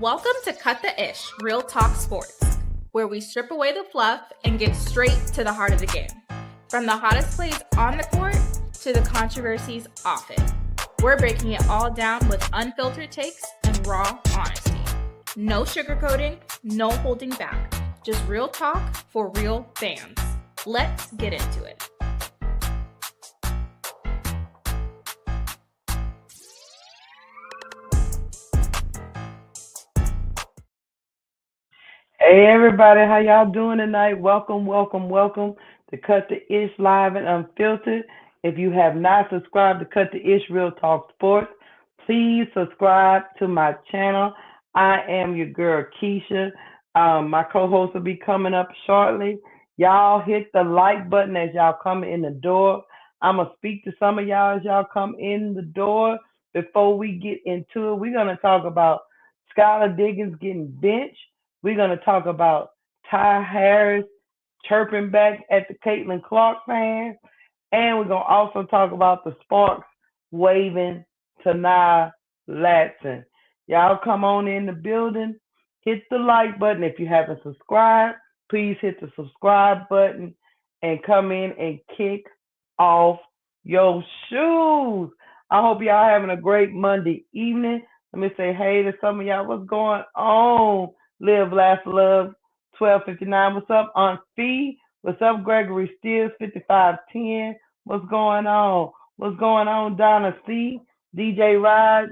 Welcome to Cut the Ish, Real Talk Sports, where we strip away the fluff and get straight to the heart of the game. From the hottest plays on the court to the controversies off it. We're breaking it all down with unfiltered takes and raw honesty. No sugarcoating, no holding back. Just real talk for real fans. Let's get into it. Hey everybody, how y'all doing tonight? Welcome to Cut the Ish Live and Unfiltered. If you have not subscribed to Cut the Ish Real Talk Sports, please subscribe to my channel. I am your girl Keysha. My co-host will be coming up shortly. Y'all hit the like button as y'all come in the door. I'm going to speak to some of y'all as y'all come in the door. Before we get into it, we're going to talk about Skylar Diggins getting benched. We're going to talk about Ty Harris chirping back at the Caitlin Clark fans. And we're going to also talk about the Sparks waiving Ta'Niya Latson. Y'all come on in the building. Hit the like button. If you haven't subscribed, please hit the subscribe button and come in and kick off your shoes. I hope y'all having a great Monday evening. Let me say hey to some of y'all. What's going on? Live, Laugh, Love, 1259. What's up, Aunt Fee? What's up, Gregory Steers, 5510? What's going on? What's going on, Donna C? DJ Rod,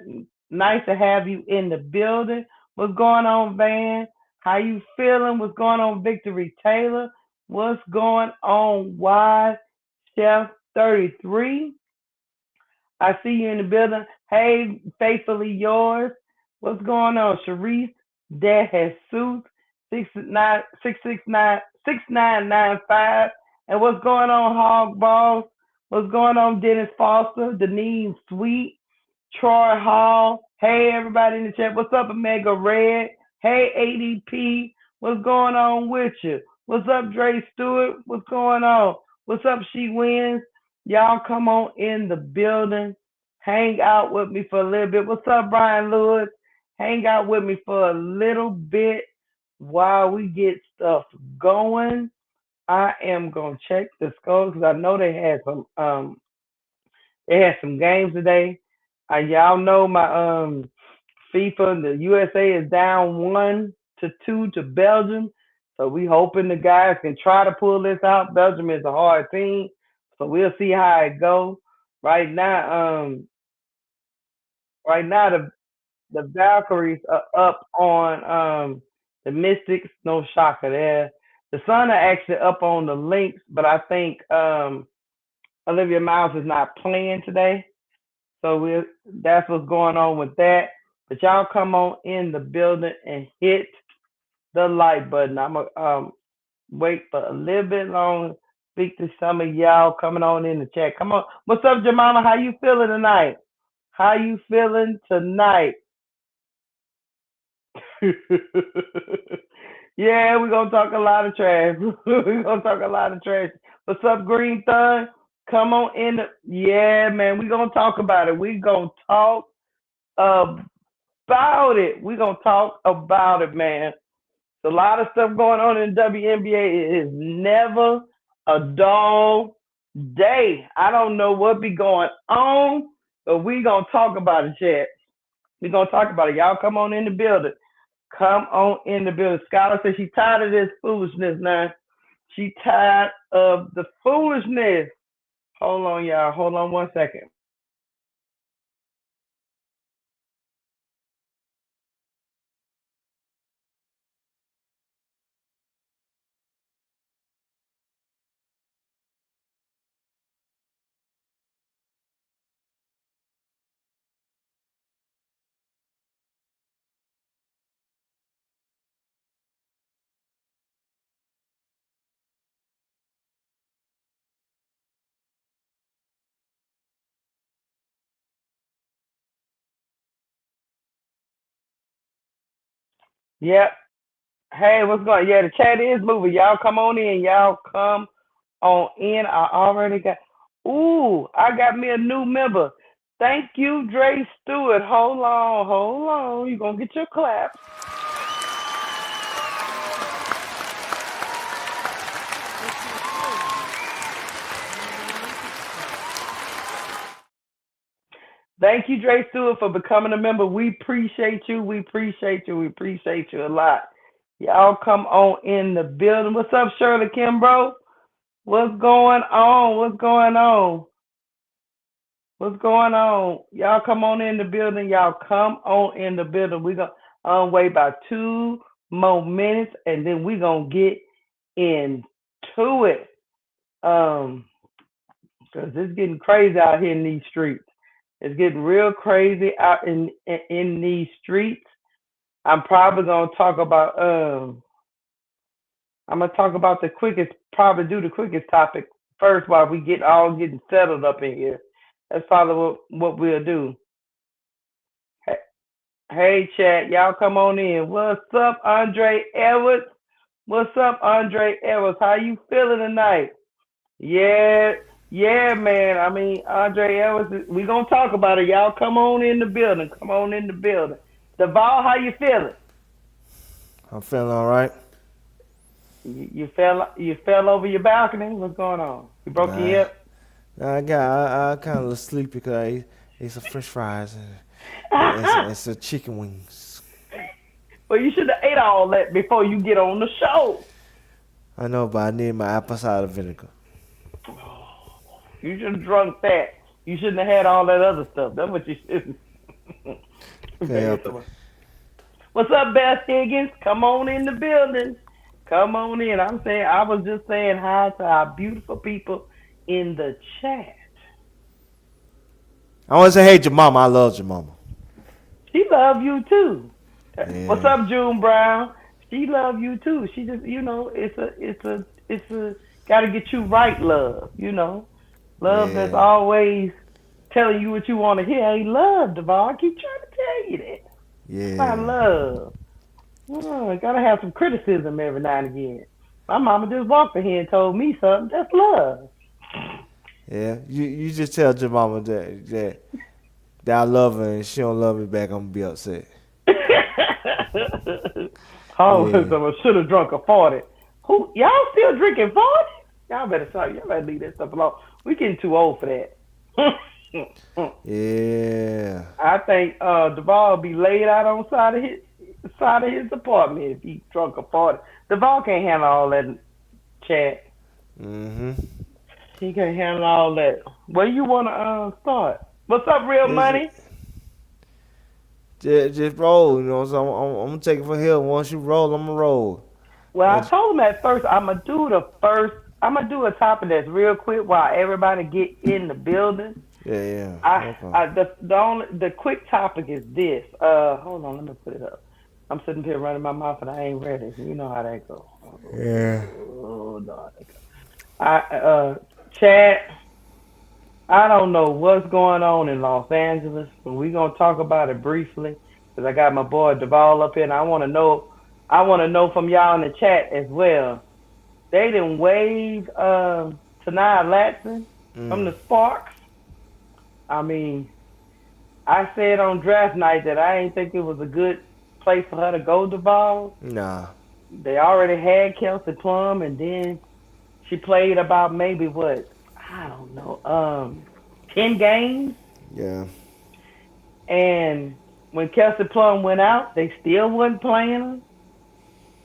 nice to have you in the building. What's going on, Van? How you feeling? What's going on, Victory Taylor? What's going on, Wise Chef 33? I see you in the building. Hey, faithfully yours. What's going on, Sharice? Dad has suits 6995. And what's going on, Hog Balls? What's going on, Dennis Foster, Denise Sweet, Troy Hall? Hey, everybody in the chat. What's up, Omega Red? Hey, ADP. What's going on with you? What's up, Dre Stewart? What's going on? What's up, She Wins? Y'all come on in the building. Hang out with me for a little bit. What's up, Brian Lewis? Hang out with me for a little bit while we get stuff going. I am gonna check the scores because I know they had some games today. Y'all know my FIFA, the USA is down 1-2 to Belgium. So we hoping the guys can try to pull this out. Belgium is a hard team, so we'll see how it goes. Right now the Valkyries are up on the Mystics. No shocker there. The Sun are actually up on the Lynx, but I think Olivia Miles is not playing today. So that's what's going on with that. But y'all come on in the building and hit the like button. I'm going to wait for a little bit longer. Speak to some of y'all coming on in the chat. Come on. What's up, Jemima? How you feeling tonight? How you feeling tonight? Yeah, we're going to talk a lot of trash. We're going to talk a lot of trash. What's up, Green Thun? Come on in. Yeah, man, we're going to talk about it. We're going to talk about it. We're going to talk about it, man. There's a lot of stuff going on in the WNBA. It is never a dull day. I don't know what be going on, but we're going to talk about it, chat. We're going to talk about it. Y'all come on in the building. Come on in the building. Skylar says she's tired of this foolishness now. She's tired of the foolishness. Hold on, y'all. Hold on 1 second. Yep. Hey, what's going on? Yeah, the chat is moving. Y'all come on in. Y'all come on in. I already got. Ooh, I got me a new member. Thank you, Dre Stewart. Hold on. You're going to get your claps. Thank you, Dre Stewart, for becoming a member. We appreciate you. We appreciate you a lot. Y'all come on in the building. What's up, Shirley Kimbrough? What's going on? What's going on? Y'all come on in the building. We're going to wait about 2 more minutes, and then we're going to get into it. Because it's getting crazy out here in these streets. It's getting real crazy out in these streets. I'm probably going to talk about the quickest topic first while we getting settled up in here. That's probably what we'll do. Hey, chat, y'all come on in. What's up, Andre Edwards? How you feeling tonight? Yeah, man. I mean, Andre Edwards, we going to talk about it. Y'all come on in the building. Duval, how you feeling? I'm feeling all right. You fell over your balcony? What's going on? You broke your hip? I kind of was sleepy because I ate some French fries and some chicken wings. Well, you should have ate all that before you get on the show. I know, but I need my apple cider vinegar. You should have drunk that. You shouldn't have had all that other stuff. That's what you should. What's up, Beth Higgins? Come on in the building. Come on in. I was just saying hi to our beautiful people in the chat. I want to say, hey, Jamama. I love Jamama. She love you too. Yeah. What's up, June Brown? She love you too. She just, it's a gotta get you right, love. Love that's always telling you what you want to hear. Ain't love, Duval. I keep trying to tell you that. Yeah. My love. Gotta have some criticism every now and again. My mama just walked in here and told me something. That's love. Yeah. You just tell Jamama that I love her and she don't love me back, I'm gonna be upset. I should have drunk a 40. Who y'all still drinking 40? Y'all better stop. Y'all better leave that stuff alone. We getting too old for that. Yeah. I think Duval will be laid out on side of his apartment if he drunk a 40. Duval can't handle all that chat. He can't handle all that. Where you wanna start? What's up, Real Money? Just roll, so I'm gonna take it for him. Once you roll, I'm gonna roll. Well, I told him at first I'm gonna do a topic that's real quick while everybody get in the building. Yeah. The quick topic is this. Hold on, let me put it up. I'm sitting here running my mouth and I ain't ready. You know how that goes. Yeah. Oh no. Chat. I don't know what's going on in Los Angeles, but we're gonna talk about it briefly because I got my boy Duval up here, and I want to know from y'all in the chat as well. They done waived Ta'Niya Latson from the Sparks. I mean, I said on draft night that I didn't think it was a good place for her to go, Duval. Nah. They already had Kelsey Plum, and then she played about maybe what? I don't know, 10 games. Yeah. And when Kelsey Plum went out, they still wasn't playing her.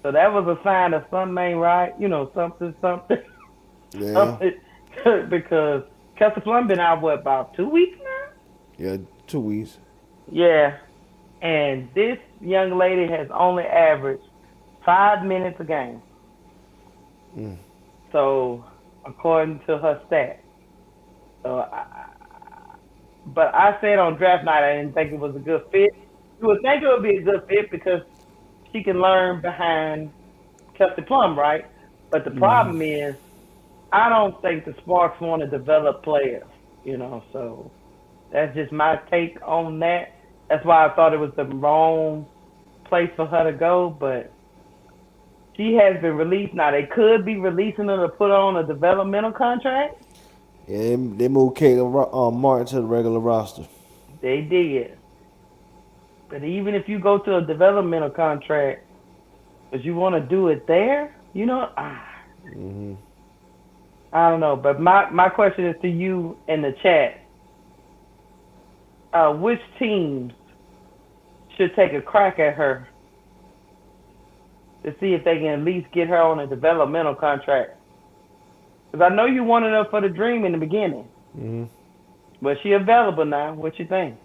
So that was a sign of something ain't right. Something. Yeah. Because Kelsey Plum been out, about 2 weeks now? Yeah, 2 weeks. Yeah. And this young lady has only averaged 5 minutes a game. So, according to her stats. But I said on draft night I didn't think it was a good fit. You would think it would be a good fit because she can learn behind Kelsey Plum, right? But the problem is I don't think the Sparks want to develop players, so that's just my take on that. That's why I thought it was the wrong place for her to go, but she has been released. Now, they could be releasing her to put on a developmental contract. Yeah, they moved Kayla Martin to the regular roster. They did. But even if you go to a developmental contract, but you want to do it there, Mm-hmm. I don't know. But my question is to you in the chat. Which teams should take a crack at her to see if they can at least get her on a developmental contract? Because I know you wanted her for the dream in the beginning. Mm-hmm. But she available now. What you think?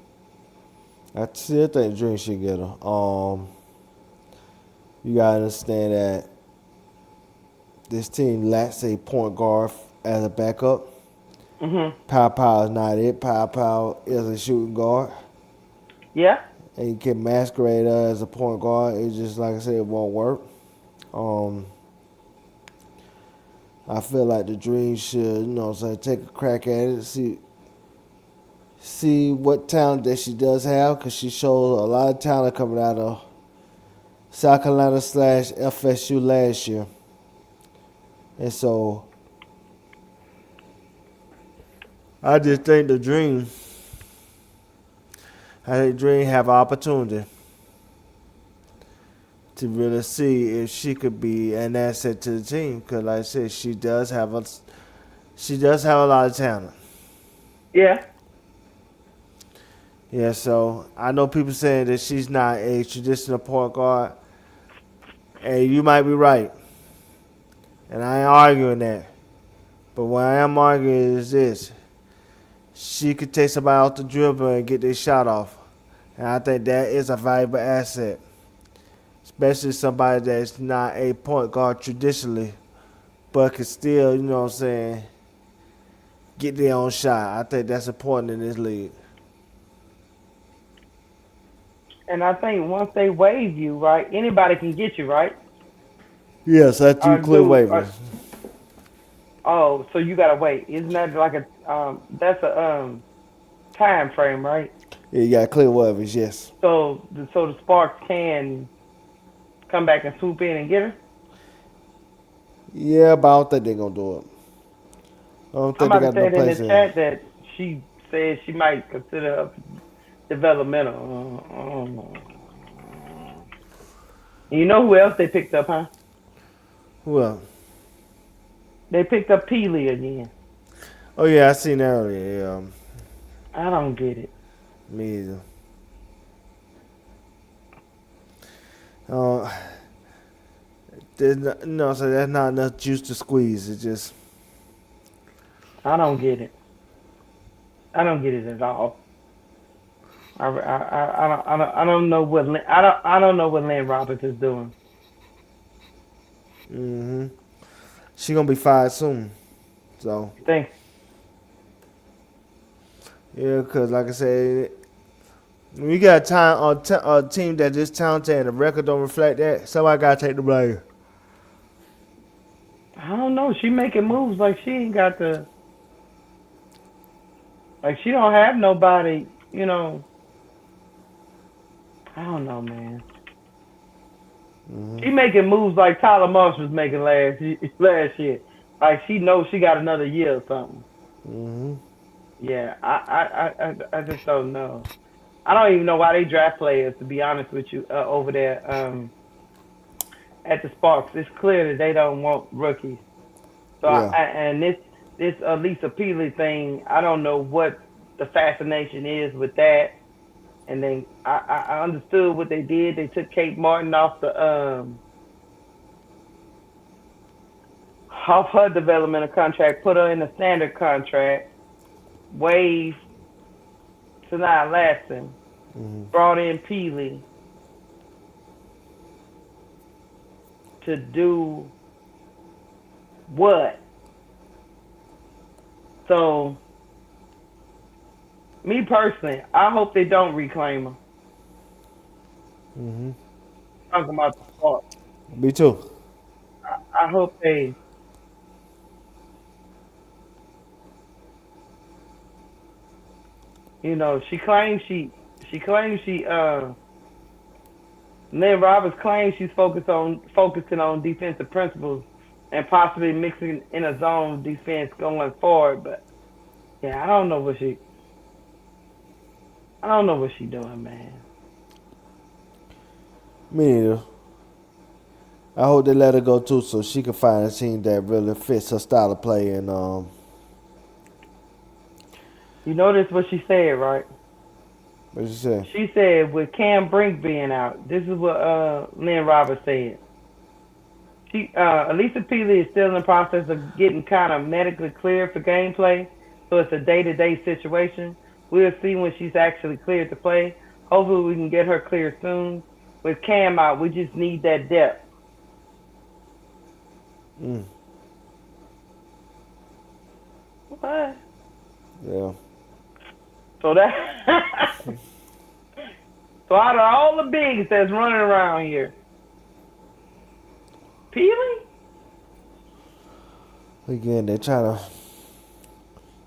I still think Dream should get her. You gotta understand that this team lacks a point guard as a backup. Mhm. Pow is not it. Pow is a shooting guard. Yeah. And you can masquerade her as a point guard. It's just like I said, it won't work. Um, I feel like the Dream should, take a crack at it, see what talent that she does have, because she showed a lot of talent coming out of South Carolina / FSU last year. And so I just think Dream have an opportunity to really see if she could be an asset to the team. Because like I said, she does have a lot of talent. Yeah. Yeah, so I know people saying that she's not a traditional point guard. And you might be right. And I ain't arguing that. But what I am arguing is this. She could take somebody off the dribble and get their shot off. And I think that is a valuable asset. Especially somebody that's not a point guard traditionally, but can still, get their own shot. I think that's important in this league. And I think once they waive you, right, anybody can get you, right? Yes, that's you clear waivers. Oh, so you gotta wait. Isn't that like that's a time frame, right? Yeah, you got clear waivers, yes. So the Sparks can come back and swoop in and get her. Yeah, but I don't think they're gonna do it. I don't I'm think they about to got no say it in the place in. chat that she said she might consider developmental. You know who else they picked up, huh? Who else? They picked up Peely again. Oh yeah, I seen that earlier. Yeah, I don't get it. me either. Uh, so that's not enough juice to squeeze. It just I don't get it. I don't get it at all. I don't know what I don't know what Lynn Roberts is doing. she gonna be fired soon. So Think yeah, cause like I said, when you got a team that is talented and the record don't reflect that, somebody gotta take the blame. I don't know. She making moves like she ain't got the like she don't have nobody. I don't know, man. She making moves like Tyler Marsh was making last year. Like she knows she got another year or something. Yeah, I just don't know. I don't even know why they draft players. To be honest with you, over there at the Sparks, it's clear that they don't want rookies. So Yeah. and this Lisa Peely thing, I don't know what the fascination is with that. And then I understood what they did. They took Kate Martin off her developmental contract, put her in a standard contract, waived Ta'Niya Latson, brought in Peely to do what? So, me personally, I hope they don't reclaim her. Talking about the Sparks. Me too. I hope they. She claims Lynn Roberts claims she's focusing on defensive principles and possibly mixing in a zone defense going forward. But yeah, I don't know what I don't know what she doing, man. Me neither. I hope they let her go too, so she can find a team that really fits her style of play. And You notice what she said, right? what you say? She said with Cam Brink being out, this is what Lynn Roberts said. Elisa Peely is still in the process of getting kind of medically cleared for gameplay, so it's a day-to-day situation. We'll see when she's actually cleared to play. Hopefully we can get her cleared soon. With Cam out, we just need that depth. What? Yeah. So that so out of all the bigs that's running around here, Peely? Again, they're trying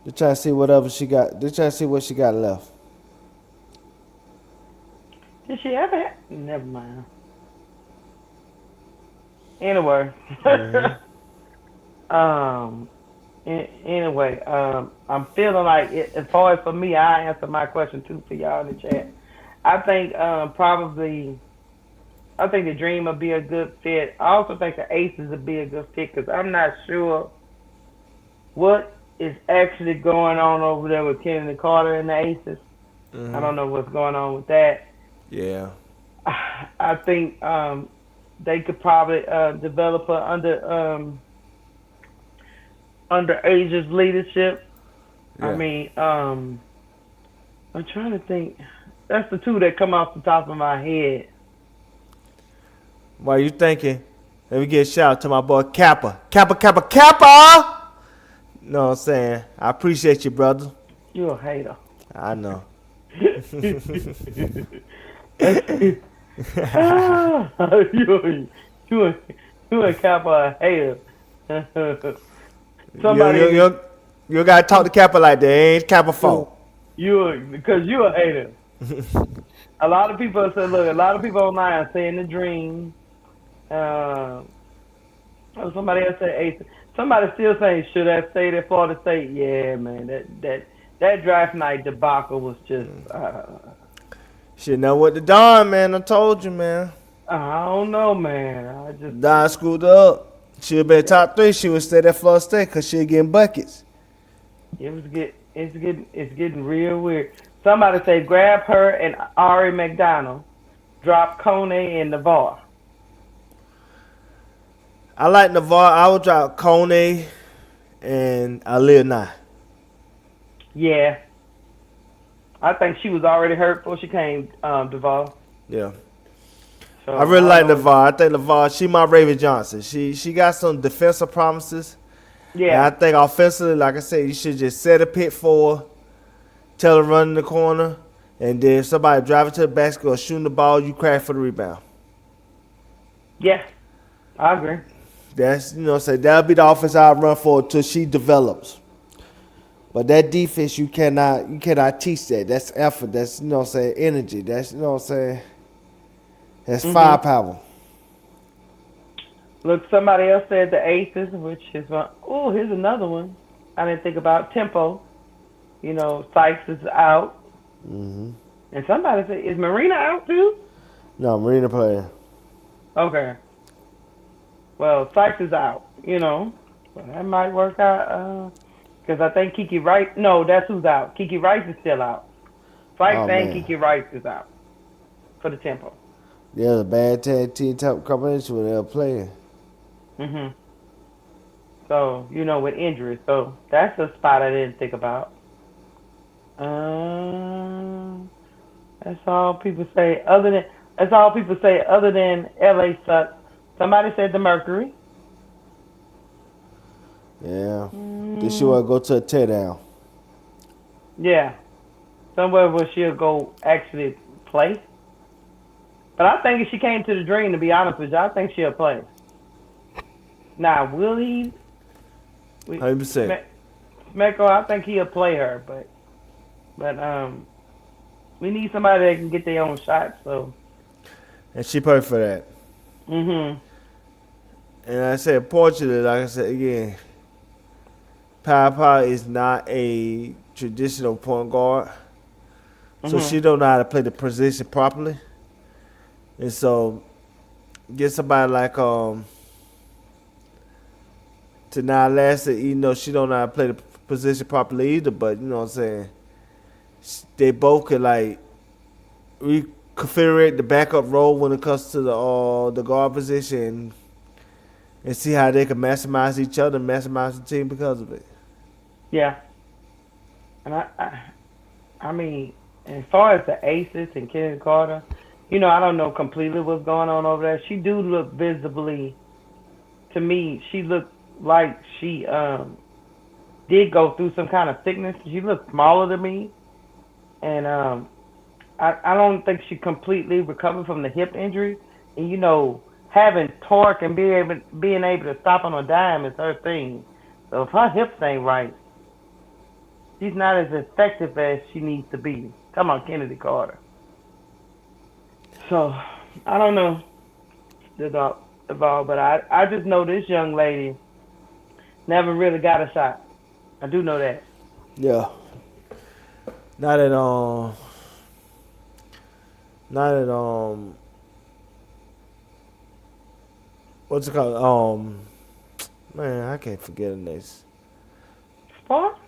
to see whatever she got. They're trying to see what she got left. Did she ever have? Never mind. Anyway. Anyway, I'm feeling like as far as for me, I answer my question too for y'all in the chat. I think I think the Dream will be a good fit. I also think the Aces will be a good fit because I'm not sure what is actually going on over there with Kennedy Carter and the Aces. I don't know what's going on with that. Yeah. I think they could probably develop her under Asia's leadership. Yeah. I mean, I'm trying to think. That's the two that come off the top of my head. While you thinking, let me get a shout out to my boy Kappa. Kappa! You know what I'm saying? I appreciate you, brother. You a hater. I know. you a Kappa a hater. You gotta talk to Kappa like that. It ain't Kappa fault. Because you a hater. A lot of people say, look, a lot of people online are saying the Dream. Somebody else said Ace. Somebody still saying should have stayed at Florida State. Yeah, man, that draft night debacle was just. Shit, know what the Don, man. I told you, man. I don't know, man. Don screwed up. She have been top 3. She would stay at Florida State because she getting buckets. It's getting real weird. Somebody say grab her and Ari McDonald, drop Kone and Navarre. I like Navarre. I would drop Kone and Aliyah. Yeah. I think she was already hurt before she came, Duval. Yeah. So, I really like Navarre. I think Navarre, she my Raven Johnson. She got some defensive promises. Yeah. And I think offensively, like I said, you should just set a pick for her, tell her run in the corner, and then if somebody driving to the basket or shooting the ball, you crash for the rebound. Yeah. I agree. That's, that'll be the offense I'll run for until she develops. But that defense, you cannot teach that. That's effort. That's, energy. That's, that's firepower. Look, somebody else said the Aces, which is one. Oh, here's another one. I didn't think about Tempo. Sykes is out. Mm-hmm. And somebody said, is Marina out too? No, Marina playing. Okay. Well, Sykes is out, Well, that might work out. Because I think Kiki Rice. No, that's who's out. Kiki Rice is still out. Sykes and Kiki Rice is out for the Tempo. Yeah, the bad tag team type combination when they're playing. Mhm. So with injuries, so that's a spot I didn't think about. That's all people say. Other than LA sucks. Somebody said the Mercury. Yeah. This year, go to a teardown. Yeah. Somewhere where she'll go actually play. But I think if she came to the Dream, to be honest with you, I think she'll play. Now, will he? 100%. Smeko, I think he'll play her, but we need somebody that can get their own shots. So. And she perfect for that. Mhm. And I said, Portugal, like I said again, Papa is not a traditional point guard, So she don't know how to play the position properly. And so get somebody like Ta'Niya Latson, even though she don't know how to play the position properly either, but you know what I'm saying, they both could like reconfigure the backup role when it comes to the guard position and see how they can maximize each other and maximize the team because of it. Yeah. And I mean, as far as the aces and Kennedy Carter, I don't know completely what's going on over there. She do look visibly, to me, she looked like she did go through some kind of sickness. She looked smaller than me. And I don't think she completely recovered from the hip injury. And, having torque and being able to stop on a dime is her thing. So if her hips ain't right, she's not as effective as she needs to be. Come on, Kennedy Carter. So, I don't know but I just know this young lady never really got a shot. I do know that. Yeah. Not at what's it called? Man, I can't forget the next. Spark?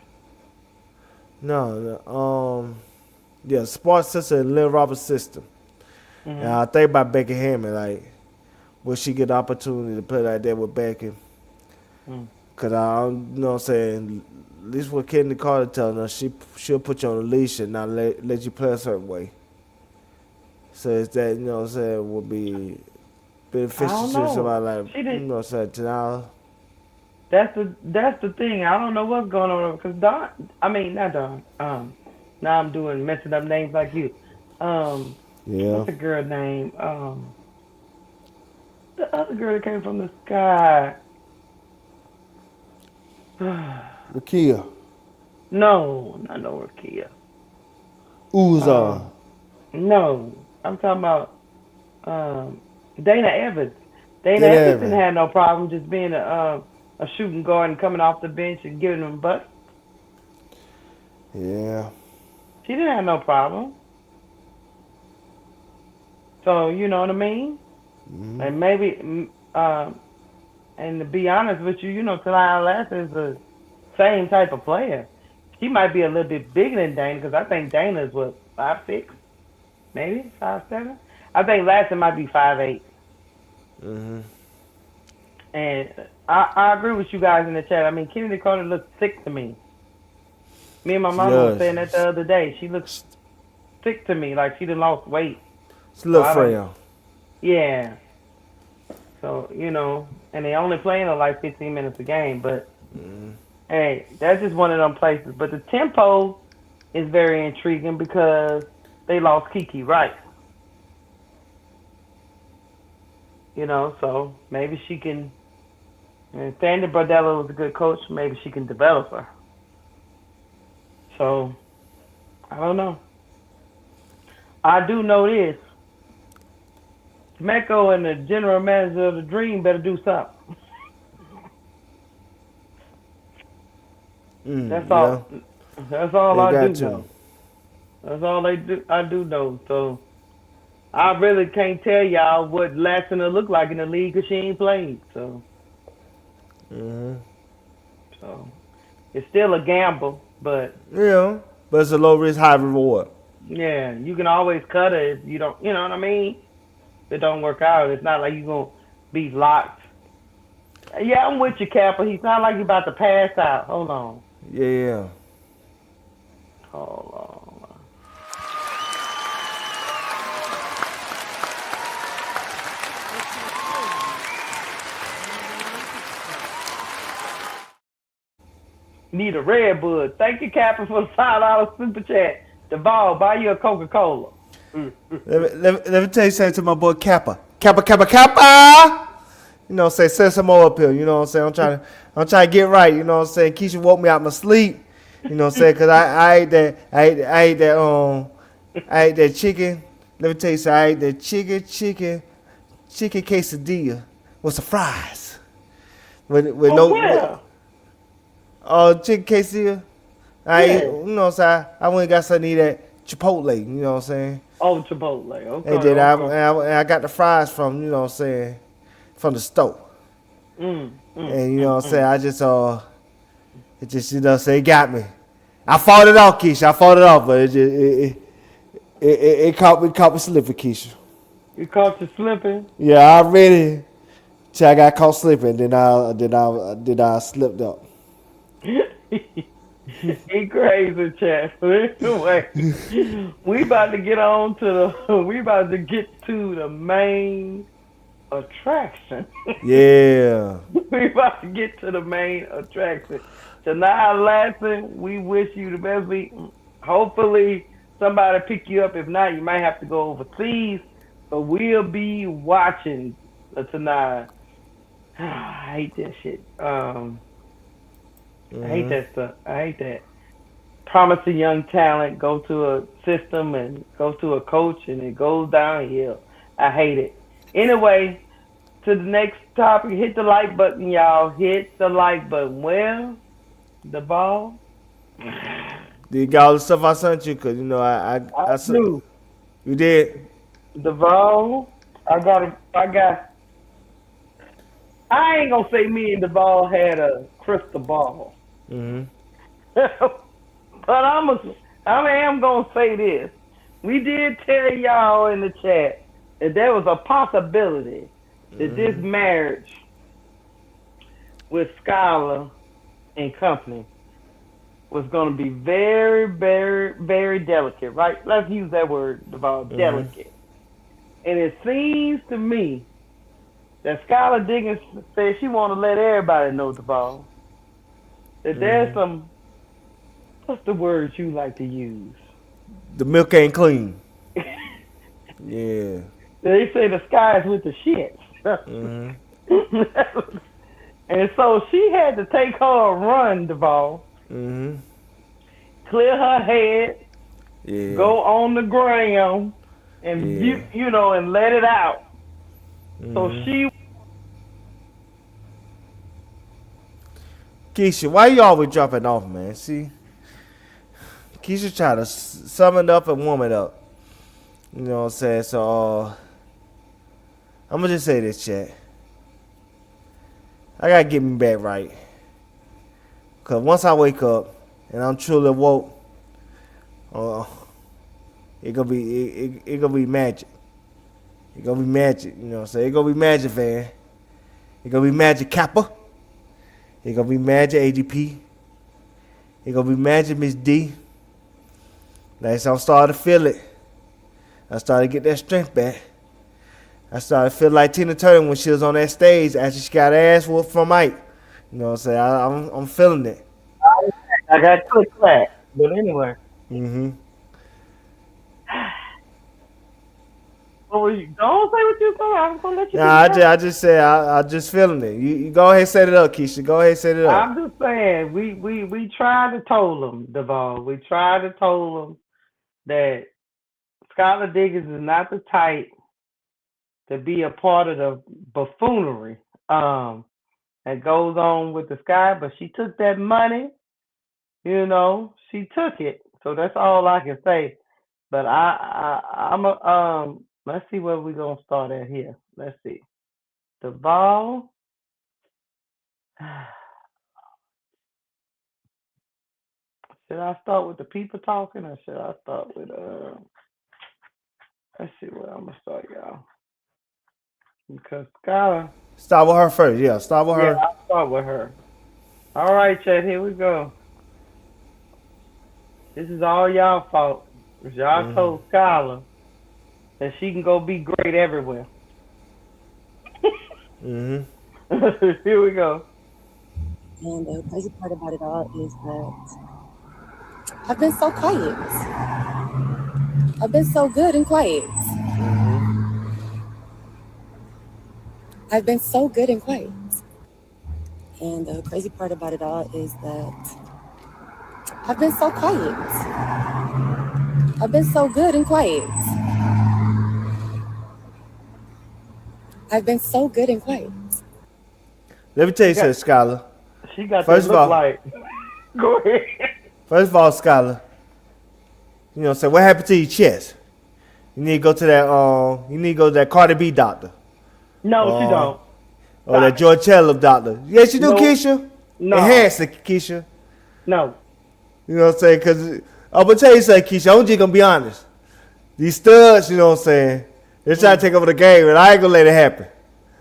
No, yeah, Spark's sister and Lynn Roberts' sister. And I think about Becky Hammond, like, will she get the opportunity to play like that with Becky? Because you know what I'm saying, at least what Kennedy Carter telling us, she'll put you on a leash and not let you play a certain way. So it's that, you know what I'm saying, will be beneficial to somebody like, you know what I'm saying, Ta'Niya. That's the thing. I don't know what's going on because not Don. Now I'm messing up names like you. What's the girl name? The other girl that came from the sky. Rakia. No, not no Rakia. Uzar. No, I'm talking about Dana Evans. Dana Evans didn't have no problem just being a shooting guard and coming off the bench and giving them butts. Yeah. She didn't have no problem. So, you know what I mean? Mm-hmm. And maybe, and to be honest with you, Ta'Niya Latson is the same type of player. She might be a little bit bigger than Dana because I think Dana is, 5'6"? Maybe 5'7"? I think Latson might be 5'8". Mm-hmm. And I agree with you guys in the chat. I mean, Kennedy Carter looks sick to me. Me and my mom was saying that the other day. She looks sick to me, like she done lost weight. It's a little frail. Yeah. So, and they only playing her like 15 minutes a game. But, hey, that's just one of them places. But the tempo is very intriguing because they lost Kiki Rice. So maybe she can. And Sandy Bardella was a good coach. Maybe she can develop her. So, I don't know. I do know this. Mecco and the general manager of the Dream better do something. That's all. That's all I do know. That's all I do know. So, I really can't tell y'all what Latson will look like in the league because she ain't played. So. So it's still a gamble, but but it's a low risk, high reward. Yeah, you can always cut it if you don't. You know what I mean? If it don't work out, it's not like you're gonna be locked. Yeah, I'm with you, Kappa. He's not like you're about to pass out. Hold on. Yeah. Hold on. Need a Red Bull. Thank you, Captain, for the $5 super chat. Duval, buy you a Coca-Cola. Let me tell you something to my boy Kappa. Kappa. Send some more up here. You know what I'm saying? I'm trying to get right. You know what I'm saying? Keysha woke me out my sleep. You know what I'm saying? Cause I ate that chicken. Let me tell you something. I ate that chicken quesadilla with some fries. Chicken quesadilla. I went and got something to eat at Chipotle. You know what I'm saying? Oh, Chipotle. Okay. And then I got the fries from, you know what I'm saying, from the store. And you know what I'm saying? I just it just, you know what I'm saying, it got me. I fought it off, Keysha. I fought it off, but it caught me slipping, Keysha. You caught you slipping? Yeah, I really till I got caught slipping, then I slipped up. He crazy, chat. Anyway, we about to get to the main attraction. Yeah. We about to get to the main attraction. Ta'Niya Latson, we wish you the best. Hopefully somebody pick you up. If not, you might have to go overseas. But we'll be watching Ta'Niya. I hate that shit. I hate that stuff. I hate that. Promising young talent, go to a system and go to a coach and it goes downhill. I hate it. Anyway, to the next topic, hit the like button, y'all. Hit the like button. Well, Duval. Did you got all the stuff I sent you? Because, you know, I knew. You did? Duval, I ain't gonna say me and Duval had a crystal ball. But I am gonna say this. We did tell y'all in the chat that there was a possibility that this marriage with Skylar and company was gonna be very, very, very delicate, right? Let's use that word, Duval, delicate. And it seems to me that Skylar Diggins said she want to let everybody know, Duval, that there's some, what's the words you like to use? The milk ain't clean. Yeah. They say the sky is with the shit. And so she had to take her a run, Duval. Clear her head. Yeah. Go on the ground and you know, and let it out. So she. Keysha, why you always dropping off, man? See, Keysha try to sum it up and warm it up. You know what I'm saying? So I'm gonna just say this, chat. I gotta get me back right. Cause once I wake up and I'm truly woke, it gonna be magic. It gonna be magic, you know what I'm saying? It gonna be magic, man. It gonna be magic, Kappa. It gonna be magic, ADP. It gonna be magic, Miss D. Like, so I'm starting to feel it. I started to get that strength back. I started to feel like Tina Turner when she was on that stage after she got her ass whooped from Mike. You know what I'm saying? I'm feeling it. I got click clack, but anyway. Well, don't say what you say. I'm gonna let you. Nah, I just say I just feeling it. You go ahead and set it up, Keysha. Go ahead and set it up. I'm just saying we tried to told them, Duval. We tried to told them that Skylar Diggins is not the type to be a part of the buffoonery that goes on with the Sky, but she took that money. You know, she took it. So that's all I can say. But I'm a let's see where we're gonna start at here. Let's see. Duval. Should I start with the people talking or should I start with let's see where I'm gonna start, y'all. Because Skylar. Start with her first, yeah. Start with her. Yeah, I'll start with her. All right, Chad, here we go. This is all y'all fault. Because y'all told Skylar that she can go be great everywhere. Here we go. And the crazy part about it all is that I've been so quiet. I've been so good and quiet. I've been so good and quiet. And the crazy part about it all is that I've been so quiet. I've been so good and quiet. I've been so good and quiet. Let me tell you something, Skylar. She got first that look like. Go ahead. First of all, Skylar, You know, say what happened to your chest? You need to go to that Cardi B doctor. No, she don't. Or that George Taylor doctor. Yes, you do, Nope. Keysha. No. Enhance it, Keysha. No. You know what I'm saying? Because I'm going to tell you something, Keysha. I'm just going to be honest. These studs, you know what I'm saying, they're trying to take over the game, and I ain't going to let it happen.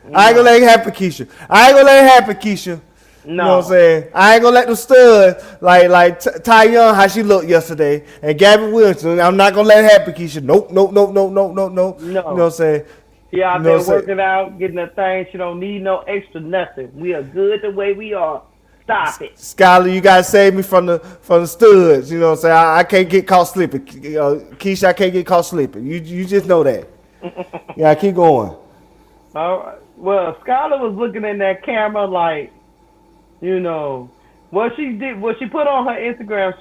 No. I ain't going to let it happen, Keysha. I ain't going to let it happen, Keysha. No. You know what I'm saying? I ain't going to let them studs, like Ty Young, how she looked yesterday, and Gabby Wilson, I'm not going to let it happen, Keysha. Nope. You know what I'm saying? She out there working out, getting a thing. She don't need no extra nothing. We are good the way we are. Stop it. Skylar, you gotta save me from the studs. You know what I'm saying? I can't get caught slipping. Keysha, I can't get caught slipping. You just know that. Yeah, keep going. All right. Well, Skylar was looking in that camera like, you know, what she put on her Instagram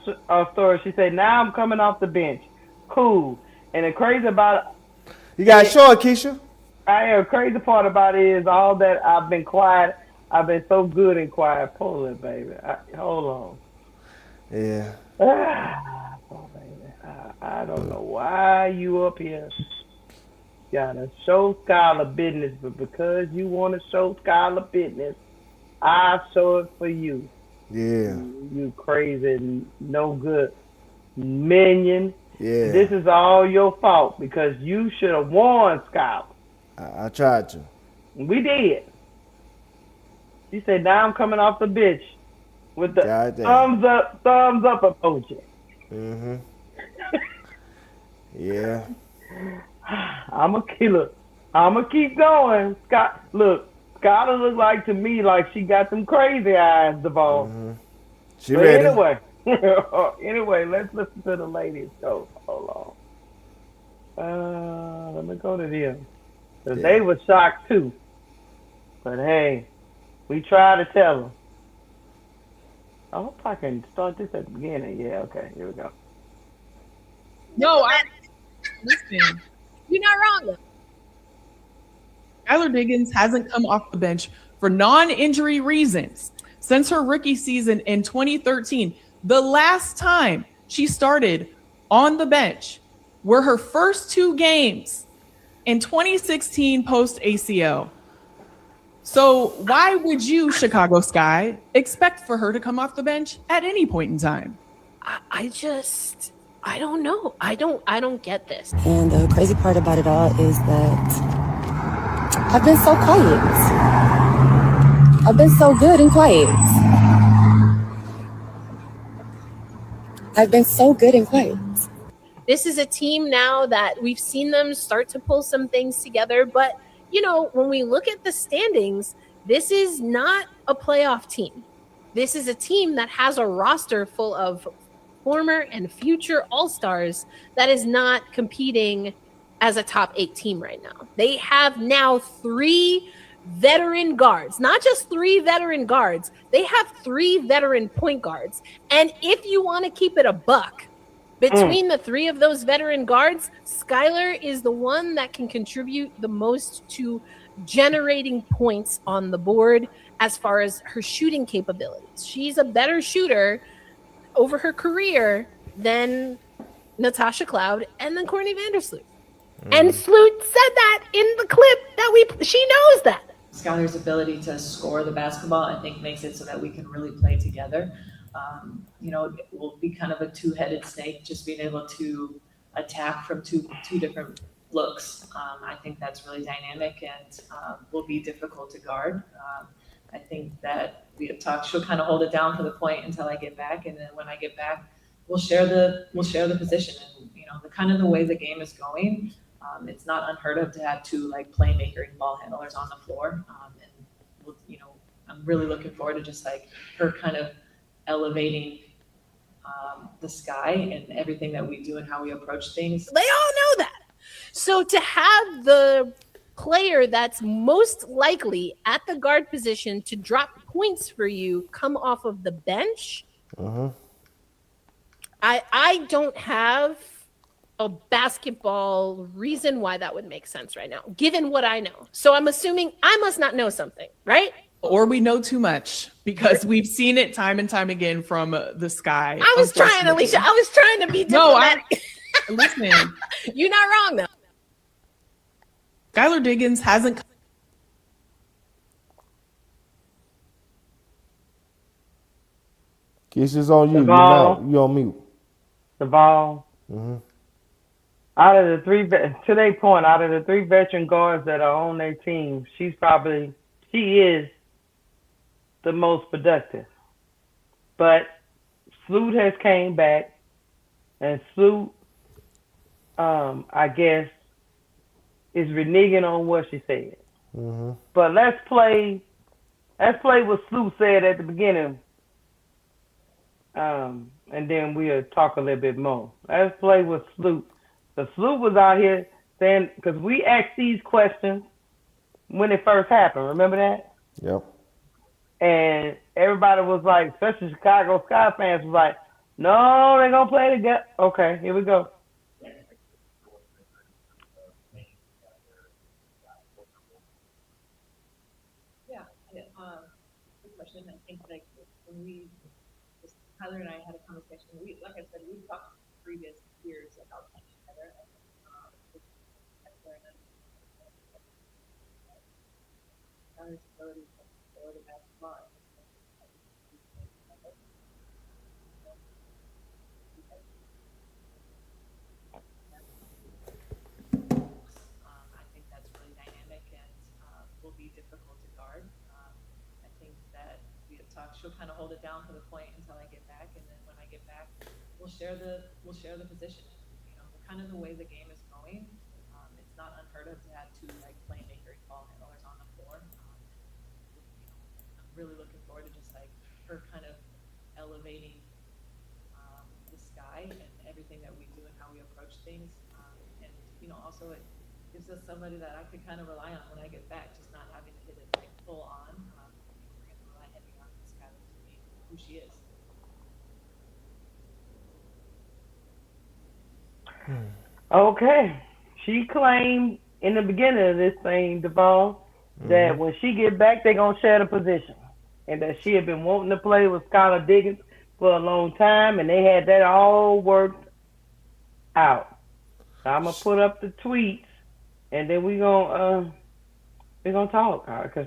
story. She said, "Now I'm coming off the bench." Cool. And the crazy about it, you gotta show it, Keysha. Crazy part about it is all that I've been quiet. I've been so good and quiet. Pull it, baby. Hold on. Yeah. Oh, baby. I don't know why you up here. Gotta show Skylar business, but because you want to show Skylar business, I show it for you. Yeah. You crazy, no good minion. Yeah. This is all your fault because you should have warned Skylar. I tried to. We did. She said, "Now I'm coming off the bench with the thumbs up emoji." Mhm. Yeah. I'm a killer. I'm gonna keep going. Skylar look like to me like she got them crazy eyes, Duval. Mm-hmm. But ready. Anyway, let's listen to the ladies go. Hold on. Let me go to them. Cause they were shocked too. But hey, we try to tell them. I hope I can start this at the beginning. Yeah, okay, here we go. No, listen. You're not wrong. Skylar Diggins hasn't come off the bench for non-injury reasons since her rookie season in 2013. The last time she started on the bench were her first 2 games in 2016 post ACL. So why would you, Chicago Sky, expect for her to come off the bench at any point in time? I don't know. I don't get this. And the crazy part about it all is that I've been so quiet. I've been so good and quiet. I've been so good and quiet. This is a team now that we've seen them start to pull some things together. But, you know, when we look at the standings, this is not a playoff team. This is a team that has a roster full of former and future All-Stars that is not competing as a top 8 team right now. They have now 3 veteran guards, not just 3 veteran guards. They have 3 veteran point guards. And if you want to keep it a buck, between the 3 of those veteran guards, Skylar is the one that can contribute the most to generating points on the board as far as her shooting capabilities. She's a better shooter over her career than Natasha Cloud and then Courtney Vandersloot. And Sloot said that in the clip that she knows that. Skylar's ability to score the basketball, I think, makes it so that we can really play together. You know, it will be kind of a 2-headed snake, just being able to attack from two different looks. I think that's really dynamic and will be difficult to guard. I think that we have talked. She'll kind of hold it down for the point until I get back, and then when I get back, we'll share the position. And you know, the way the game is going, it's not unheard of to have 2 like playmaker and ball handlers on the floor. And you know, I'm really looking forward to just like her kind of elevating the Sky and everything that we do and how we approach things. They all know that. So to have the player that's most likely at the guard position to drop points for you come off of the bench, I don't have a basketball reason why that would make sense right now, given what I know. So I'm assuming I must not know something, right? Or we know too much because we've seen it time and time again from the Sky. I was trying, Alicia. I was trying to be diplomatic. Listen, You're not wrong though. Skylar Diggins hasn't. Keysha's on you. Duval. You on mute. Duval. Mm-hmm. Out of the three, to their point, out of the three veteran guards that are on their team, she is the most productive. But Sloot has came back, and Sloot, I guess, is reneging on what she said. Mm-hmm. But let's play what Sloot said at the beginning, and then we'll talk a little bit more. Let's play with Sloot. The Sloot was out here saying, because we asked these questions when it first happened. Remember that? Yep. And everybody was like, especially Chicago Sky fans, was like, no, they're going to play together. Okay, here we go. Yeah, good question. I think like when Tyler and I had a conversation, like I said, we've talked previous years about playing together. Tyler's ability to score the basketball. I think that's really dynamic and will be difficult to guard. I think that we have talked. She'll kind of hold it down for the point until I get back, and then when I get back, we'll share the position. You know, kind of the way the game is going. It's not unheard of to have two like playmakers, ball handlers on the floor. I'm really looking forward to just like her kind of elevating the Sky and everything that we do and how we approach things. And you know, also it gives us somebody that I could kind of rely on when I get back, just not having to hit it like full on. We're going to rely heavy on Skylar to be who she is. Okay. She claimed in the beginning of this thing, Duval, that when she get back, they're going to share the position. And that she had been wanting to play with Skylar Diggins for a long time, and they had that all worked out. So I'm going to put up the tweets, and then we're going to talk. Because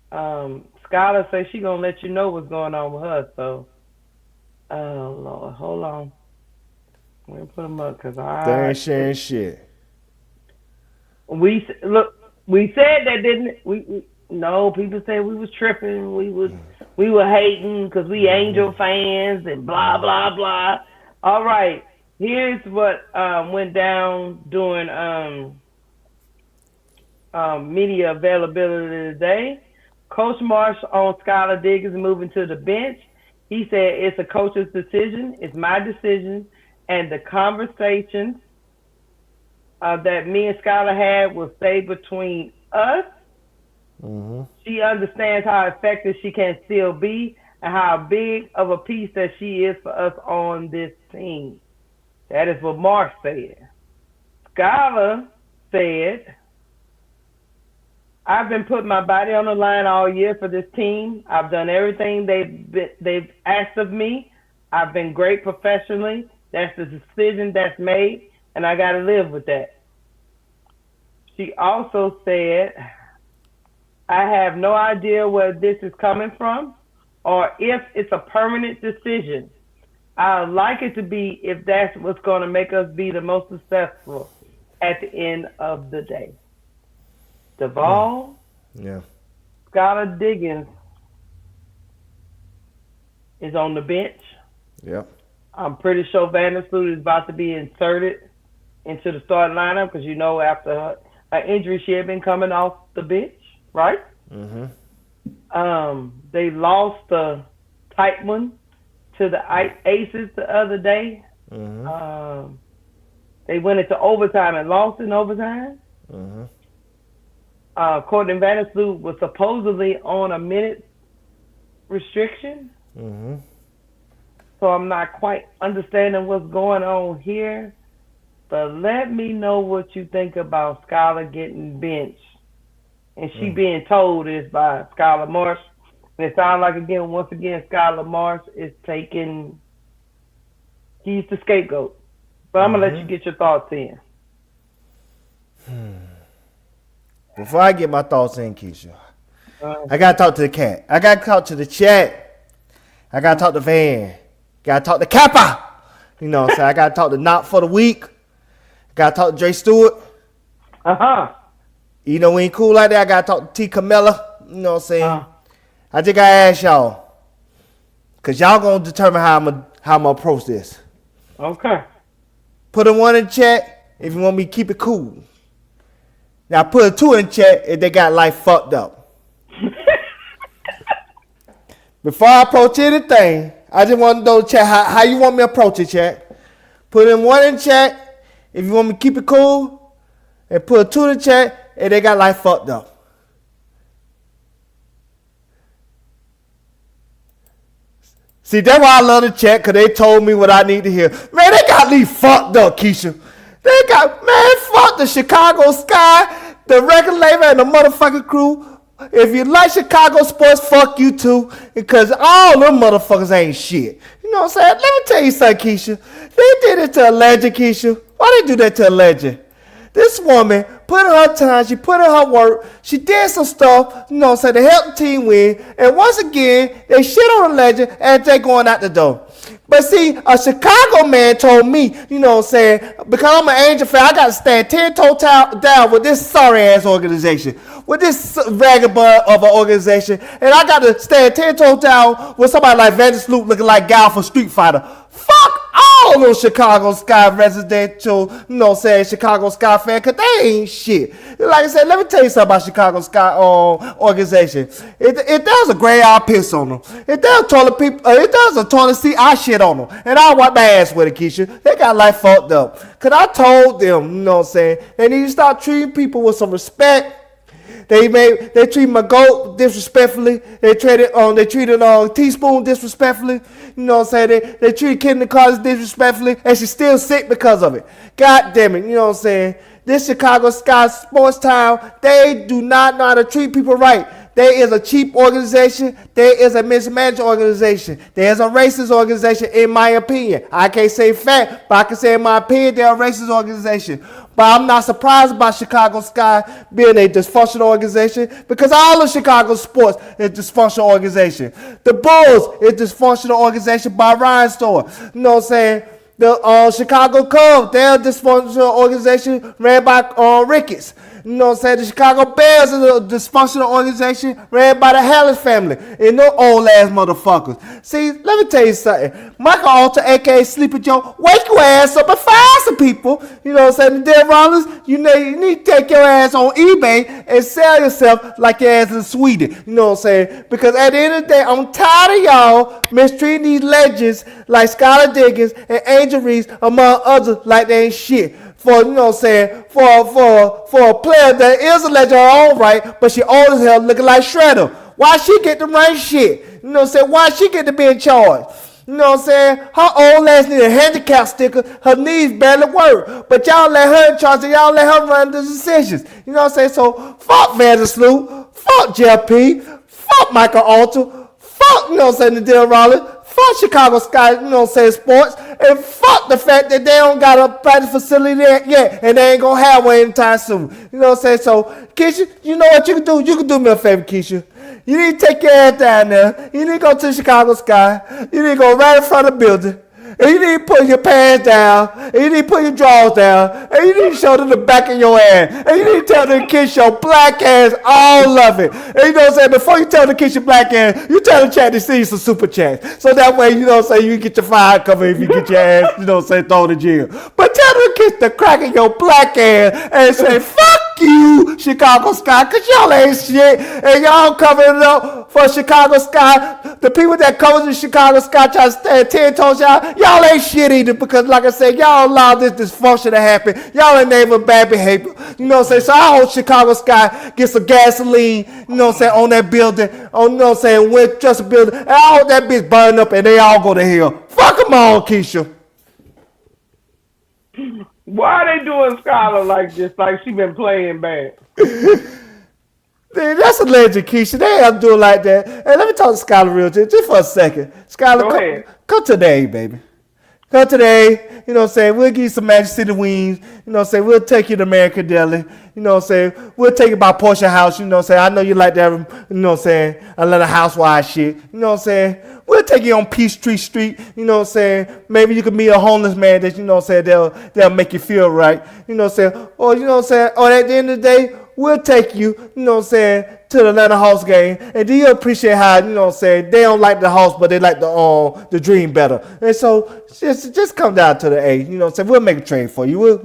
Skylar says she's going to let you know what's going on with her. So, oh, Lord, hold on. Let me put them up because They ain't sharing shit. We said that, didn't we? No, people said we was tripping. We were hating because we Angel fans and blah blah blah. All right, here's what went down during media availability today. Coach Marsh on Skylar Diggins moving to the bench. He said it's a coach's decision. It's my decision. And the conversations that me and Skylar had will stay between us. Mm-hmm. She understands how effective she can still be and how big of a piece that she is for us on this team. That is what Mark said. Skylar said, I've been putting my body on the line all year for this team. I've done everything they've asked of me. I've been great professionally. That's the decision that's made, and I got to live with that. She also said, I have no idea where this is coming from or if it's a permanent decision. I'd like it to be if that's what's going to make us be the most successful at the end of the day. Duval, Skylar Diggins is on the bench. Yep. I'm pretty sure Vandersloot is about to be inserted into the starting lineup because, you know, after her injury, she had been coming off the bench, right? Mm-hmm. They lost the tight one to the Aces the other day. Mm-hmm. They went into overtime and lost in overtime. Mm-hmm. Courtney Vandersloot was supposedly on a minute restriction. Mm-hmm. So I'm not quite understanding what's going on here. But let me know what you think about Skylar getting benched. And she being told this by Skylar Marsh. And it sounds like, once again, Skylar Marsh is he's the scapegoat. But I'm gonna let you get your thoughts in. Before I get my thoughts in, Keysha, I gotta talk to the cat. I gotta talk to the chat. I gotta talk to Van. Gotta talk to Kappa. You know what I'm saying? I gotta talk to Not for the Week. Gotta talk to Dre Stewart. You know we ain't cool like that. I gotta talk to T. Camilla. You know what I'm saying? I just gotta ask y'all, cause y'all gonna determine how I'm gonna approach this. Okay. Put a 1 in chat if you want me to keep it cool. Now put a 2 in chat if they got life fucked up. Before I approach anything, I just want to know, chat, how you want me to approach it, chat. Put in 1 in chat if you want me to keep it cool, and put a 2 in chat if they got life fucked up. See, that's why I love the chat, because they told me what I need to hear. Man, they got me fucked up, Keysha. They got, man, fuck the Chicago Sky, the record label, and the motherfucking crew. If you like Chicago sports, fuck you too, because all them motherfuckers ain't shit. You know what I'm saying? Let me tell you something, Keysha. They did it to a legend, Keysha. Why they do that to a legend? This woman put in her time, she put in her work, she did some stuff, you know what I'm saying, to help the team win, and once again, they shit on a legend and they going out the door. But see, a Chicago man told me, you know what I'm saying, because I'm an Angel fan, I got to stand 10 toes down with this sorry-ass organization, with this vagabond of an organization, and I got to stand 10 toes down with somebody like Vanderbilt looking like Gal from Street Fighter. Fuck all those Chicago Sky residential, you know what I'm saying, Chicago Sky fan, because they ain't shit. Like I said, let me tell you something about Chicago Sky organization. If there was a gray, I'll piss on them. If there was a toilet seat, I shit on them. And I'll wipe my ass with it, Keysha. They got life fucked up. Because I told them, you know what I'm saying, they need to start treating people with some respect. They treat my goat disrespectfully. They treated Teaspoon disrespectfully. You know what I'm saying? They treated Kidney Carter disrespectfully, and she's still sick because of it. God damn it, you know what I'm saying? This Chicago Sky sports town, they do not know how to treat people right. There is a cheap organization. There is a mismanaged organization. There is a racist organization, in my opinion. I can't say fact, but I can say in my opinion, they're a racist organization. But I'm not surprised about Chicago Sky being a dysfunctional organization, because all of Chicago sports is dysfunctional organization. The Bulls is dysfunctional organization by Ryan Store. You know what I'm saying? The Chicago Cubs, they're a dysfunctional organization ran by Ricketts. You know what I'm saying? The Chicago Bears is a dysfunctional organization ran by the Hallis family. And no old ass motherfuckers. See, let me tell you something. Michael Alter, a.k.a. Sleepy Joe, wake your ass up and find some people. You know what I'm saying? The Dead Rollins, you need to take your ass on eBay and sell yourself like your ass in Sweden. You know what I'm saying? Because at the end of the day, I'm tired of y'all mistreating these legends like Skylar Diggins and Angel Reese, among others, like they ain't shit. For, you know what I'm saying, for a player that is a legend in her own right, but she old as hell looking like Shredder. Why she get the right shit? You know what I'm saying? Why she get to be in charge? You know what I'm saying? Her old ass need a handicap sticker. Her knees barely work. But y'all let her in charge and y'all let her run the decisions. You know what I'm saying? So, fuck Vandersloot. Fuck Jeff P. Fuck Michael Alter. Fuck, you know what I'm saying, the Deal Rollins. Fuck Chicago Sky, you know what I'm saying, sports. And fuck the fact that they don't got a practice facility there yet. And they ain't going to have one anytime soon. You know what I'm saying? So, Keysha, you know what you can do? You can do me a favor, Keysha. You need to take your ass down there. You need to go to the Chicago Sky. You need to go right in front of the building. And you need to put your pants down. And you need to put your drawers down. And you need to show them the back of your ass. And you need to tell the kids your black ass all of it. And you know what I'm saying? Before you tell the kids your black ass, you tell the chat to see some super chats. So that way, you know what I'm saying, you get your fine cover if you get your ass, you know what I'm saying, thrown in jail. But tell the kids to crack in your black ass and say, fuck you, Chicago Sky, because y'all ain't shit. And y'all covering it up for Chicago Sky. The people that cover the Chicago Sky try to stand 10 toes y'all ain't shit either, because like I said, y'all allow this dysfunction to happen. Y'all enable bad behavior. You know what I'm saying? So I hope Chicago Sky get some gasoline, you know what I'm saying, on that building, on, you know what I'm saying, with just a building. And I hope that bitch burn up and they all go to hell. Fuck them all, Keysha. Why are they doing Skylar like this? Like she been playing bad. That's a legend, Keysha. They have to do it like that. Hey, let me talk to Skylar real quick, just for a second. Skylar, come today, baby. Come today, you know what I'm saying? We'll give you some Magic City wings. You know what I'm saying? We'll take you to American Deli. You know what I'm saying? We'll take you by Porsche House. You know what I'm saying? I know you like that, you know what I'm saying? A lot of housewife shit. You know what I'm saying? We'll take you on Peachtree Street. You know what I'm saying? Maybe you could meet a homeless man that, you know what I'm saying, they'll make you feel right. You know what I'm saying? Or, you know what I'm saying? Or at the end of the day, we'll take you, you know what I'm saying, to the Atlanta Hawks game. And do you appreciate how, you know what I'm saying, they don't like the Hawks, but they like the dream better. And so just come down to the A. You know what I'm saying? We'll make a trade for you. We'll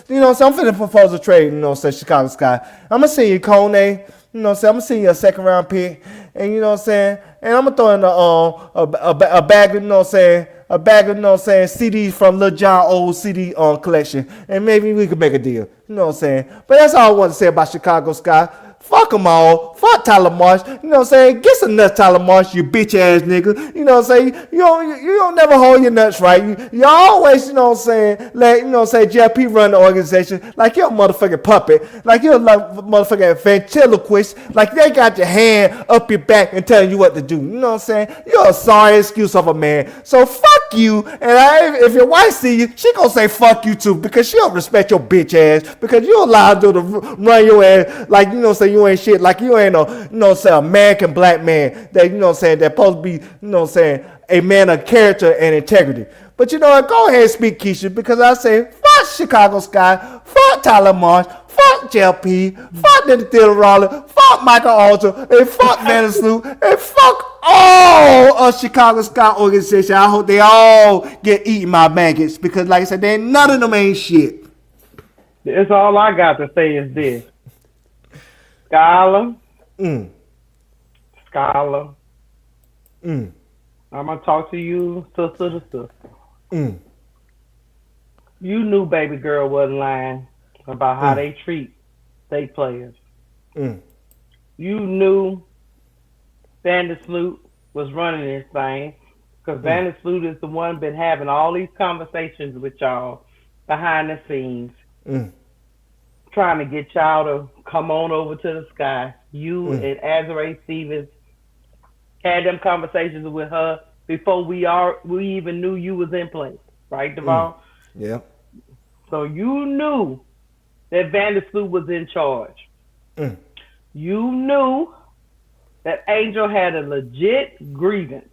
you know what I'm saying? I'm finna propose a trade, you know what I'm saying, Chicago Sky. I'm gonna send you Kone. You know what I'm saying? I'm gonna send you a second round pick. And you know what I'm saying? And I'm gonna throw in a bag of, you know what I'm saying, a bag of, you know what I'm saying, CDs from Lil Jon old CD collection. And maybe we could make a deal. You know what I'm saying? But that's all I want to say about Chicago Sky. Fuck them all. Fuck Tyler Marsh. You know what I'm saying? Get some nuts, Tyler Marsh, you bitch ass nigga. You know what I'm saying? You don't never hold your nuts right. You always, you know what I'm saying, let, you know what I'm saying, Jeff P run the organization like you're a motherfucking puppet. Like you're a motherfucking ventriloquist. Like they got your hand up your back and telling you what to do. You know what I'm saying? You're a sorry excuse of a man. So fuck you. And if your wife see you, she gonna say fuck you too because she don't respect your bitch ass because you allowed her to run your ass like, you know what I'm saying, you ain't shit, like you ain't no, you know what I'm saying, American black man that, you know what I'm saying, that supposed to be, you know what I'm saying, a man of character and integrity. But you know what, go ahead and speak, Keysha, because I say, fuck Chicago Sky, fuck Tyler Marsh, fuck JLP, fuck Nick Theodore, fuck Michael Alter, and fuck Vandersloot, and fuck all of Chicago Sky organization. I hope they all get eaten by maggots because, like I said, none of them ain't shit. That's all I got to say is this. Skylar. Skylar. I'm going to talk to you, sister to sister. You knew baby girl wasn't lying about how they treat state players. You knew Vandersloot was running this thing because Vandersloot is the one been having all these conversations with y'all behind the scenes, trying to get y'all to come on over to the Sky. You and Azarae Stevens had them conversations with her before we even knew you was in place, right, Duval? Yeah. So you knew that Vandersloot was in charge. You knew that Angel had a legit grievance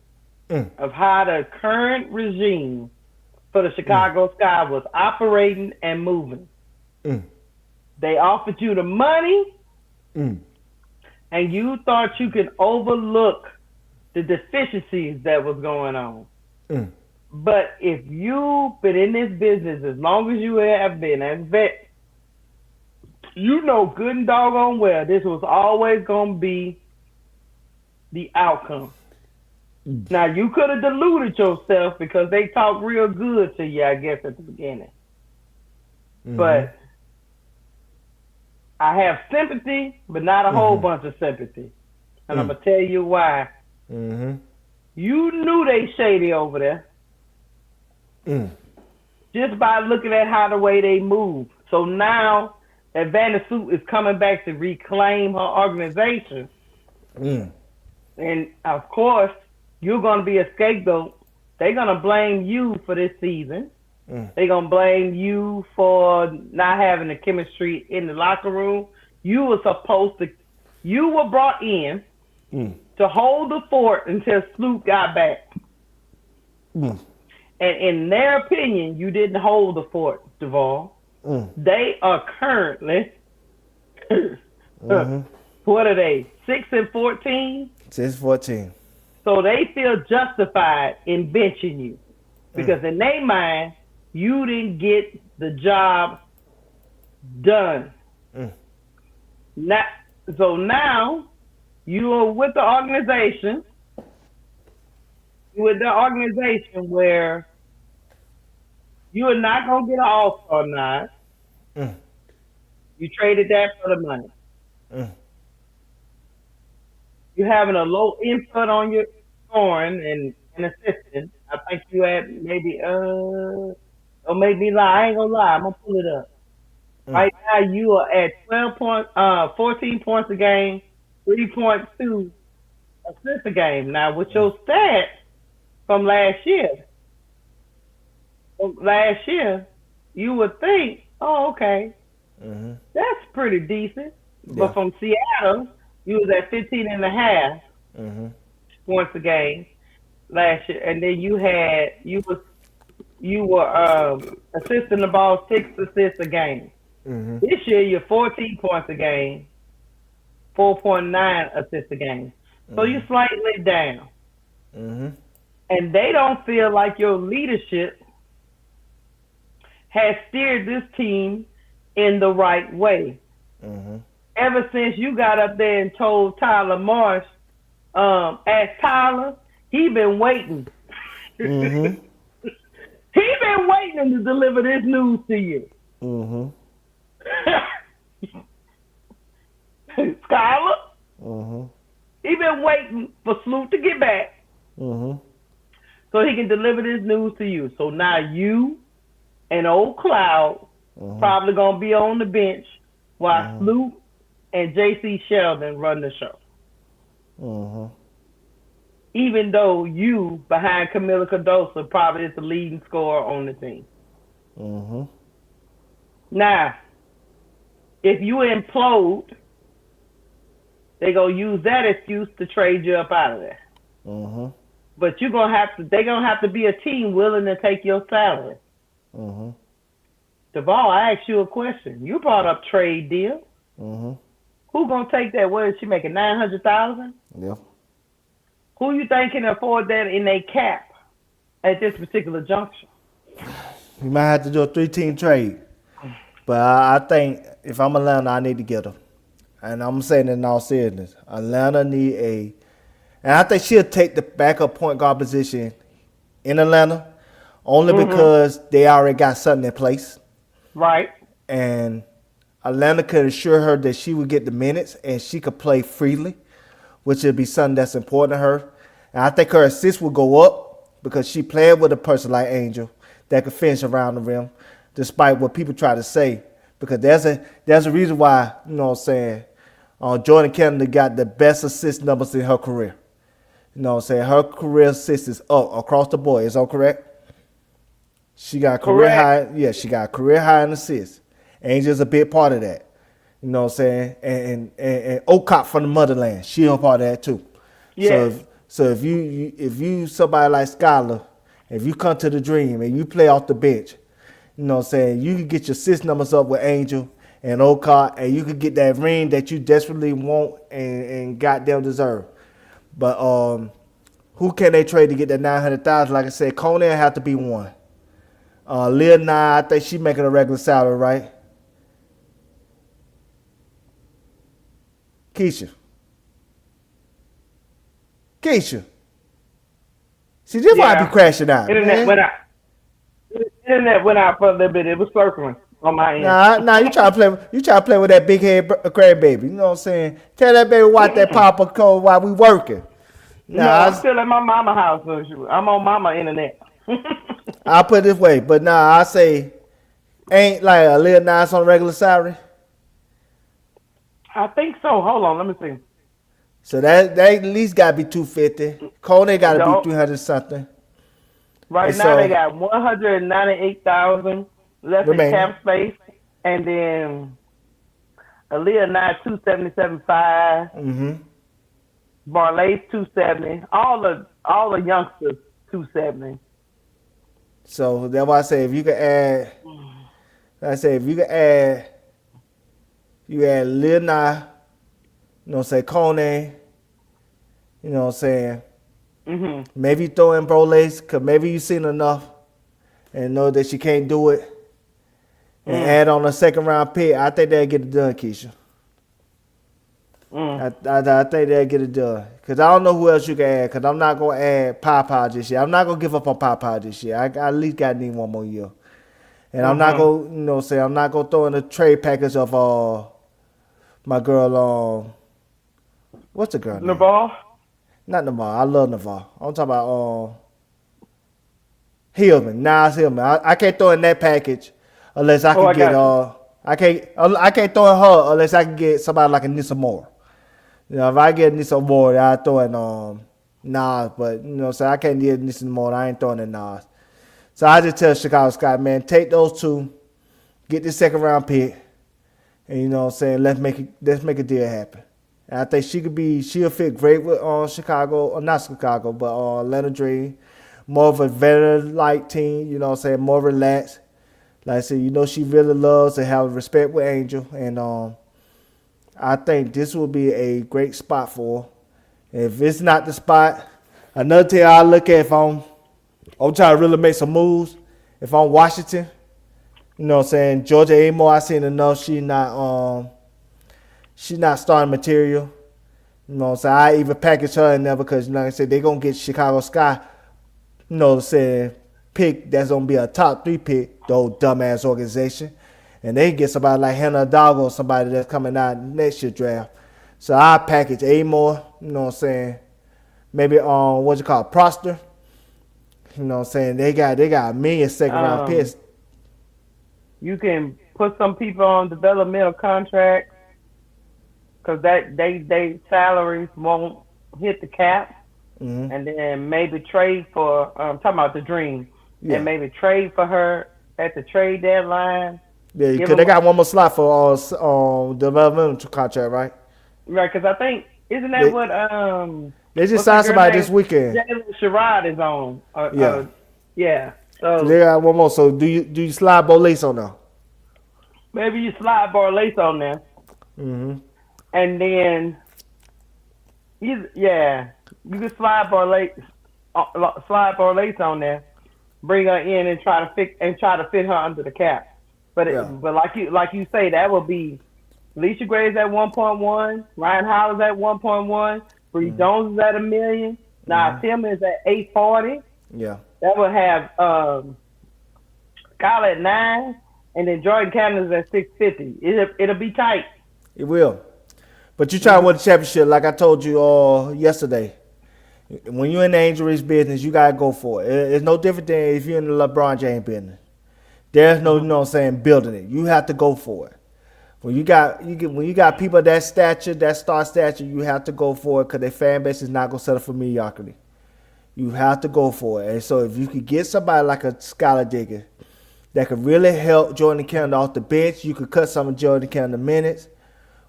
of how the current regime for the Chicago Sky was operating and moving. They offered you the money, and you thought you could overlook the deficiencies that was going on. But if you've been in this business as long as you have been as vet, you know good and doggone well this was always going to be the outcome. Now, you could have deluded yourself because they talked real good to you, I guess, at the beginning. But I have sympathy, but not a whole bunch of sympathy. And I'm going to tell you why. You knew they shady over there. Just by looking at how the way they move. So now that Vandersloot is coming back to reclaim her organization, and of course, you're going to be a scapegoat. They're going to blame you for this season. They're going to blame you for not having the chemistry in the locker room. You were brought in to hold the fort until Sloop got back. And in their opinion, you didn't hold the fort, Duval. They are currently, what are they, 6-14? 6-14. So they feel justified in benching you because in their mind, you didn't get the job done. So now you are with the organization, where you are not going to get an all-star nod. You traded that for the money. You're having a low input on your scoring and assisting. I think you had maybe, don't make me lie. I ain't going to lie. I'm going to pull it up. Right now, you are at 14 points a game, 3.2 assists a game. Now, with your stats from last year, last year, you would think, oh, okay, Mm-hmm. that's pretty decent. Yeah. But from Seattle, you was at 15 and a half Mm-hmm. points a game last year, and then you were assisting the ball 6 assists a game. Mm-hmm. This year, you're 14 points a game, 4.9 assists a game. So you're slightly down. Mm-hmm. And they don't feel like your leadership has steered this team in the right way. Mm-hmm. Ever since you got up there and told Tyler Marsh, ask Tyler, he been waiting. Mm-hmm. He been waiting to deliver this news to you. Mm-hmm. Skylar, Mm-hmm. he been waiting for Sloot to get back Mm-hmm. so he can deliver this news to you. So now you and old Cloud probably gonna be on the bench while Sloot and JC Sheldon run the show. Mm-hmm. Even though you, behind Camila Cardoso, probably is the leading scorer on the team. Mm-hmm. Now, if you implode, they gonna use that excuse to trade you up out of there. Mm-hmm. But they're gonna have to be a team willing to take your salary. Mm-hmm. Duval, I asked you a question. You brought up trade deal. Mm-hmm. Who gonna take that? What is she making? $900,000? Yeah. Who you think can afford that in a cap at this particular juncture? We might have to do a 3-team trade. But I think if I'm Atlanta, I need to get her. And I'm saying it in all seriousness. Atlanta need and I think she'll take the backup point guard position in Atlanta only because they already got something in place. Right. And Atlanta could assure her that she would get the minutes and she could play freely, which would be something that's important to her. And I think her assists will go up because she played with a person like Angel that could finish around the rim, despite what people try to say. Because there's a reason why, you know what I'm saying, Jordan Kennedy got the best assist numbers in her career. You know what I'm saying? Her career assist is up across the board. Is that correct? She got career high. Yeah, she got career high in assists. Angel's a big part of that. You know what I'm saying? And Okop from the motherland, she a part of that too. Yeah. So if you somebody like Skylar, if you come to the Dream and you play off the bench, you know what I'm saying, you can get your assist numbers up with Angel and Okop, and you could get that ring that you desperately want and goddamn deserve. But who can they trade to get that $900,000? Like I said, Conan have to be one. Lil Nye, I think she making a regular salary, right? Keysha. See, this why I be crashing out. Internet went out for a little bit. It was circling on my end. Nah, you try to play with that big head grandbaby. You know what I'm saying? Tell that baby watch that Papa code while we working. No, I'm still at my mama house. I'm on mama internet. I'll put it this way, but I say, ain't like a Lil Nas on regular salary. I think so. Hold on, let me see. So that at least got to be $250. Conan got to be 300 something. Right and now so, they got 198,000 left in remaining. cap space, and then Aaliyah Nye 277.5. Mm-hmm. Barley's 270. All the youngsters 270. So that's why I say if you could add, you add Lil Nas, you know what I'm saying, Conan, you know what I'm saying. Mm-hmm. Maybe throw in Brolace, because maybe you seen enough and know that she can't do it. And add on a second round pick. I think they'll get it done, Keysha. I think they'll get it done. Because I don't know who else you can add, because I'm not going to add Papa this year. I'm not going to give up on Papa this year. I at least got to need one more year. And I'm not going to, you know what I'm saying, I'm not going to throw in a trade package of my girl, what's the girl name? Navarre? Not Navarre. I love Navarre. I'm talking about Hillman. Nas Hillman. I can't throw in that package unless I can get I can't throw in her unless I can get somebody like a Nissa Moore. You know, if I get Nissa Moore, I throw in Nas. But you know, so I can't get Nissa Moore. I ain't throwing in Nas. So I just tell Chicago Sky, man, take those two, get the second round pick, and you know what I'm saying, let's make a deal happen. And I think she'll fit great with Chicago, or not Chicago, but Atlanta Dream. More of a veteran-like team, you know what I'm saying, more relaxed. Like I said, you know she really loves to have respect with Angel, and I think this will be a great spot for her. If it's not the spot, another thing I look at if I'm trying to really make some moves, if I'm Washington, you know what I'm saying, Georgia Amore, I seen enough. She's not starting material. You know what I'm saying? I even package her in there because, like I said, they're going to get Chicago Sky, you know what I'm saying, pick that's going to be a top 3 pick, the old dumbass organization. And they get somebody like Hannah Dogg or somebody that's coming out next year draft. So I package Amore, you know what I'm saying, maybe Proster. You know what I'm saying? They got a million second round picks. You can put some people on developmental contracts because they salaries won't hit the cap, and then maybe trade for talking about the Dream, and maybe trade for her at the trade deadline. Yeah, because they got one more slot for developmental contract, right? Right, because I think isn't that what they just signed somebody this weekend. Jalen Sherrod is on. Yeah. So they got one more. So do you slide Bolace on there? Maybe you slide Bolace on there. Mm-hmm. And then you can slide Bolace on there, bring her in and try to fit her under the cap. But but like you say, that would be Alicia Graves at 1.1, Ryan Howard's at 1.1, Bree Jones is at $1 million, now Tim is at 840. Yeah. That would have Skylar at 9, and then Jordan Cannon's at 650. It'll be tight. It will. But you try to win the championship, like I told you yesterday. When you're in the injuries business, you gotta go for it. It's no different than if you're in the LeBron James business. There's no, you know what I'm saying, building it. You have to go for it. When you got people that stature, that star stature, you have to go for it because their fan base is not gonna settle for mediocrity. You have to go for it. And so if you could get somebody like a Skylar Diggins that could really help Jordan Cannon off the bench, you could cut some of Jordan Cannon minutes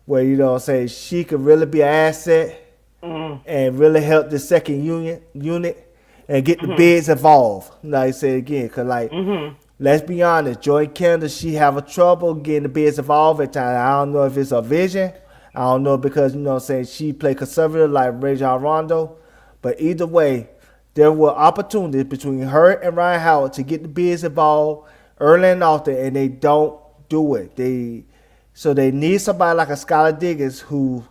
where, you know what I'm saying, she could really be an asset and really help the second unit and get the bigs involved. Like I said again, because let's be honest, Jordan Cannon, she have a trouble getting the bigs involved at times. I don't know if it's a vision. I don't know because, you know what I'm saying, she play conservative like Rajon Rondo. But either way, there were opportunities between her and Ryan Howard to get the bigs involved early and often, and they don't do it. So they need somebody like a Skylar Diggins who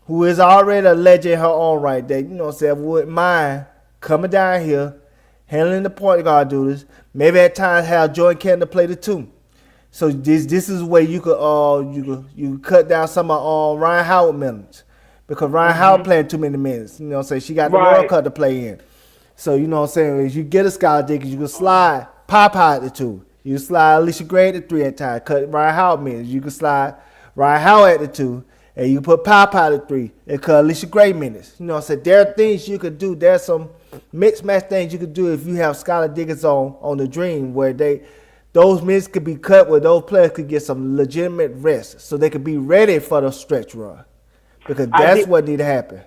is already a legend in her own right. That, you know what I'm saying, wouldn't mind coming down here, handling the point guard duties. Maybe at times have Jordan Cannon play the 2. So this is where you could cut down some of Ryan Howard minutes because Ryan Howard playing too many minutes. You know what I'm saying? She got the World Cup to play in. So you know what I'm saying? If you get a Skylar Diggins, you can slide Pop at the 2. You can slide Alicia Gray at the 3 at times. Cut Ryan Howard minutes. You can slide Ryan Howard at the 2. And you put Pop at the 3 and cut Alicia Gray minutes. You know what I'm saying? There are things you could do. There's some mixed match things you could do if you have Skylar Diggins on the Dream where those minutes could be cut where those players could get some legitimate rest so they could be ready for the stretch run. Because that's what need to happen.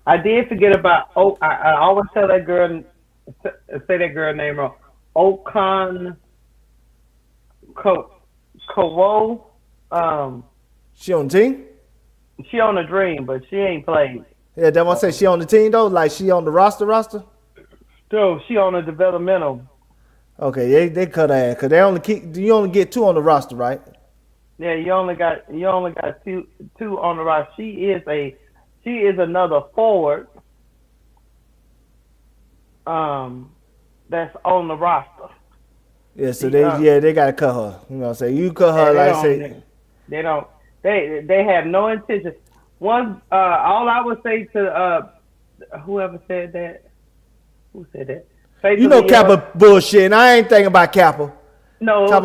I did forget about I always tell that girl, say that girl name wrong. Okon Kowo. She on the team? She on the Dream, but she ain't played. Yeah, that's what I say. She on the team though? Like she on the roster? So she on the developmental. Okay, they cut her ass because you only get 2 on the roster, right? Yeah, you only got two on the roster. She is another forward. That's on the roster. Yeah, so they gotta cut her. You know what I'm saying? You cut her They have no intention. All I would say to whoever said that. Who said that? You know Kappa bullshit, and I ain't thinking about Kappa. No. Talk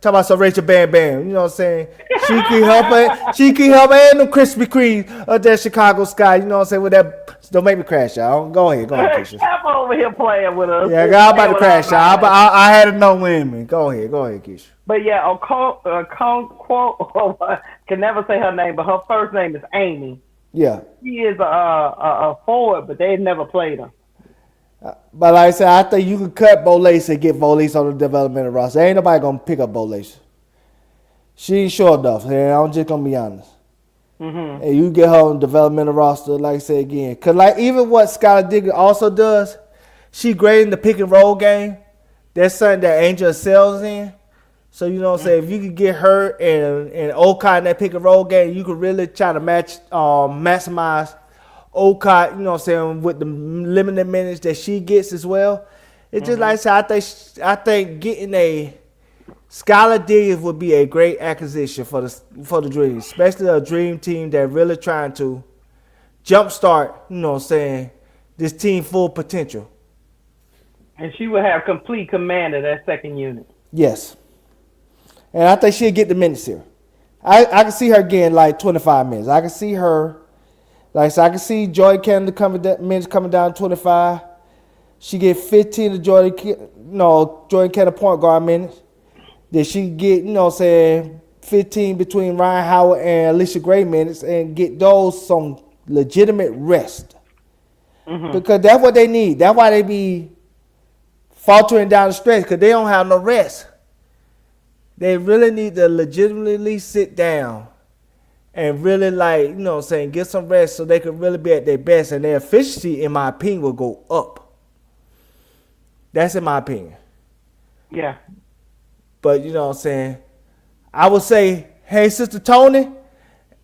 Talk about some Rachel Bam Bam. You know what I'm saying? She can help it. She can help it. And them Krispy Kreme of that Chicago Sky. You know what I'm saying? With that, don't make me crash, y'all. Go ahead, Keisha. Stop over here playing with us. Yeah, I'm about to crash, y'all. I had to know women. Go ahead, Keisha. But yeah, can never say her name, but her first name is Amy. Yeah. She is a forward, but they've never played her. But like I said, I think you can cut Bo Lace and get Bo Lace on the developmental roster. Ain't nobody gonna pick up Bo Lace. She ain't sure enough. And I'm just gonna be honest. Mm-hmm. And you get her on the developmental roster, like I said again. Cause like even what Skylar Diggins also does, she great in the pick and roll game. That's something that Angel excels in. So you know what I'm saying? If you could get her and Okai in that pick and roll game, you could really try to maximize Okai, you know what I'm saying, with the limited minutes that she gets as well. It's just like I said, I think getting a Skylar Diggins would be a great acquisition for the Dream, especially a Dream team that really trying to jumpstart, you know what I'm saying, this team full potential. And she would have complete command of that second unit. Yes. And I think she'll get the minutes here. I can see her getting like 25 minutes. I can see her, like I said, I can see Joy Canada minutes coming down to 25. She get 15 to Jordan Canada point guard minutes. Then she get, you know what I'm saying, 15 between Ryan Howard and Alicia Gray minutes and get those some legitimate rest. Mm-hmm. Because that's what they need. That's why they be faltering down the stretch, because they don't have no rest. They really need to legitimately sit down and really, like, you know what I'm saying, get some rest so they can really be at their best, and their efficiency, in my opinion, will go up. That's in my opinion. Yeah. But, you know what I'm saying, I would say, hey, Sister Tony,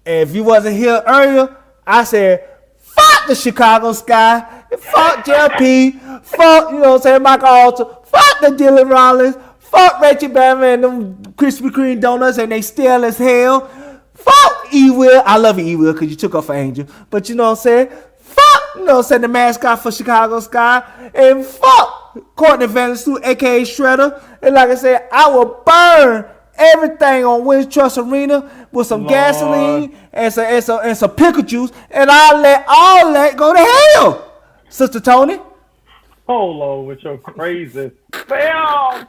and if you wasn't here earlier, I said, fuck the Chicago Sky, fuck JLP, fuck, you know what I'm saying, Michael Alter, fuck the Dylan Rollins, fuck Rachel Bama and them Krispy Kreme donuts, and they stale as hell. Fuck E-Will. I love you, E-Will, because you took off for Angel. But you know what I'm saying? Fuck, you know what I'm saying, the mascot for Chicago Sky. And fuck Courtney Vanderstool, a.k.a. Shredder. And like I said, I will burn everything on Winds Trust Arena with some gasoline and some pickle juice, and I'll let all that go to hell, Sister Tony. Hold on with your crazy spell.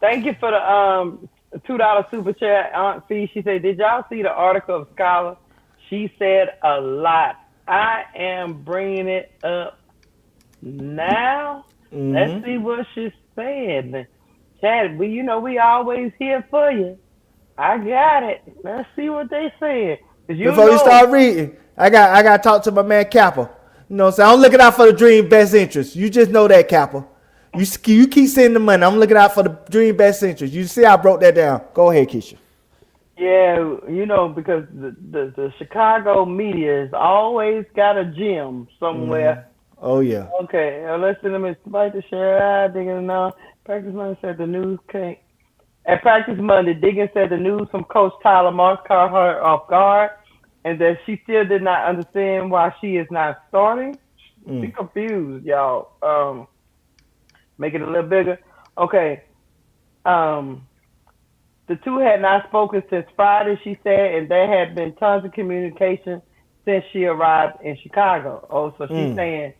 Thank you for the $2 super chat, Aunt Fee. She said, did y'all see the article of Skylar? She said a lot. I am bringing it up now. Mm-hmm. Let's see what she said. Chad, we always here for you. I got it. Let's see what they said. Before you start reading, I got to talk to my man Kappa. You know what I'm saying? I'm looking out for the Dream best interest. You just know that, Kappa. You keep sending the money. I'm looking out for the Dream best interest. You see I broke that down. Go ahead, Keisha. Yeah, because the Chicago media has always got a gym somewhere. Oh, yeah. Okay, let me invite the share. Diggins now. Practice Monday said the news came. At practice Monday, Diggins said the news from Coach Tyler Marks caught her off guard, and that she still did not understand why she is not starting. She's confused, y'all. Make it a little bigger. Okay. The two had not spoken since Friday, she said, and there had been tons of communication since she arrived in Chicago. Oh, so she's saying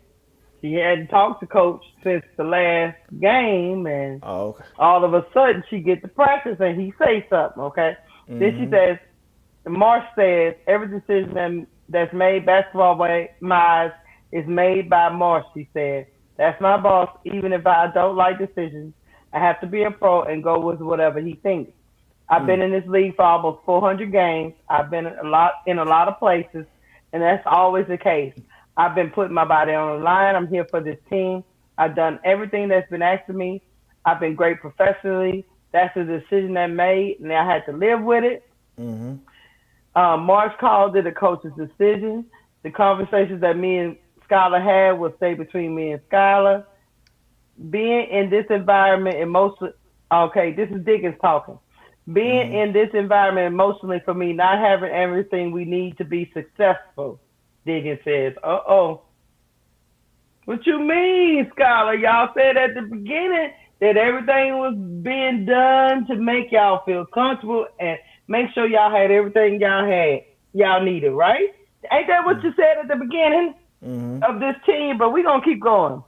she hadn't talked to Coach since the last game, and all of a sudden she gets to practice and he says something, okay? Mm-hmm. Then she says, Marsh says, every decision that's made basketball-wise is made by Marsh, she said. That's my boss. Even if I don't like decisions, I have to be a pro and go with whatever he thinks. I've been in this league for almost 400 games. I've been in a lot of places, and that's always the case. I've been putting my body on the line. I'm here for this team. I've done everything that's been asked of me. I've been great professionally. That's the decision I made, and I had to live with it. Mm-hmm. March called it a coach's decision. The conversations that me and Skylar had will stay between me and Skylar. Being in this environment, this is Diggins talking. Being in this environment emotionally for me, not having everything we need to be successful, Diggins says. Uh-oh. What you mean, Skylar? Y'all said at the beginning that everything was being done to make y'all feel comfortable and make sure y'all had everything y'all needed, right? Ain't that what you said at the beginning of this team? But we're going to keep going.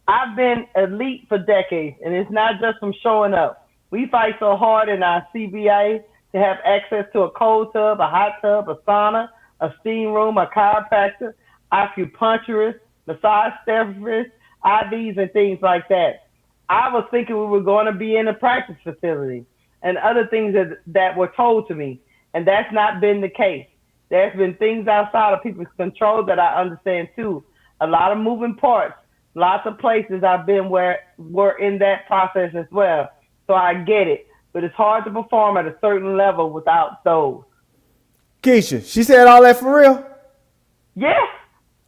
I've been elite for decades, and it's not just from showing up. We fight so hard in our CBA to have access to a cold tub, a hot tub, a sauna, a steam room, a chiropractor, acupuncturist, massage therapist, IVs, and things like that. I was thinking we were going to be in a practice facility and other things that were told to me, and that's not been the case. There's been things outside of people's control that I understand too. A lot of moving parts, lots of places I've been where were in that process as well. So I get it, but it's hard to perform at a certain level without those. Keysha, she said all that for real? Yes.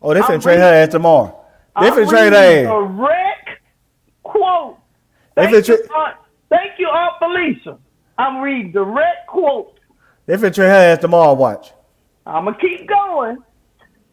Oh, they finna trade her ass tomorrow. They finna trade her ass. Direct quote. Thank you, Aunt Felicia. I'm reading direct quote. They finna trade her ass tomorrow, watch. I'm going to keep going.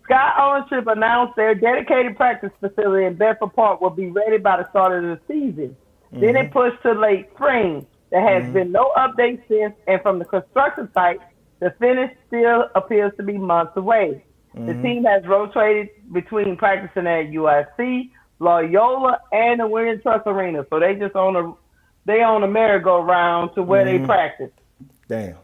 Sky Ownership announced their dedicated practice facility in Bedford Park will be ready by the start of the season. Then it pushed to late spring. There has been no update since, and from the construction site, the finish still appears to be months away. The team has rotated between practicing at USC, Loyola, and the Winning Trust Arena. So they just on a merry-go-round to where they practice. Damn.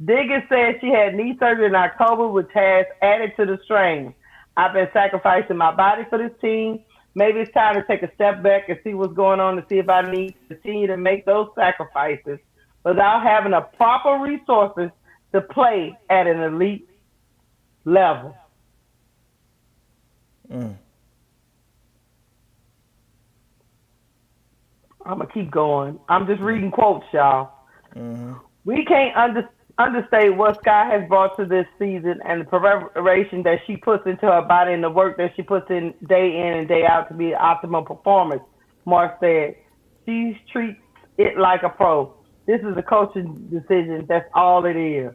Diggins said she had knee surgery in October, which has added to the strain. I've been sacrificing my body for this team. Maybe it's time to take a step back and see what's going on to see if I need to continue to make those sacrifices without having the proper resources to play at an elite level. I'm going to keep going. I'm just reading quotes, y'all. We can't understate what Sky has brought to this season and the preparation that she puts into her body and the work that she puts in and day out to be an optimal performance, Mark said. She treats it like a pro. This is a coaching decision. That's all it is.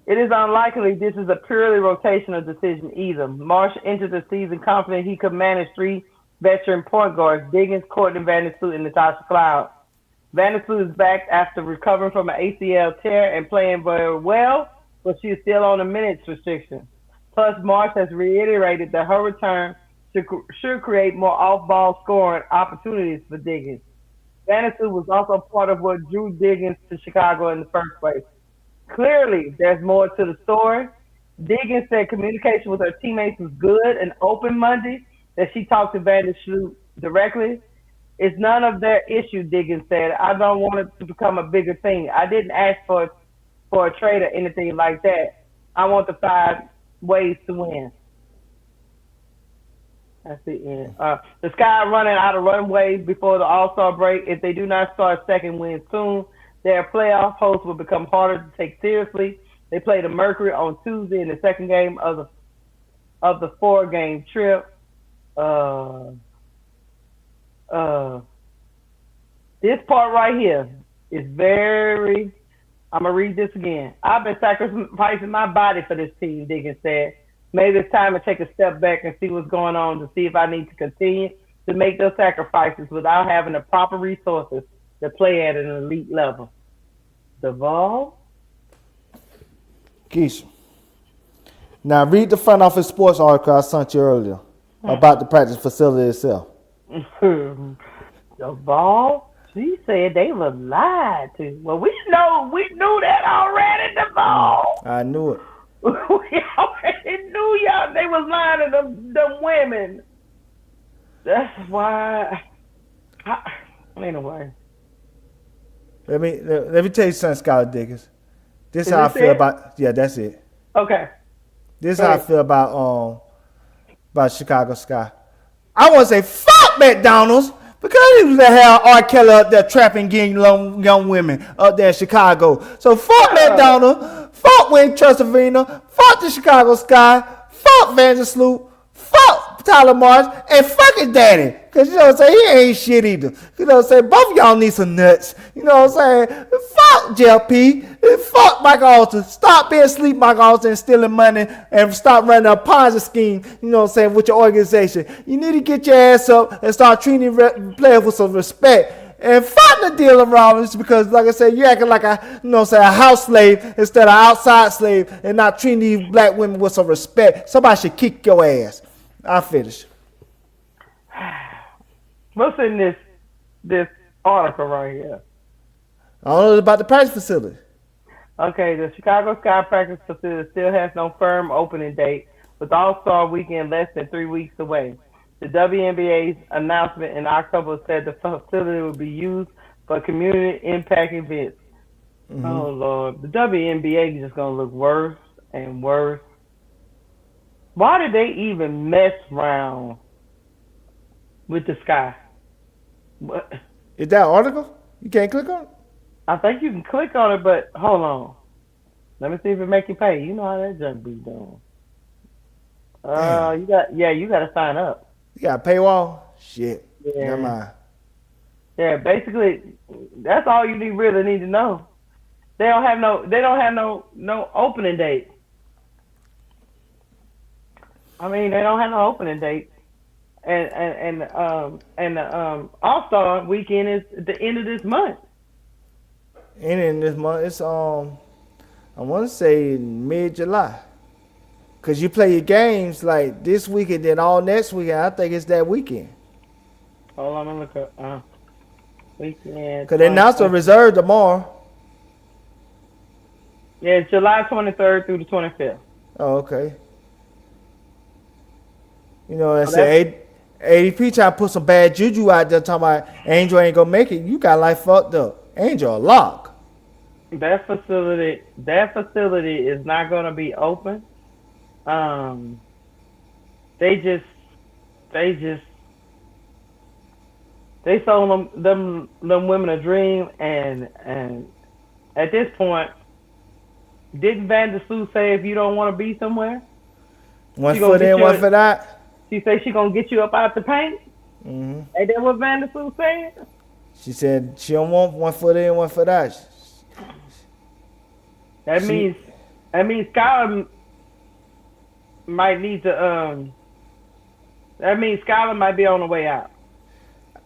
It is unlikely this is a purely rotational decision either. Marsh entered the season confident he could manage three veteran point guards, Diggins, Courtney Vandersloot, and Natasha Cloud. Vandersloot is back after recovering from an ACL tear and playing very well, but she is still on a minutes restriction. Plus, Marsh has reiterated that her return should create more off-ball scoring opportunities for Diggins. Vandersloot was also part of what drew Diggins to Chicago in the first place. Clearly, there's more to the story. Diggins said communication with her teammates was good and open Monday, that she talked to Vandersloot directly. It's none of their issue, Diggins said. I don't want it to become a bigger thing. I didn't ask for a trade or anything like that. I want to find ways to win. That's the end. The Sky running out of runway before the All-Star break. If they do not start second win soon, their playoff hopes will become harder to take seriously. They play the Mercury on Tuesday in the second game of the 4-game trip. This part right here is very, I'm going to read this again. I've been sacrificing my body for this team, Diggins said. Maybe it's time to take a step back and see what's going on to see if I need to continue to make those sacrifices without having the proper resources to play at an elite level. Duval? Keysha. Now read the front office sports article I sent you earlier about the practice facility itself. Duval? She said they were lied to. Well, we knew that already, Duval. I knew it. We already knew y'all. They was lying to them women. That's why. Anyway. Let me tell you something, Skylar Diggins. This is how I feel about. Yeah, that's it. Okay. This is how I feel about Chicago Sky. I want to say fuck McDonald's because he was the hell R. Kelly up there trapping young women up there in Chicago. So fuck McDonald's, fuck Winning Trust Arena, fuck the Chicago Sky, fuck Vandersloot, fuck Tyler March, and fuck his daddy. Because, you know what I'm saying, he ain't shit either. You know what I'm saying, both of y'all need some nuts. You know what I'm saying? Fuck JLP. Fuck Mike Alter. Stop being asleep, Mike Alter, and stealing money, and stop running a Ponzi scheme, you know what I'm saying, with your organization. You need to get your ass up and start treating players with some respect. And fuck the deal Rollins, because like I said, you acting like a, you know what I'm saying, a house slave instead of outside slave, and not treating these black women with some respect. Somebody should kick your ass. I'll finish. What's in this article right here? I don't know about the practice facility. Okay, the Chicago Sky practice facility still has no firm opening date, with All-Star Weekend less than 3 weeks away. The WNBA's announcement in October said the facility will be used for community impact events. Mm-hmm. Oh, Lord. The WNBA is just going to look worse and worse. Why did they even mess around with the Sky? What? Is that article? You can't click on it? I think you can click on it, but hold on. Let me see if it make you pay. You know how that junk be doing. You got to sign up. You got a paywall? Shit. Yeah. Never mind. Yeah, basically, that's all you really need to know. They don't have no opening date. I mean, they don't have no opening date. And the All-Star Weekend is at the end of this month. In this month, it's I want to say mid-July. Because you play your games like this weekend, then all next weekend. I think it's that weekend. Hold on, I'm going to look up. Weekend. Because they announced a reserve tomorrow. Yeah, it's July 23rd through the 25th. Oh, okay. You know, I said ADP trying to put some bad juju out there talking about Angel ain't going to make it. You got life fucked up. Angel a lock. That facility is not going to be open. They sold them women a dream, and at this point, didn't Van Sue say if you don't want to be somewhere, one foot in, one foot out? She said she gonna get you up out the paint. Mm-hmm. Ain't that what Van Sue said? She said she don't want one foot in, one foot out. That means Skylar might need to that means Skylar might be on the way out.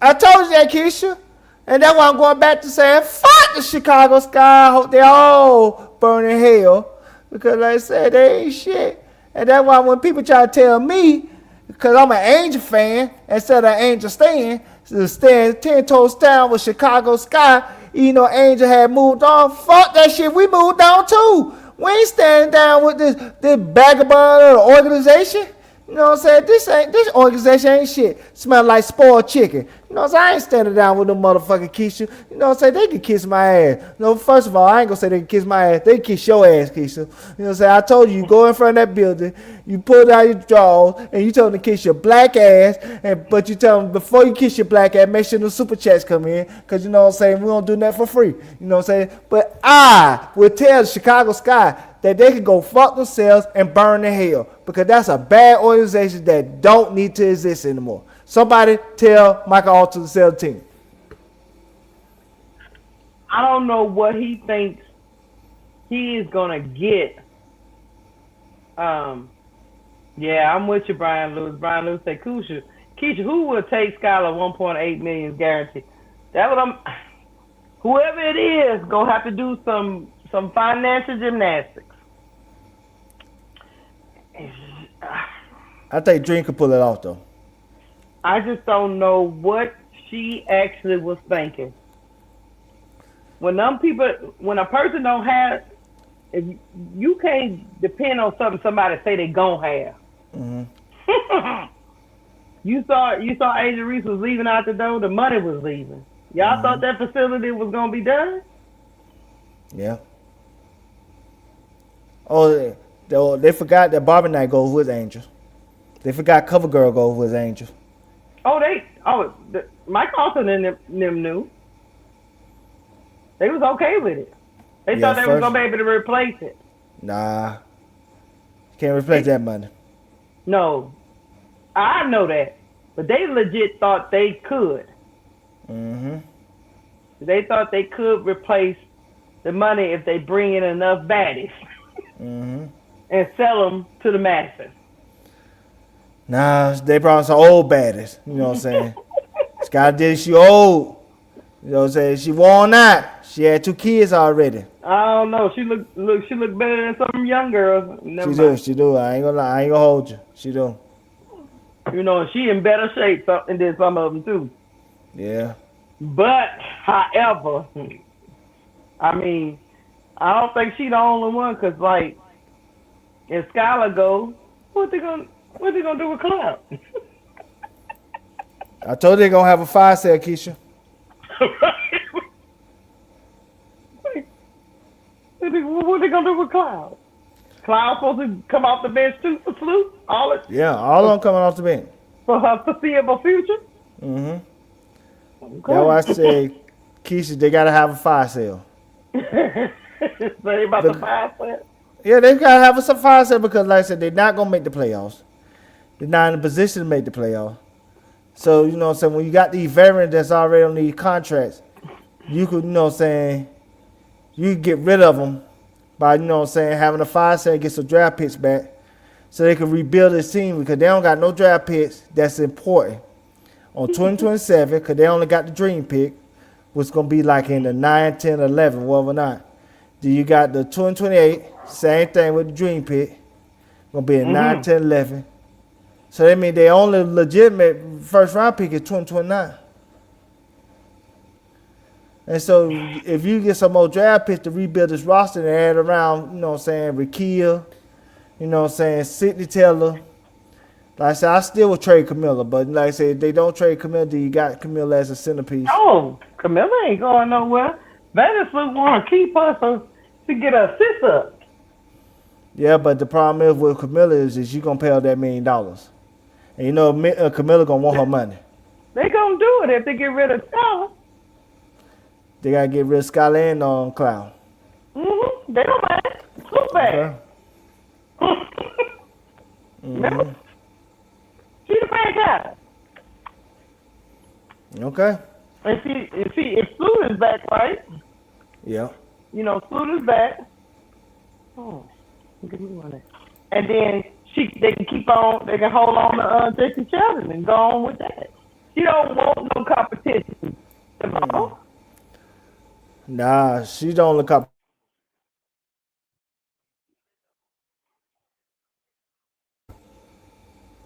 I told you that, Keysha. And that's why I'm going back to saying, fuck the Chicago Sky. I hope they all burn in hell. Because like I said, they ain't shit. And that's why when people try to tell me, because I'm an Angel fan, instead of Angel stand 10 toes down with Chicago Sky, even though Angel had moved on, fuck that shit, we moved on too. We ain't standing down with this vagabond of the organization. You know what I'm saying? This organization ain't shit. Smell like spoiled chicken. You know what I'm saying? I ain't standing down with them motherfucking Keysha. You know what I'm saying? They can kiss my ass. No, first of all, I ain't gonna say they can kiss my ass. They can kiss your ass, Keysha. You know what I'm saying? I told you go in front of that building, you pull out your drawers, and you tell them to kiss your black ass, but you tell them before you kiss your black ass, make sure the super chats come in, because you know what I'm saying? We don't do that for free. You know what I'm saying? But I will tell the Chicago Sky that they can go fuck themselves and burn in hell, because that's a bad organization that don't need to exist anymore. Somebody tell Michael Alter to sell the team. I don't know what he thinks he is gonna get. Yeah, I'm with you, Brian Lewis. Brian Lewis said, Keysha, who will take Skylar 1.8 million guaranteed? Whoever it is, gonna have to do some financial gymnastics. I think Dream could pull it off, though. I just don't know what she actually was thinking. When a person don't have, if you can't depend on something somebody say they gonna have. Mm-hmm. You saw Asia Reese was leaving out the door. The money was leaving. Y'all thought that facility was gonna be done? Yeah. Oh, they forgot that Barbie Night goes with Angel. They forgot CoverGirl goes with Angel. Mike Alton and them knew. They was okay with it. They thought they was gonna be able to replace it. Nah. Can't replace that money. No. I know that, but they legit thought they could. Mm-hmm. They thought they could replace the money if they bring in enough baddies Mm-hmm. and sell them to the masses. Nah, they brought some old baddies. You know what I'm saying? Scott did. She old. You know what I'm saying? She worn out. She had 2 kids already. I don't know. She look better than some young girls. Never She mind. do. She do. I ain't gonna lie. I ain't gonna hold you. She do. You know, she in better shape than some of them too. Yeah. But, however, I mean, I don't think she the only one. Cause like, if Skylar goes, what they gonna do with Cloud? I told you they gonna have a fire sale, Keysha. What they gonna do with Cloud? Cloud supposed to come off the bench too for Snoop? All of them coming off the bench. for her foreseeable future? Mm-hmm. Okay. That's why I say, Keysha, they gotta have a fire sale. So they about to fire sale? Yeah, they gotta have a fire sale because, like I said, they're not gonna make the playoffs. They're not in a position to make the playoffs. So, you know what I'm saying, when you got these veterans that's already on these contracts, you could, you know what I'm saying, you could get rid of them by, you know what I'm saying, having a fire sale and get some draft picks back so they can rebuild this team because they don't got no draft picks that's important on 2027 because they only got the dream pick, which is going to be like in the 9, 10, 11, whatever not. Then you got the 2028, same thing with the dream pick, going to be in 9, 10, 11. So that means their only legitimate first round pick is 2029. And so if you get some more draft picks to rebuild this roster and add around, you know what I'm saying, Rakia, you know what I'm saying, Sydney Taylor. Like I said, I still would trade Camilla, but like I said, if they don't trade Camilla, then you got Camilla as a centerpiece. Oh, Camilla ain't going nowhere. Vanderbilt want to keep her so to get her assist up. Yeah, but the problem is with Camilla is you going to pay her that $1 million. And you know Camilla going to want her money. They going to do it if they get rid of Skylar. They got to get rid of Skylar and Cloud. Mm-hmm. They don't mind. Too bad. Mm-hmm. She's a bad guy. Okay. And if Flute is back, right? Yeah. You know, Flute is back. Oh, give me one. And then they can keep on. They can hold on to Jesse Sheldon and go on with that. She don't want no competition. Nah, she don't look up.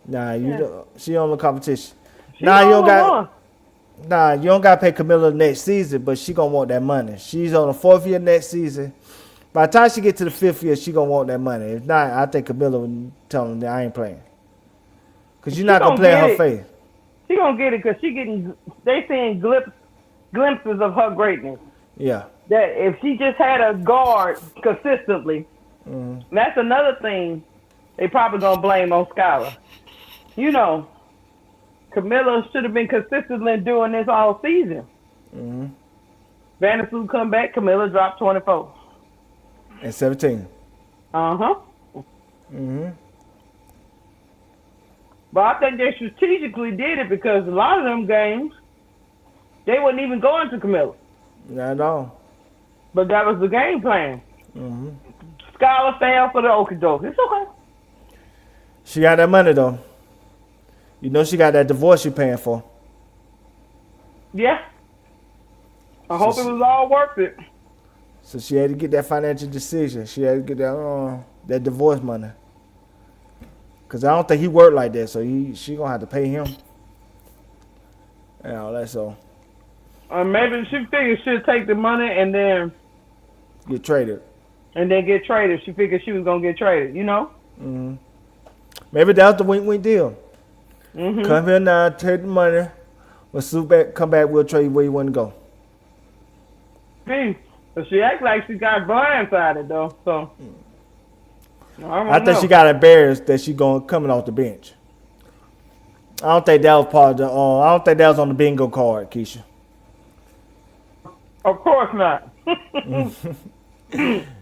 Nah, she don't look competition. Nah, you don't got to pay Camilla next season, but she gonna want that money. She's on the 4th year next season. By the time she get to the 5th year, she gonna want that money. If not, I think Camilla would tell them that I ain't playing. Cause you're not gonna play in her face. She gonna get it because they seeing glimpses of her greatness. Yeah. That if she just had a guard consistently, that's another thing they probably gonna blame on Skylar. You know, Camilla should have been consistently doing this all season. Mm-hmm. Vanderbilt come back, Camilla dropped 24. And 17. Uh-huh. Mm-hmm. But I think they strategically did it because a lot of them games, they wasn't even going to Camilla. Not at all. But that was the game plan. Mm-hmm. Skylar fell for the okie doke. It's okay. She got that money, though. You know she got that divorce she paying for. Yeah. I hope it was all worth it. So she had to get that financial decision. She had to get that divorce money. Because I don't think he worked like that, so she going to have to pay him. And all that, so. Maybe she figured she'd take the money and then get traded. And then get traded. She figured she was going to get traded, you know? Mm-hmm. Maybe that was the wink-wink deal. Mm-hmm. Come here now, take the money. When Sue come back, we'll trade you where you want to go. Hey, but she acts like she got blindsided, though, so. I think she got embarrassed that she coming off the bench. I don't think that was part of the. I don't think that was on the bingo card, Keysha. Of course not. I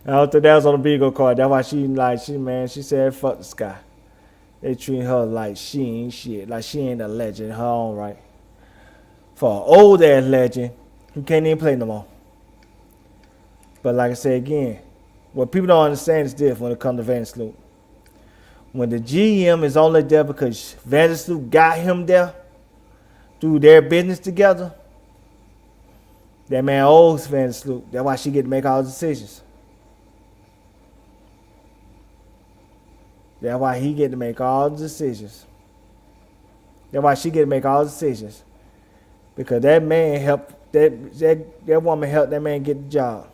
don't think that was on the bingo card. That's why she said fuck the Sky. They treat her like she ain't shit, like she ain't a legend in her own right. For an old ass legend who can't even play no more. But like I said again, what people don't understand is this when it comes to Vandersloot. When the GM is only there because Vandersloot got him there through their business together, that man owes Vandersloot. That's why she get to make all the decisions. That's why he get to make all the decisions. That's why she get to make all the decisions. Because that man helped, that woman helped that man get the job.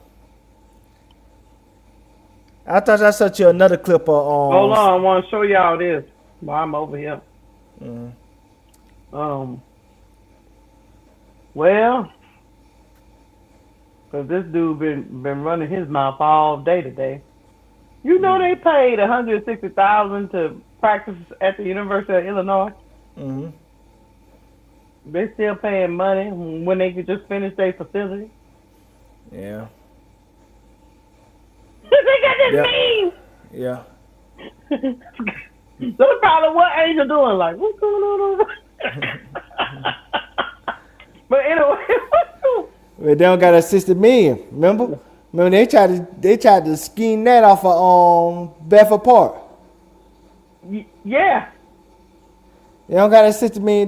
I thought I sent you another clip of Hold on, I want to show y'all this while I'm over here. Mm-hmm. Well, because this dude been running his mouth all day today. You know they paid $160,000 to practice at the University of Illinois. Mm-hmm. They still paying money when they could just finish their facility. Yeah. They got this meme. Yeah. So probably what Angel doing? Like, what's going on over there? But anyway, Well, they don't got $60 million. Remember they tried to scheme that off of Bedford Park. Yeah. They don't got $60 million.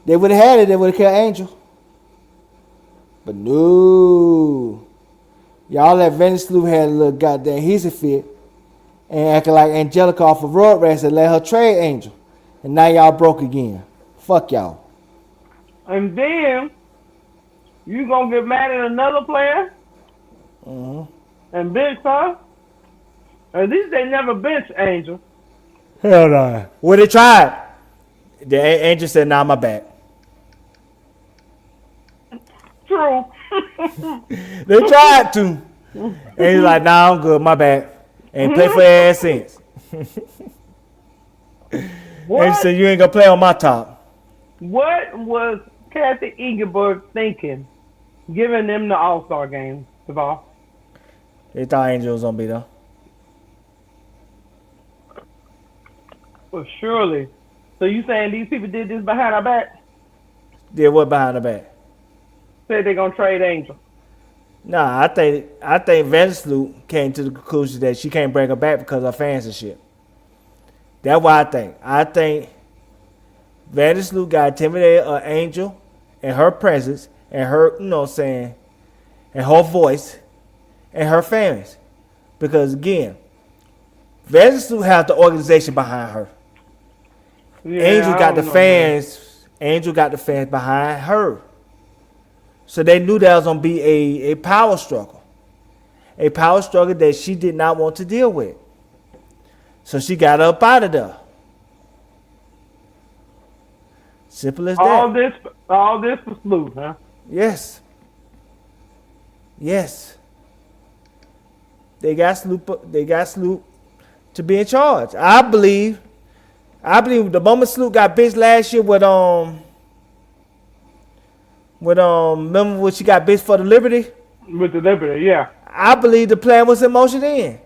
They would have had it. They would have killed Angel. But no. Y'all let Vandersloot had a little goddamn hissy fit and acting like Angelica off of Road Race and let her trade Angel. And now y'all broke again. Fuck y'all. And then you gonna get mad at another player and bench her? At least they never bench Angel. Hell no. Well, they tried. The Angel said, "Nah, my back." True. They tried to. And he's like, "Nah, I'm good, my bad." Ain't play for your ass since. And said, "You ain't gonna play on my top." What was Kathy Eagerberg thinking, giving them the All-Star game, Duval? They thought Angel was gonna be there. Well, surely. So you saying these people did this behind our back? Did what behind the back? Said they're gonna trade Angel. Nah, I think Vandersloot came to the conclusion that she can't bring her back because of fans and shit. That's what I think. I think Vandersloot got intimidated of Angel and her presence and her, you know what I'm saying, and her voice and her fans. Because again, Vandersloot has the organization behind her. Yeah, Angel got the fans. Angel got the fans behind her. So they knew that was gonna be a power struggle. A power struggle that she did not want to deal with. So she got up out of there. Simple as that. All this was smooth, huh? Yes. Yes. They got Sloop to be in charge. I believe the moment Sloop got bitched last year with remember when she got bitched for the Liberty? With the Liberty, yeah. I believe the plan was in motion then.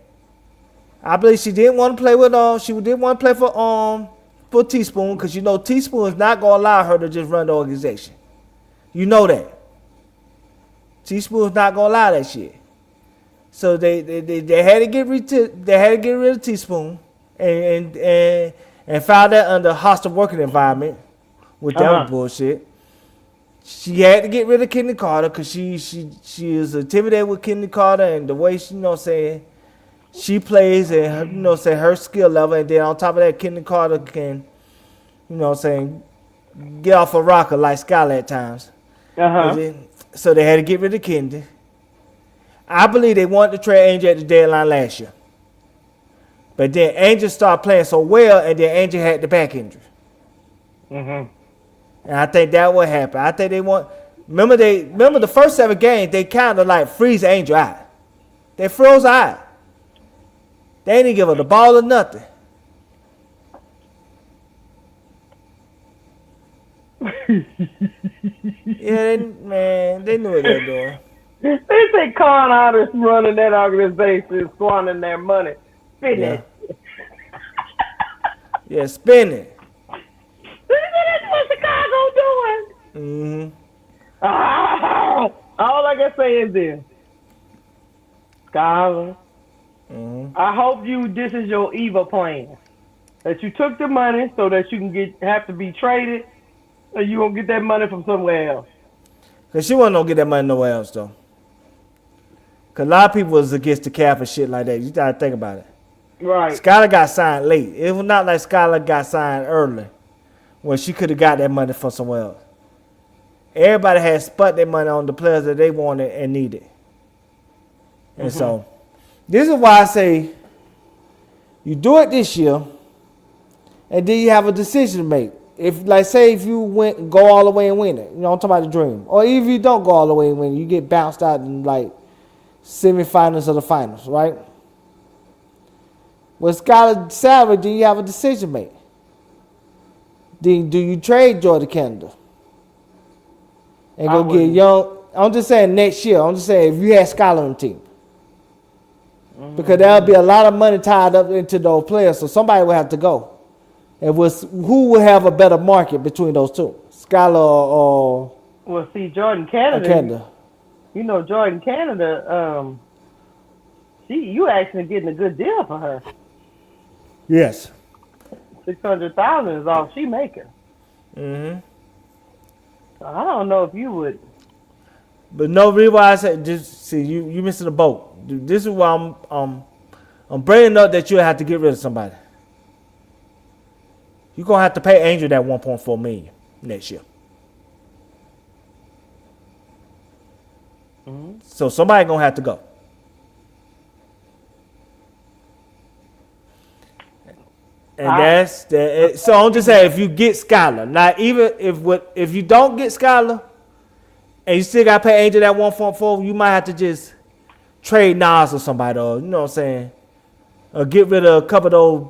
I believe she didn't want to play with she didn't want to play for Teaspoon because you know Teaspoon is not gonna allow her to just run the organization. You know that. Teaspoon is not gonna allow that shit. So they had to get rid of Teaspoon and filed that under a hostile working environment, which that was bullshit. She had to get rid of Kennedy Carter because she is intimidated with Kennedy Carter and the way she, you know what I'm saying, she plays and, you know what I'm saying, her skill level. And then on top of that, Kennedy Carter can, you know what I'm saying, get off a rocker like Skylar at times. So they had to get rid of Kennedy. I believe they wanted to trade Angel at the deadline last year. But then Angel started playing so well and then Angel had the back injury. And I think that what happened. I think they want. Remember the first 7 games they kind of like freeze Angel out. They froze her out. They didn't give her the ball or nothing. Yeah, they knew what they were doing. They say con artists running that organization, squandering their money. Finish. Yeah. Yeah, spin it. That's what Chicago doing. Mm-hmm. All I can say is this, Skylar. Mm-hmm. I hope this is your evil plan. That you took the money so that you can have to be traded, or you gonna get that money from somewhere else. Cause she wasn't gonna get that money nowhere else though. Cause a lot of people was against the cap and shit like that. You gotta think about it. Right. Skylar got signed late. It was not like Skylar got signed early, when she could have got that money from somewhere else. Everybody had spent their money on the players that they wanted and needed. And so, this is why I say, you do it this year, and then you have a decision to make. If, like, say if you go all the way and win it, you know, I'm talking about the dream. Or if you don't go all the way and win it, you get bounced out in, like, semifinals or the finals, right? With Skylar's salary, then you have a decision to make. Then do you trade Jordan Canada? And go get young. I'm just saying next year. I'm just saying if you had Skylar on the team. Because there'll be a lot of money tied up into those players, so somebody will have to go. And who will have a better market between those two? Skylar or Well, see, Jordan Canada. You know, Jordan Canada. You actually getting a good deal for her. Yes. $600,000 is all she making. Mm-hmm. So I don't know if you would. But no reason why I said just see you missing the boat. This is why I'm bringing up that you have to get rid of somebody. You're gonna have to pay Angel that $1.4 million next year. Mm-hmm. So somebody gonna have to go. And that's that. So I'm just saying, if you get Skylar, now even if you don't get Skylar, and you still got to pay Angel that 1.4, you might have to just trade Nas or somebody, or you know what I'm saying, or get rid of a couple of those,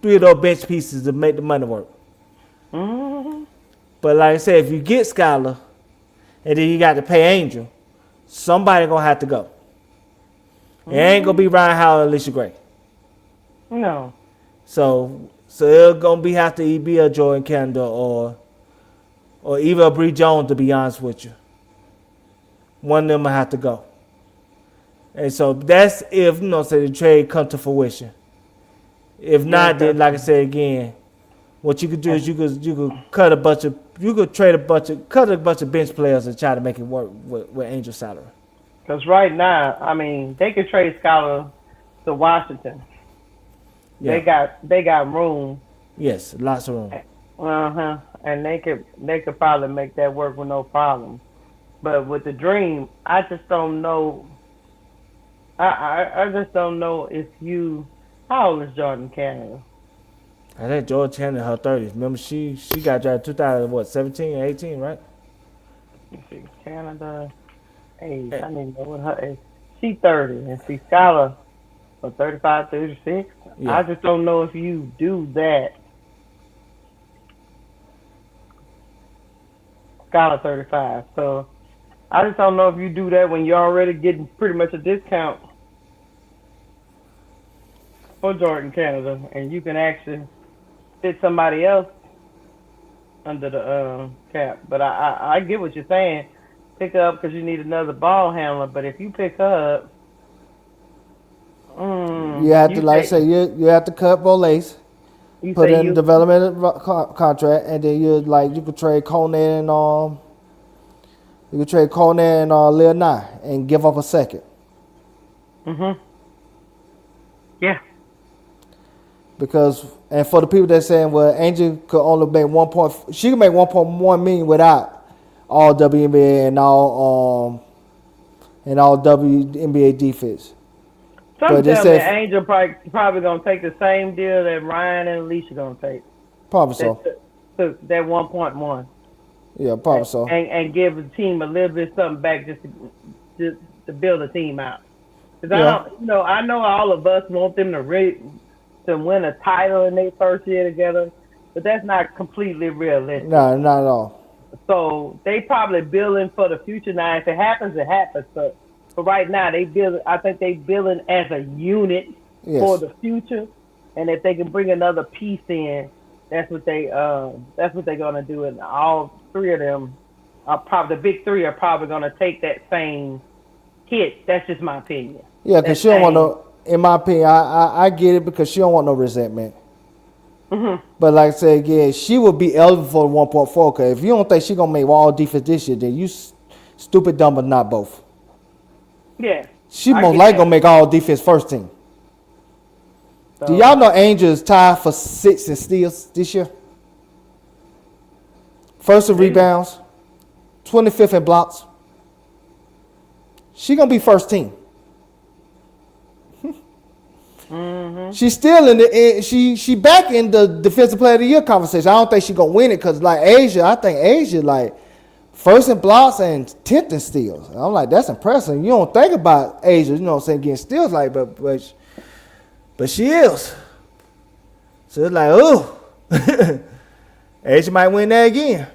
3 of those bench pieces to make the money work. Mm-hmm. But like I said, if you get Skylar, and then you got to pay Angel, somebody gonna have to go. It ain't gonna be Ryan Howard and Alicia Gray. No. So it's gonna have to be a Jordan Canada or even a Bree Jones, to be honest with you. One of them will have to go. And so that's if, say the trade come to fruition. If not, then like I said again, what you could do is you could cut a bunch of bench players and try to make it work with Angel salary. Because right now, I mean, they could trade Skylar to Washington. Yeah. They got room. Yes, lots of room. And they could probably make that work with no problem. But with the Dream, I just don't know. I just don't know if you. How old is Jordan Canada? I think Jordan Canada in her 30s. Remember, she got drafted 2017 or 18, right? Let's see, Canada age. I didn't know what her age. She's 30, and she's Skylar for 35, 36. Yeah. I just don't know if you do that. Skylar 35. So I just don't know if you do that when you're already getting pretty much a discount for Jordan Canada, and you can actually fit somebody else under the cap. But I get what you're saying. Pick her up because you need another ball handler. But if you pick her up, you have to, like I say, you have to cut Bolace, put in a development contract, and then you could trade Conan and Lil Nye and give up a second. Yeah. Because for the people that saying, well, Angel could only make she could make 1.1 million without all WNBA and all WNBA defense. Some tell me Angel probably gonna take the same deal that Ryan and Alicia gonna take. Probably so. That 1.1. Yeah, probably so. And give the team a little bit something back just to build a team out. Because I know all of us want them to win a title in their first year together, but that's not completely realistic. No, not at all. So they probably building for the future. Now, if it happens, it happens. But right now, I think they building as a unit for the future. and if they can bring another piece in, that's what they're gonna do. And all three of them are probably the big three are probably gonna take that same hit. That's just my opinion. Yeah, because she don't want no. In my opinion, I get it because she don't want no resentment. Mm-hmm. But like I said again, she will be eligible for 1.4. Cause if you don't think she gonna make all defense this year, then you stupid, dumb, but not both. Yeah. She most likely gonna make all defense first team. So, do y'all know Angel is tied for 6th in steals this year? First in rebounds, 25th in blocks. She gonna be first team. Mm-hmm. She's still in the she back in the defensive player of the year conversation. I don't think she gonna win it because like Asia, I think Asia like first in blocks and 10th in steals. I'm like, that's impressive. You don't think about Asia, you know what I'm saying, getting steals like, but she is. So it's like, oh, Asia might win that again.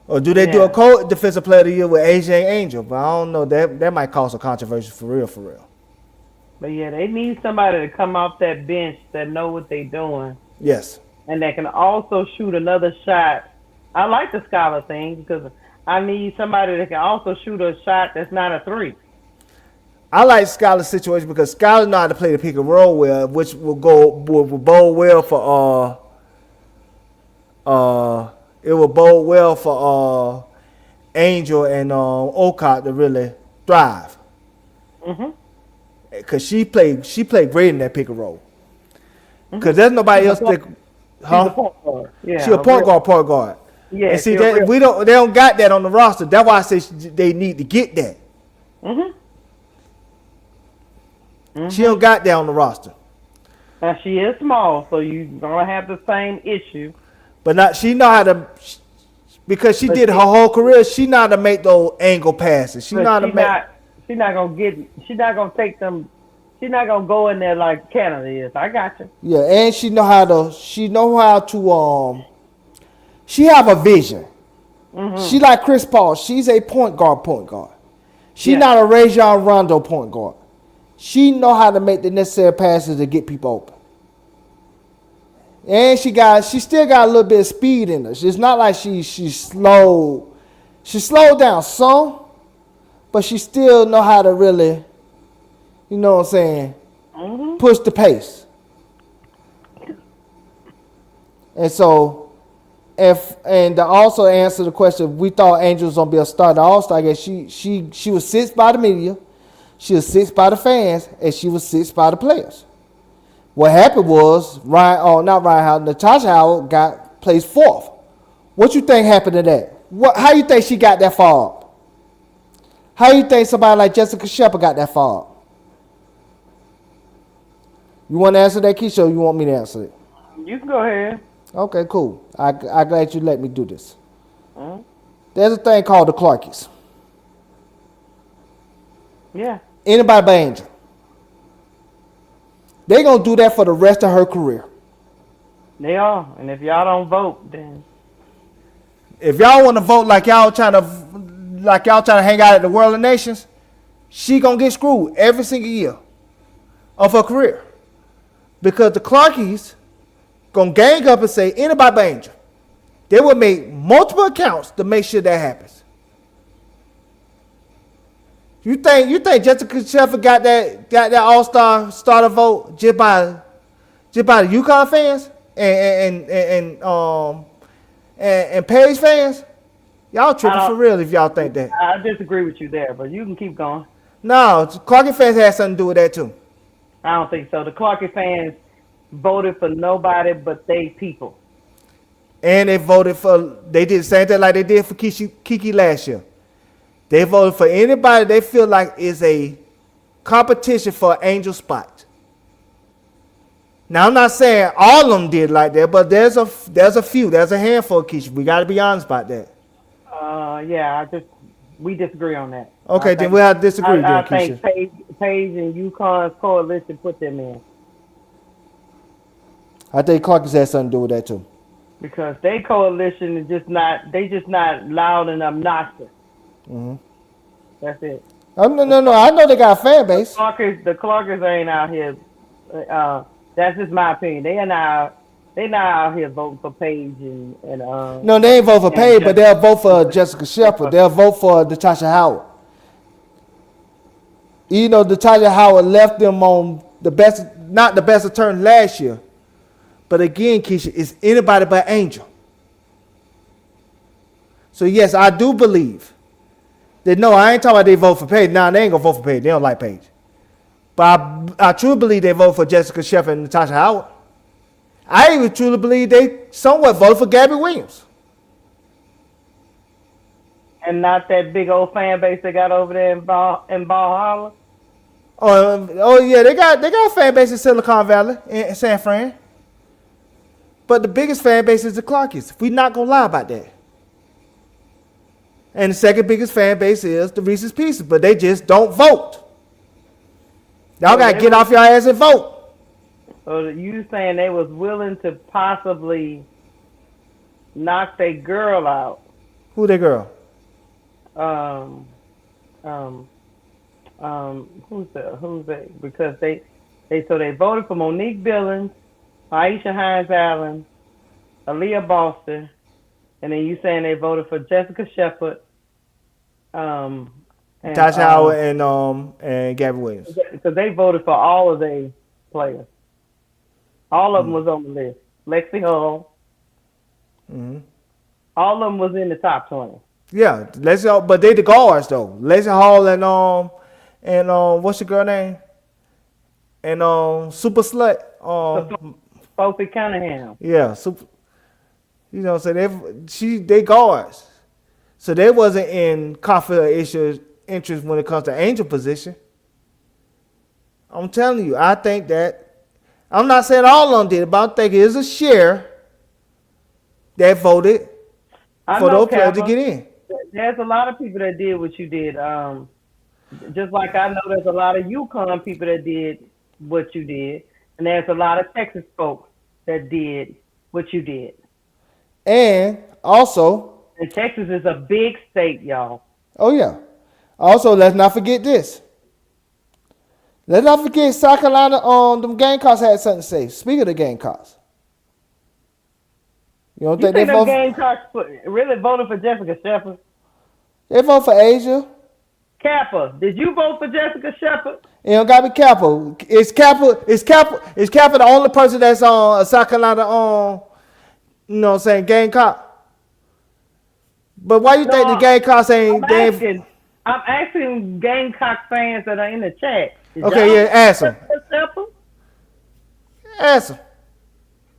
Or do they do a co-defensive player of the year with Asia and Angel? But I don't know. That might cause a controversy for real. But yeah, they need somebody to come off that bench that know what they're doing. Yes. And that can also shoot another shot. I like the Skylar thing because I need somebody that can also shoot a shot that's not a three. I like Skylar's situation because Skylar know how to play the pick and roll well, which will bode well for it will bode well for Angel and Okot to really thrive. Mm-hmm. Cause she played great in that pick and roll. Cause there's nobody else that. Huh? She's a point guard. Yeah. She a point guard. Yeah. And see that they don't got that on the roster. That's why I say they need to get that. Mm-hmm. She don't got that on the roster. Now she is small, so you're gonna have the same issue. But she know how to, because she did her whole career. She know how to make those angle passes. She's not gonna take them. She's not gonna go in there like Canada is. I got you. Yeah, and she know how to. She have a vision. Mm-hmm. She like Chris Paul. She's a point guard. She not a Rajon Rondo point guard. She know how to make the necessary passes to get people open. And she still got a little bit of speed in her. It's not like she's slow. She slowed down some, but she still know how to really, you know what I'm saying, push she And so, to also answer the question, we thought Angel was gonna be a starter All-Star game. She was sixth by the media, she was sixth by the fans, and she was sixth by the players. What happened was Natasha Howard placed fourth. What you think happened to that? How you think she got that far up? How you think somebody like Jessica Shepard got that far up? You want to answer that, Keysha, or you want me to answer it? You can go ahead. Okay, cool. I'm glad you let me do this. Mm-hmm. There's a thing called the Clarkies. Yeah. Anybody but Angel. They're going to do that for the rest of her career. They are. And if y'all don't vote, then. If y'all want to vote like y'all trying to hang out at the World of Nations, she going to get screwed every single year of her career. Because the Clarkies going to gang up and say, anybody but Angel. They will make multiple accounts to make sure that happens. You think Jessica Shepard got that All-Star starter vote just by the UConn fans and Page fans? Y'all tripping for real if y'all think that. I disagree with you there, but you can keep going. No, Clarkie fans had something to do with that too. I don't think so. The Clarkie fans voted for nobody but they people. And they did the same thing like they did for Kiki last year. They voted for anybody they feel like is a competition for an Angel spot. Now I'm not saying all of them did like that, but there's a few, there's a handful, Keisha. We got to be honest about that. We disagree on that. Okay, then we'll have to disagree. I think Page and UConn's coalition put them in. I think Clark's had something to do with that too. Because their coalition is just not loud and obnoxious. Mm-hmm. That's it. No. I know they got a fan base. The Clarkers ain't out here. That's just my opinion. They not out here voting for Paige and No, they ain't vote for Paige, but they'll vote for Jessica Shepard. Shepard. They'll vote for Natasha Howard. You know, Natasha Howard left them on the best, not the best attorney last year. But again, Keysha, it's anybody but Angel. So yes, I do believe that. No, I ain't talking about they vote for Paige. Nah, they ain't gonna vote for Paige. They don't like Paige. But I truly believe they vote for Jessica Shepard and Natasha Howard. I even truly believe they somewhat voted for Gabby Williams. And not that big old fan base they got over there in Valhalla. Oh yeah, they got a fan base in Silicon Valley in San Fran. But the biggest fan base is the Clarkies. We're not gonna lie about that. And the second biggest fan base is the Reese's Pieces, but they just don't vote. Y'all gotta get off your ass and vote. So you saying they was willing to possibly knock their girl out? Who that girl? Who's that? Because they voted for Monique Billings, Aisha Hines Allen, Aaliyah Boston, and then you saying they voted for Jessica Shepard, Tasha Howard and Gabby Williams. Because they voted for all of their players. All of them was on the list. Lexi Hull. Mm-hmm. All of them was in the top 20. Yeah, Lexi, but they the guards though. Lexi Hall and what's your girl name? And Super Slut. Sophie Cunningham. Yeah, super. You know, so they guards. So they wasn't in conflict of interest when it comes to Angel position. I'm telling you, I think that. I'm not saying all of them did it, but I think it is a share that voted for those players to get in. There's a lot of people that did what you did. Just like I know there's a lot of UConn people that did what you did. And there's a lot of Texas folks that did what you did. And also... And Texas is a big state, y'all. Oh, yeah. Also, let's not forget this. Let's not forget South Carolina, them Gamecocks had something to say. Speaking of the Gamecocks. You don't think they voted? Gamecocks really voted for Jessica Shepard? They vote for Asia. Kappa. Did you vote for Jessica Shepard? You don't got to be Kappa. Is Kappa the only person that's on South Carolina you know what I'm saying, Gamecock? But why you think the Gamecocks ain't... I'm asking Gamecock fans that are in the chat. Okay, yeah, ask them. Ask them.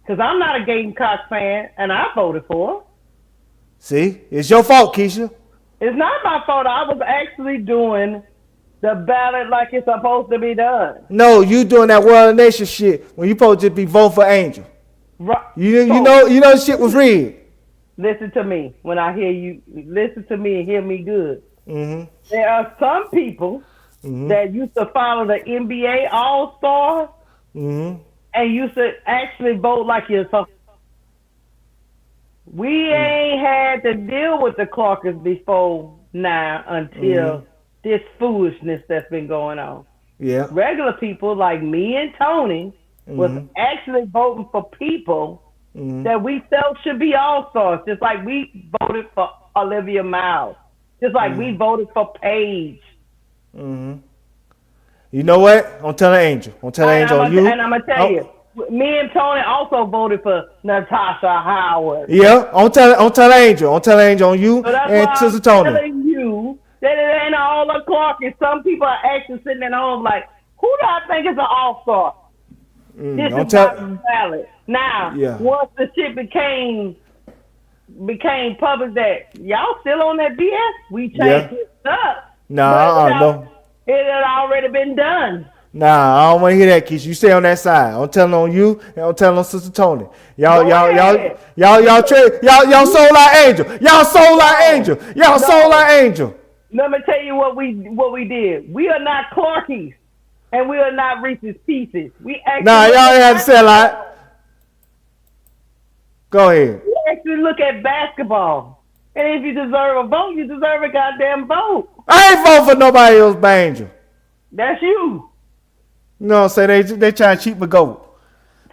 Because I'm not a Gamecock fan, and I voted for her. See? It's your fault, Keysha. It's not my fault. I was actually doing the ballot like it's supposed to be done. No, you doing that World Nation shit when you supposed to be vote for Angel. Right. You know shit was rigged. Listen to me when I hear you. Listen to me and hear me good. Mm-hmm. There are some people that used to follow the NBA All-Star and used to actually vote like you're supposed. We ain't had to deal with the Clarkers before now until this foolishness that's been going on. Yeah. Regular people like me and Tony was actually voting for people that we felt should be all-stars, just like we voted for Olivia Miles, just like we voted for Paige. You know what? I'm telling Angel. And I'm going to tell you, me and Tony also voted for Natasha Howard. Yeah, I'm telling Angel. I'm telling Angel on you and Sister Tony. I'm telling you that it ain't all the Clark. And some people are actually sitting at home like, who do I think is an all-star? This is not valid. Now, once the shit became public that y'all still on that BS, we changed it up. No. It had already been done. Nah, I don't want to hear that, Keisha. You stay on that side. I'm telling on you, and I'm telling on Sister Tony. Y'all sold our Angel. Y'all sold our Angel. Y'all sold our Angel. Let me tell you what we did. We are not Clarkies, and we are not Reese's Pieces. Y'all ain't have to say a lot. Go ahead. We actually look at basketball, and if you deserve a vote, you deserve a goddamn vote. I ain't vote for nobody else but Angel. That's you. No, say they trying to cheat my goat.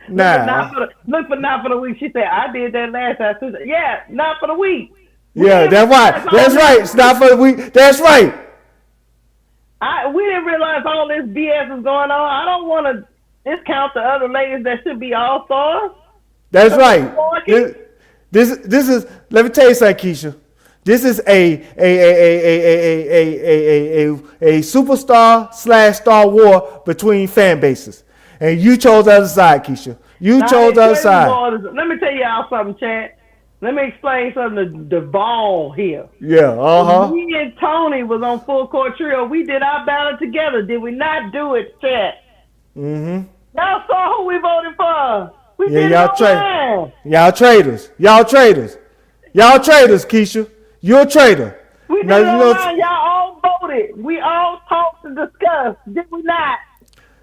Nah. Look for not for the week. She said, I did that last time. She said, yeah, not for the week. Yeah, that's right. That's right. It's not for the week. That's right. We didn't realize all this BS is going on. I don't want to discount the other ladies that should be all-stars. That's right. This is. Let me tell you something, Keysha. This is a superstar / Star War between fan bases, and you chose the other side, Keysha. You chose the other side. Let me tell y'all something, Chad. Let me explain something to Duval here. Yeah, Me and Tony was on Full Court Trio. We did our battle together. Did we not do it, Chad? Mm-hmm. Y'all saw who we voted for. We Yeah, did y'all traitors. Y'all traitors, Keysha. You're a traitor. We did it online. Y'all all voted. We all talked and discussed. Did we not?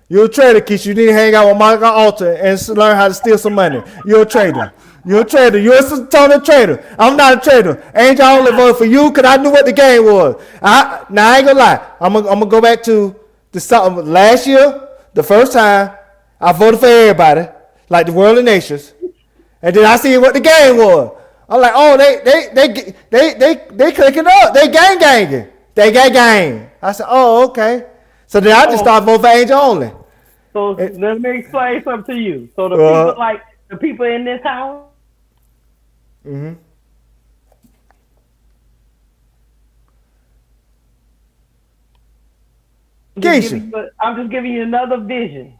You're a traitor, Keysha. You need to hang out with Monica Alter and learn how to steal some money. You're a traitor. You're a traitor. You're a total traitor. I'm not a traitor. Angel only voted for you because I knew what the game was. Now, I ain't going to lie. I'm gonna go back to last year, the first time, I voted for everybody, like the world of nations. And then I see what the game was. I'm like, oh, they clicking up. They gang. They gang. I said, oh, okay. So then I just started voting for Angel only. So let me explain something to you. So the people in this house. Mm-hmm. I'm just giving you another vision.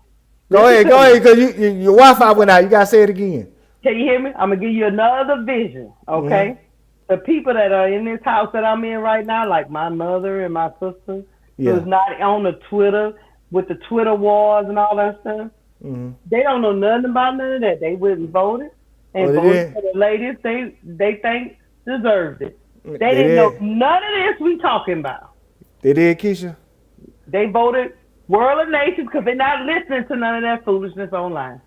Go ahead, because your Wi-Fi went out. You gotta say it again. Can you hear me? I'm gonna give you another vision, okay? Mm-hmm. The people that are in this house that I'm in right now, like my mother and my sister, who's not on the Twitter with the Twitter wars and all that stuff. Mm-hmm. They don't know nothing about none of that. They wouldn't vote it and voted for the ladies they think deserved it. They didn't know none of this we talking about. They did, Keysha? They voted World of Nations because they're not listening to none of that foolishness online.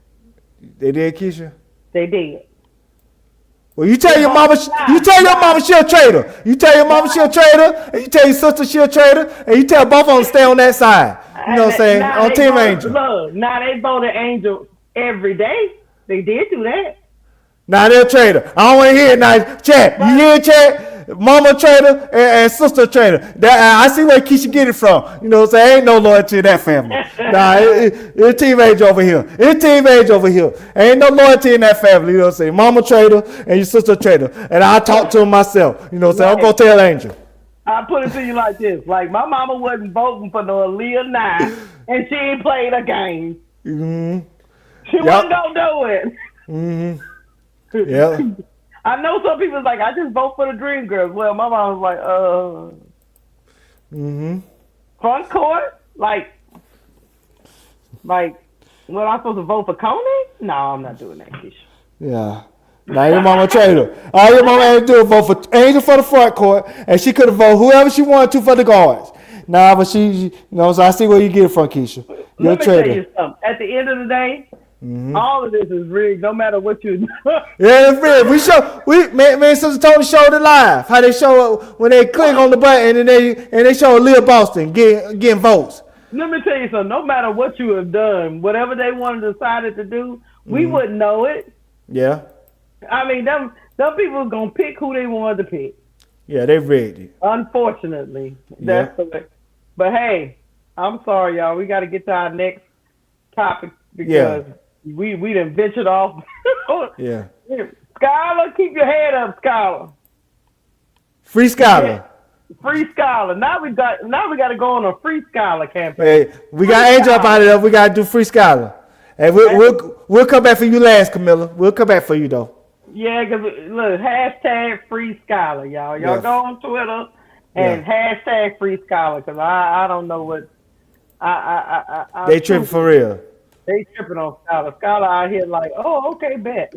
They did, Keysha? They did. Well, you tell your mama she a traitor. You tell your mama she a traitor, and you tell your sister she a traitor, and you tell both of them to stay on that side. You know what I'm saying? On Team Angel. Look, now they voted Angel every day. They did do that. Now they're a traitor. I don't want to hear it now. Chat. You hear it, chat? Mama traitor and sister traitor. I see where Keysha get it from. You know what I'm saying? Ain't no loyalty in that family. Nah, it's Team Angel over here. It's Team Angel over here. Ain't no loyalty in that family. You know what I'm saying? Mama traitor and your sister traitor. And I talk to him myself. You know what I'm saying? I'm going to tell Angel. I put it to you like this. Like, my mama wasn't voting for no Aaliyah 9, and she ain't played a game. Mm-hmm. She wasn't going to do it. Mm-hmm. Yeah. I know some people's like, I just vote for the Dream Girls. Well, my mom was like, front court? Like, what, I'm supposed to vote for Coney? No, I'm not doing that, Keysha. Yeah. Now your mama traitor. All your mama had to do was vote for Angel for the front court, and she could have voted whoever she wanted to for the guards. Nah, but she, you know, so I see where you get it from, Keysha. You're Let me tell you something. At the end of the day, all of this is rigged, no matter what you do. Yeah, it's rigged. Me and Sister Tony showed it live. How they show up when they click on the button and they show Leah Boston getting votes. Let me tell you something. No matter what you have done, whatever they wanted decided to do, we wouldn't know it. Yeah. I mean, them people was gonna pick who they wanted to pick. Yeah, they rigged it. Unfortunately, that's the way. But hey, I'm sorry, y'all. We got to get to our next topic because we done ventured off. Yeah. Skylar, keep your head up, Skylar. Free Skylar. Free Skylar. Now we got to go on a Free Skylar campaign. Hey, we got Angel up out of there. We got to do Free Skylar. And we'll come back for you last, Camilla. We'll come back for you though. Yeah, because look, hashtag Free Skylar, y'all. Y'all go on Twitter and hashtag Free Skylar because I don't know what they tripping for real. They tripping on Skylar. Skylar out here like, oh, okay, bet.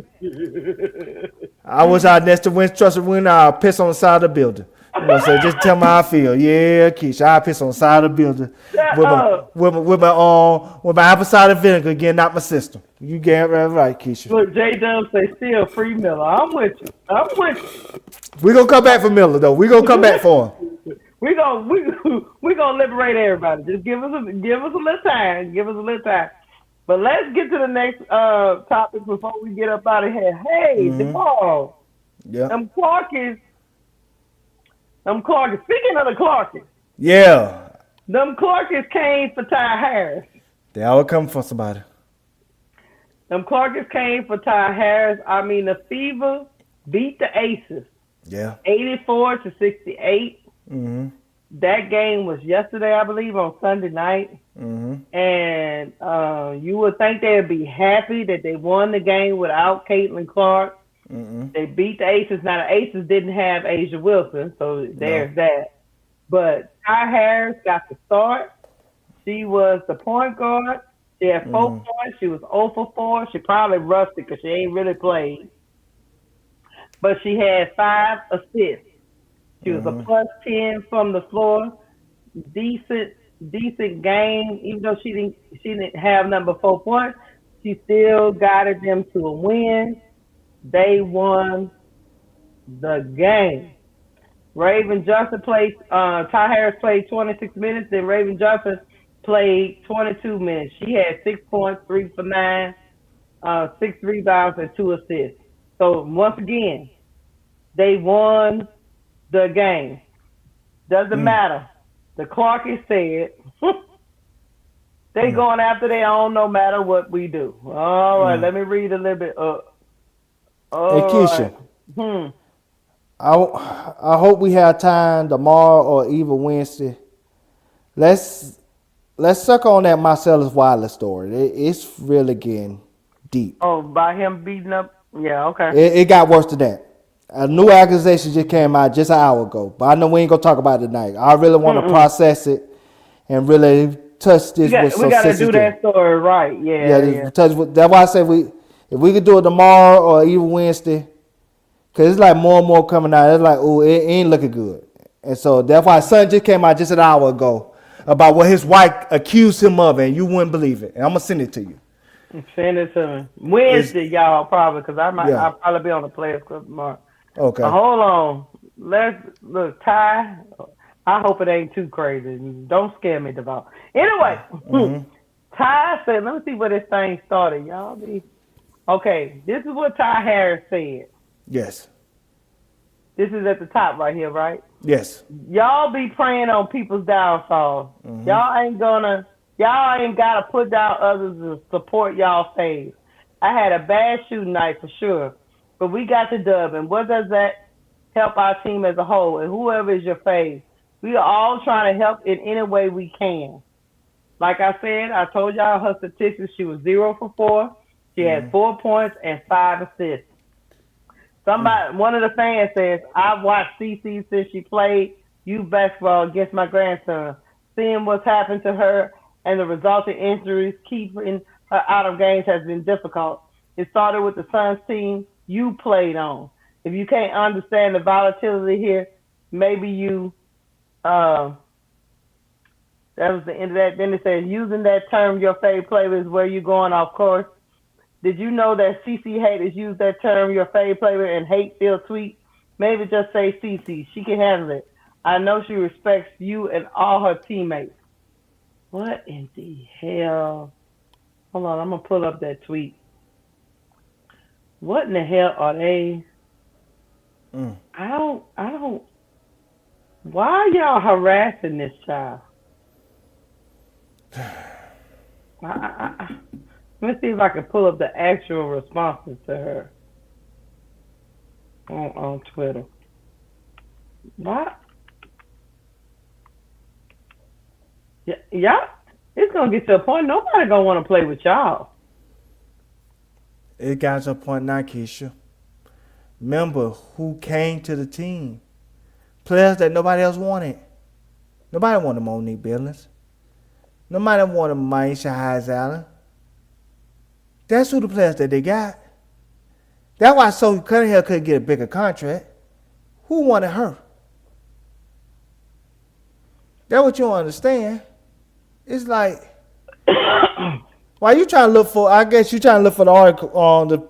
I wish I next to win, trust when I piss on the side of the building. You know what I'm saying? Just tell me how I feel. Yeah, Keysha, I piss on the side of the building with my apple cider vinegar getting out my system. You get right, Keysha. Look, J-Dub say still free Miller. I'm with you. We're gonna come back for Miller though. We're gonna come back for him. We gonna liberate everybody. Just give us a little time. But let's get to the next topic before we get up out of here. Hey, Duval. Yeah. Them Clarkies. Speaking of the Clarkies, Yeah. them Clarkies came for Ty Harris. They always come for somebody. Them Clarkies came for Ty Harris. I mean, the Fever beat the Aces. Yeah. 84-68. Mm-hmm. That game was yesterday, I believe, on Sunday night. Mm-hmm. And you would think they'd be happy that they won the game without Caitlin Clark. Mm-hmm. They beat the Aces. Now, the Aces didn't have Asia Wilson, so there's that. But Ty Harris got the start. She was the point guard. She had 4 points. She was 0 for 4. She probably rusty because she ain't really played. But she had 5 assists. She was a plus 10 from the floor. Decent game. Even though she didn't have number 4 points, she still guided them to a win. They won the game. Raven Johnson played. Ty Harris played 26 minutes. Then Raven Johnson played 22 minutes. She had 6 points, 3 for 9, 6 rebounds, and 2 assists. So once again, they won the game. Doesn't matter. The Clarkies said they going after their own no matter what we do. All right, let me read a little bit up. Hey, Keysha. I hope we have time tomorrow or even Wednesday. Let's suck on that Marcellus Wilder story. It's really getting deep. Oh, by him beating up? Yeah, okay. It got worse than that. A new accusation just came out just an hour ago, but I know we ain't gonna talk about it tonight. I really want to process it and really touch this with some we got to do sensitivity. that story right. Yeah. Touch. That's why I said if we could do it tomorrow or even Wednesday, because it's like more and more coming out. It's like, oh, it ain't looking good. And so that's why son just came out just an hour ago about what his wife accused him of, and you wouldn't believe it. And I'm going to send it to you. Send it to me. Wednesday, y'all, probably, because I'll probably be on the Players Club tomorrow. Okay. Hold on. Look, Ty, I hope it ain't too crazy. Don't scare me, Duval. Anyway, Ty said, let me see where this thing started. Y'all be... Okay, this is what Ty Harris said. Yes. This is at the top right here, right? Yes. Y'all be praying on people's downfall. Y'all ain't gotta put down others to support y'all faves. I had a bad shooting night for sure, but we got the dub. And what does that help our team as a whole? And whoever is your fave, we are all trying to help in any way we can. Like I said, I told y'all her statistics. She was 0 for 4. She had 4 points and 5 assists. One of the fans says, I've watched CC since she played youth basketball against my grandson. Seeing what's happened to her and the resulting injuries keeping her out of games has been difficult. It started with the Suns team you played on. If you can't understand the volatility here, maybe you that was the end of that. Then it says, using that term, your favorite player is where you going off course. Did you know that CC haters use that term, your favorite player, and hate-filled tweet? Maybe just say CC. She can handle it. I know she respects you and all her teammates. What in the hell? Hold on, I'm going to pull up that tweet. What in the hell are they? I don't. Why are y'all harassing this child? Let me see if I can pull up the actual responses to her on Twitter. What? Yeah, it's gonna get to a point nobody gonna want to play with y'all. It got to a point now, Keysha. Remember who came to the team. Players that nobody else wanted. Nobody wanted Monique Billings. Nobody wanted Maisha Hayes Allen. That's who the players that they got. That's why Sophie Cunningham couldn't get a bigger contract. Who wanted her? That's what you don't understand. It's like, why you trying to look for? I guess you trying to look for the article on the.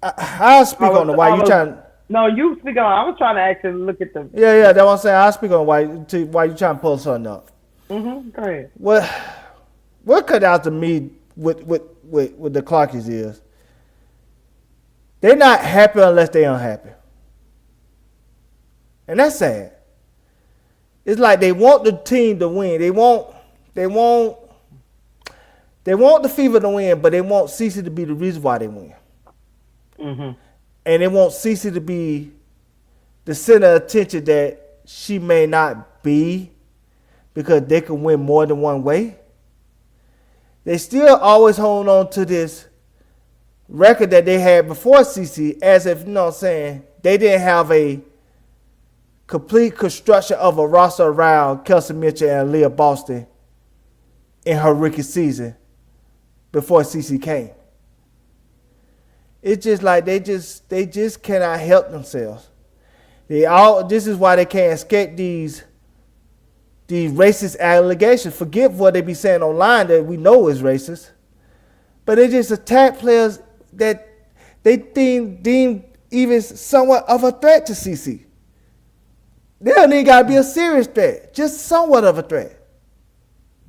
I'll speak on the why you trying. No, you speak on. I was trying to actually look at the. Yeah, that's what I'm saying. I'll speak on why you trying to pull something up. Go ahead. What cut out to me with the Clarkies is they're not happy unless they're unhappy. And that's sad. It's like they want the team to win. They want the Fever to win, but they want Cece to be the reason why they win. Mm-hmm. And they want Cece to be the center of attention that she may not be because they can win more than one way. They still always hold on to this record that they had before Cece as if, you know what I'm saying, they didn't have a complete construction of a roster around Kelsey Mitchell and Leah Boston in her rookie season before Cece came. It's just like they just cannot help themselves. This is why they can't escape these racist allegations. Forget what they be saying online that we know is racist. But they just attack players that they deem even somewhat of a threat to CC. They don't even got to be a serious threat, just somewhat of a threat.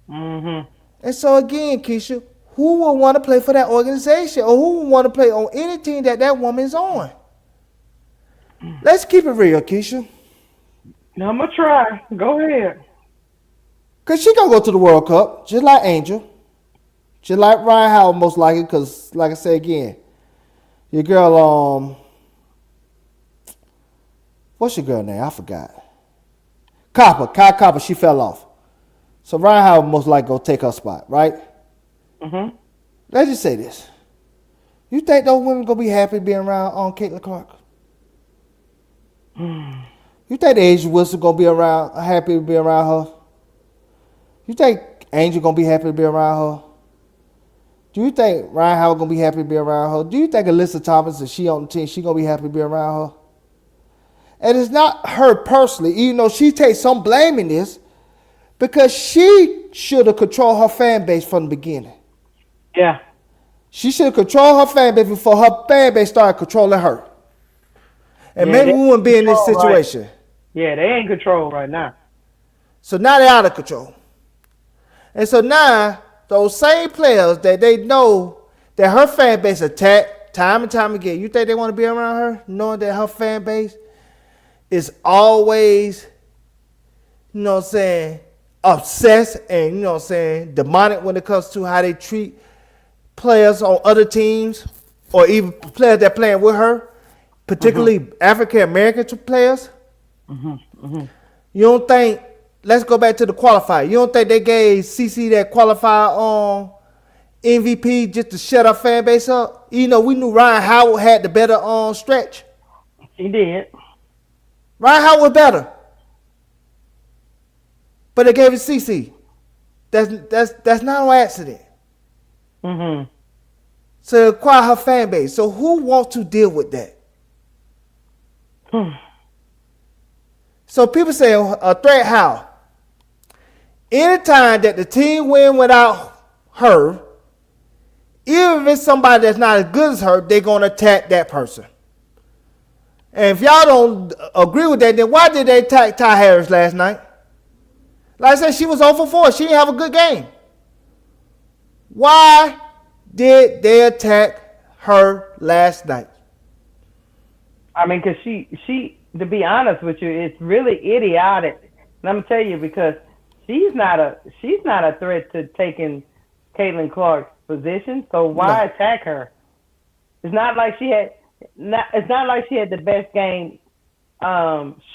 Mm-hmm. And so again, Keysha, who would want to play for that organization or who would want to play on any team that woman's on? Let's keep it real, Keysha. Now I'm going to try. Go ahead. Because she going to go to the World Cup, just like Angel. Just like Ryan Howard, most likely, because, like I said again, your girl, what's your girl name? I forgot. Kai Copper, she fell off. So Ryan Howard most likely going to take her spot, right? Mm-hmm. Let's just say this. You think those women going to be happy being around Caitlin Clark? You think the Asia Wilson going to be happy to be around her? You think Angel going to be happy to be around her? Do you think Ryan Howard going to be happy to be around her? Do you think Alyssa Thomas, if she on the team, she going to be happy to be around her? And it's not her personally, even though she takes some blame in this, because she should have controlled her fan base from the beginning. Yeah. She should have controlled her fan base before her fan base started controlling her. And Yeah, maybe we wouldn't be in this control, situation. right. Yeah, they ain't control right now. So now they're out of control. And so now, those same players that they know that her fan base attacked time and time again, you think they want to be around her, knowing that her fan base is always, you know what I'm saying, obsessed and, you know what I'm saying, demonic when it comes to how they treat players on other teams or even players that playing with her, particularly African American players? You don't think, let's go back to the qualifier. You don't think they gave CC that qualifier MVP just to shut our fan base up? You know, we knew Ryan Howard had the better stretch. He did. Ryan Howard was better. But they gave it CC. That's not an accident. Mm-hmm. To acquire her fan base. So who wants to deal with that? So people say a threat how? Anytime that the team win without her, even if it's somebody that's not as good as her, they're going to attack that person. And if y'all don't agree with that, then why did they attack Ty Harris last night? Like I said, she was 0 for 4. She didn't have a good game. Why did they attack her last night? I mean, because she, to be honest with you, it's really idiotic. And I'm gonna tell you because she's not a threat to taking Caitlin Clark's position. So why attack her? It's not like she had the best game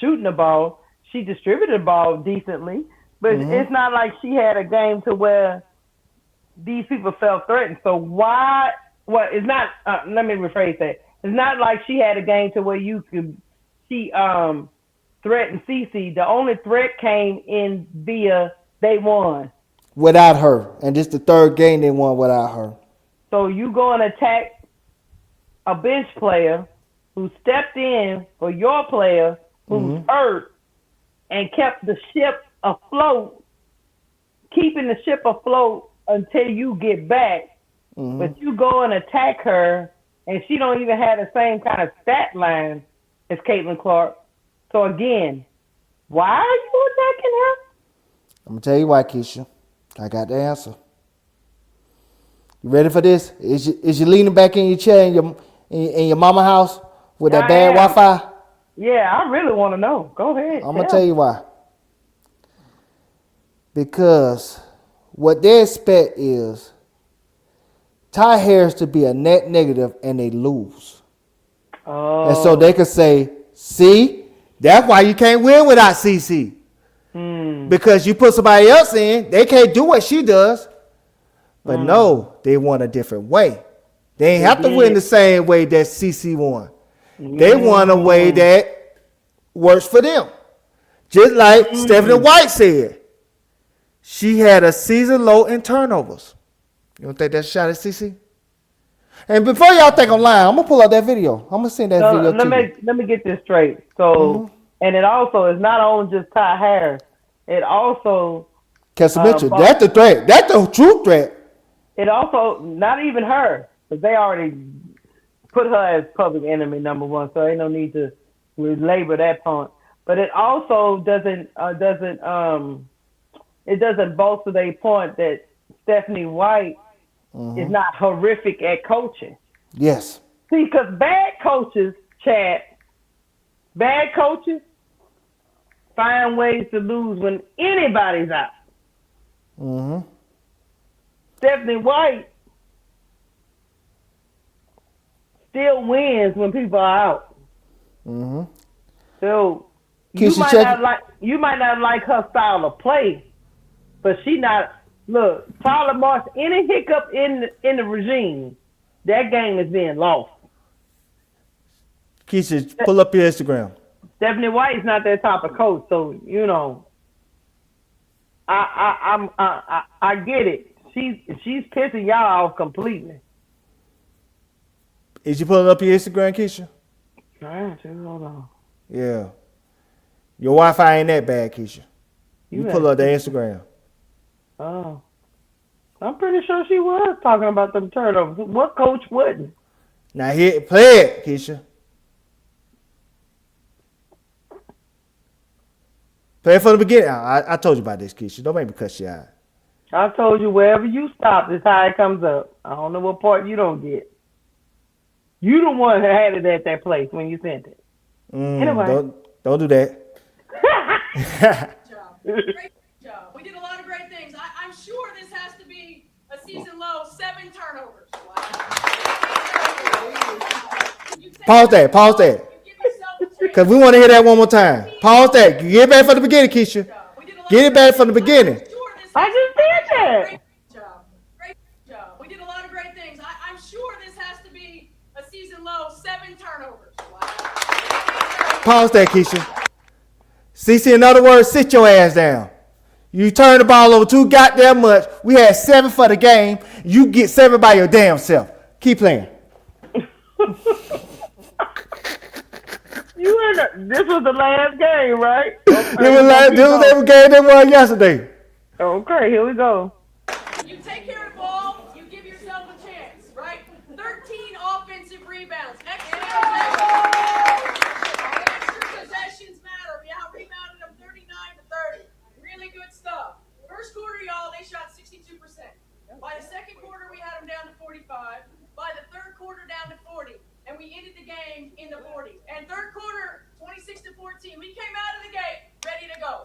shooting the ball. She distributed the ball decently, but it's not like she had a game to where these people felt threatened. So why? Well, it's not. Let me rephrase that. It's not like she had a game to where she threatened CC. The only threat came in via they won. Without her. And this the third game they won without her. So you go and attack a bench player who stepped in for your player who's hurt and kept the ship afloat, keeping the ship afloat until you get back. But you go and attack her, and she don't even have the same kind of stat line as Caitlin Clark. So again, why are you attacking her? I'm going to tell you why, Keysha. I got the answer. You ready for this? Is you leaning back in your chair in your mama house with that bad Wi-Fi? Yeah, I really want to know. Go ahead. I'm gonna tell you why. Because what they expect is Ty Harris to be a net negative and they lose. Oh. And so they could say, see, that's why you can't win without CC. Because you put somebody else in, they can't do what she does. But no, they want a different way. They ain't have to win the same way that CC won. They want a way that works for them. Just like Stephanie White said. She had a season low in turnovers. You don't think that's a shot at CC? And before y'all think I'm lying, I'm going to pull out that video. I'm going to send that video to you. Let me get this straight. So, and it also is not only just Ty Harris. It also... Kessa Mitchell, that's the threat. That's the true threat. It also, not even her, because they already put her as public enemy number one, so ain't no need to labor that point. But it also doesn't bolster their point that Stephanie White is not horrific at coaching. Yes. See, because bad coaches find ways to lose when anybody's out. Mm-hmm. Stephanie White still wins when people are out. Mm-hmm. So you might not like her style of play, but she not. Look, Tyler Marsh, any hiccup in the regime, that game is being lost. Keysha, pull up your Instagram. Stephanie White is not that type of coach, so you know. I get it. She's pissing y'all off completely. Is you pulling up your Instagram, Keysha? Hold on. Yeah. Your Wi-Fi ain't that bad, Keysha. You pull up the Instagram. Oh. I'm pretty sure she was talking about them turnovers. What coach wouldn't? Now here, play it, Keysha. Play it from the beginning. I told you about this, Keysha. Don't make me cuss you out. I told you wherever you stop, this how it comes up. I don't know what part you don't get. You the one who had it at that place when you sent it. Anyway. Don't do that. Great job. We did a lot of great things. I'm sure this has to be a season low 7 turnovers. Pause that. Because we want to hear that one more time. Pause that. Get it back from the beginning, Keysha. Get it back from the beginning. I just did that. Great job. We did a lot of great things. I'm sure this has to be a season low 7 turnovers. Pause that, Keysha. CC, in other words, sit your ass down. You turn the ball over too goddamn much. We had 7 for the game. You get 7 by your damn self. Keep playing. This was the last game, right? This was every game they won yesterday. Okay, here we go. You take care of the ball, you give yourself a chance, right? 13 offensive rebounds. Extra possessions matter. We out-rebounded them 39-30. Really good stuff. First quarter, y'all, they shot 62%. By the second quarter, we had them down to 45. By the third quarter, down to 40. And we ended the game in the 40s. And third quarter, 26-14. We came out of the gate ready to go.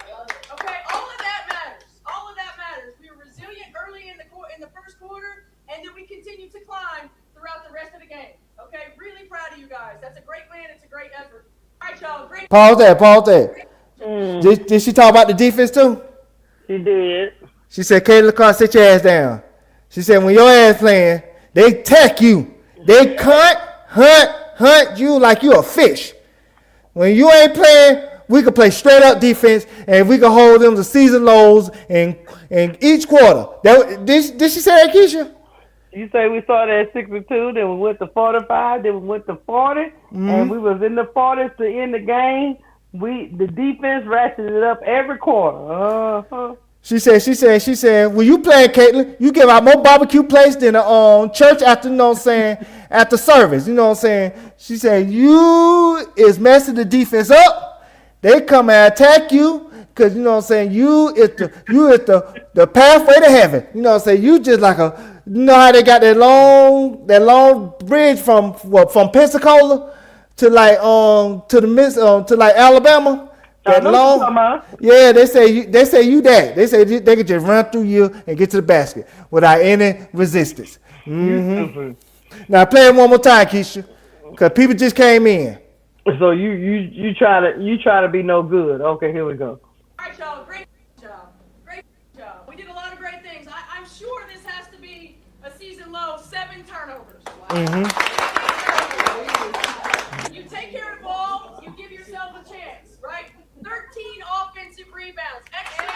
Okay, all of that matters. All of that matters. We were resilient early in the first quarter, and then we continued to climb throughout the rest of the game. Okay, really proud of you guys. That's a great win. It's a great effort. All right, y'all. Great. Pause that. Did she talk about the defense too? She did. She said, Kayla Clark, sit your ass down. She said, when your ass playing, they tack you. They hunt you like you a fish. When you ain't playing, we can play straight up defense, and we can hold them to season lows in each quarter. Did she say that, Keysha? You say we started at 62, then we went to 45, then we went to 40, and we was in the 40s to end the game. The defense ratcheted it up every quarter. She said, when you playing, Caitlin, you give out more barbecue plates than a church after, after service. You know what I'm saying? She said, you is messing the defense up. They come and attack you because, you know what I'm saying, you is the pathway to heaven. You know what I'm saying? You just like You know how they got that long bridge from Pensacola to like to the miss to like Alabama. That long. Yeah, they say you that. They say they could just run through you and get to the basket without any resistance. Mm-hmm. Now play it one more time, Keysha, because people just came in. So you try to be no good. Okay, here we go. All right, y'all. Great job. Great job. We did a lot of great things. I'm sure this has to be a season low 7 turnovers. Wow. Mm-hmm. You take care of the ball, you give yourself a chance, right? 13 offensive rebounds. Extra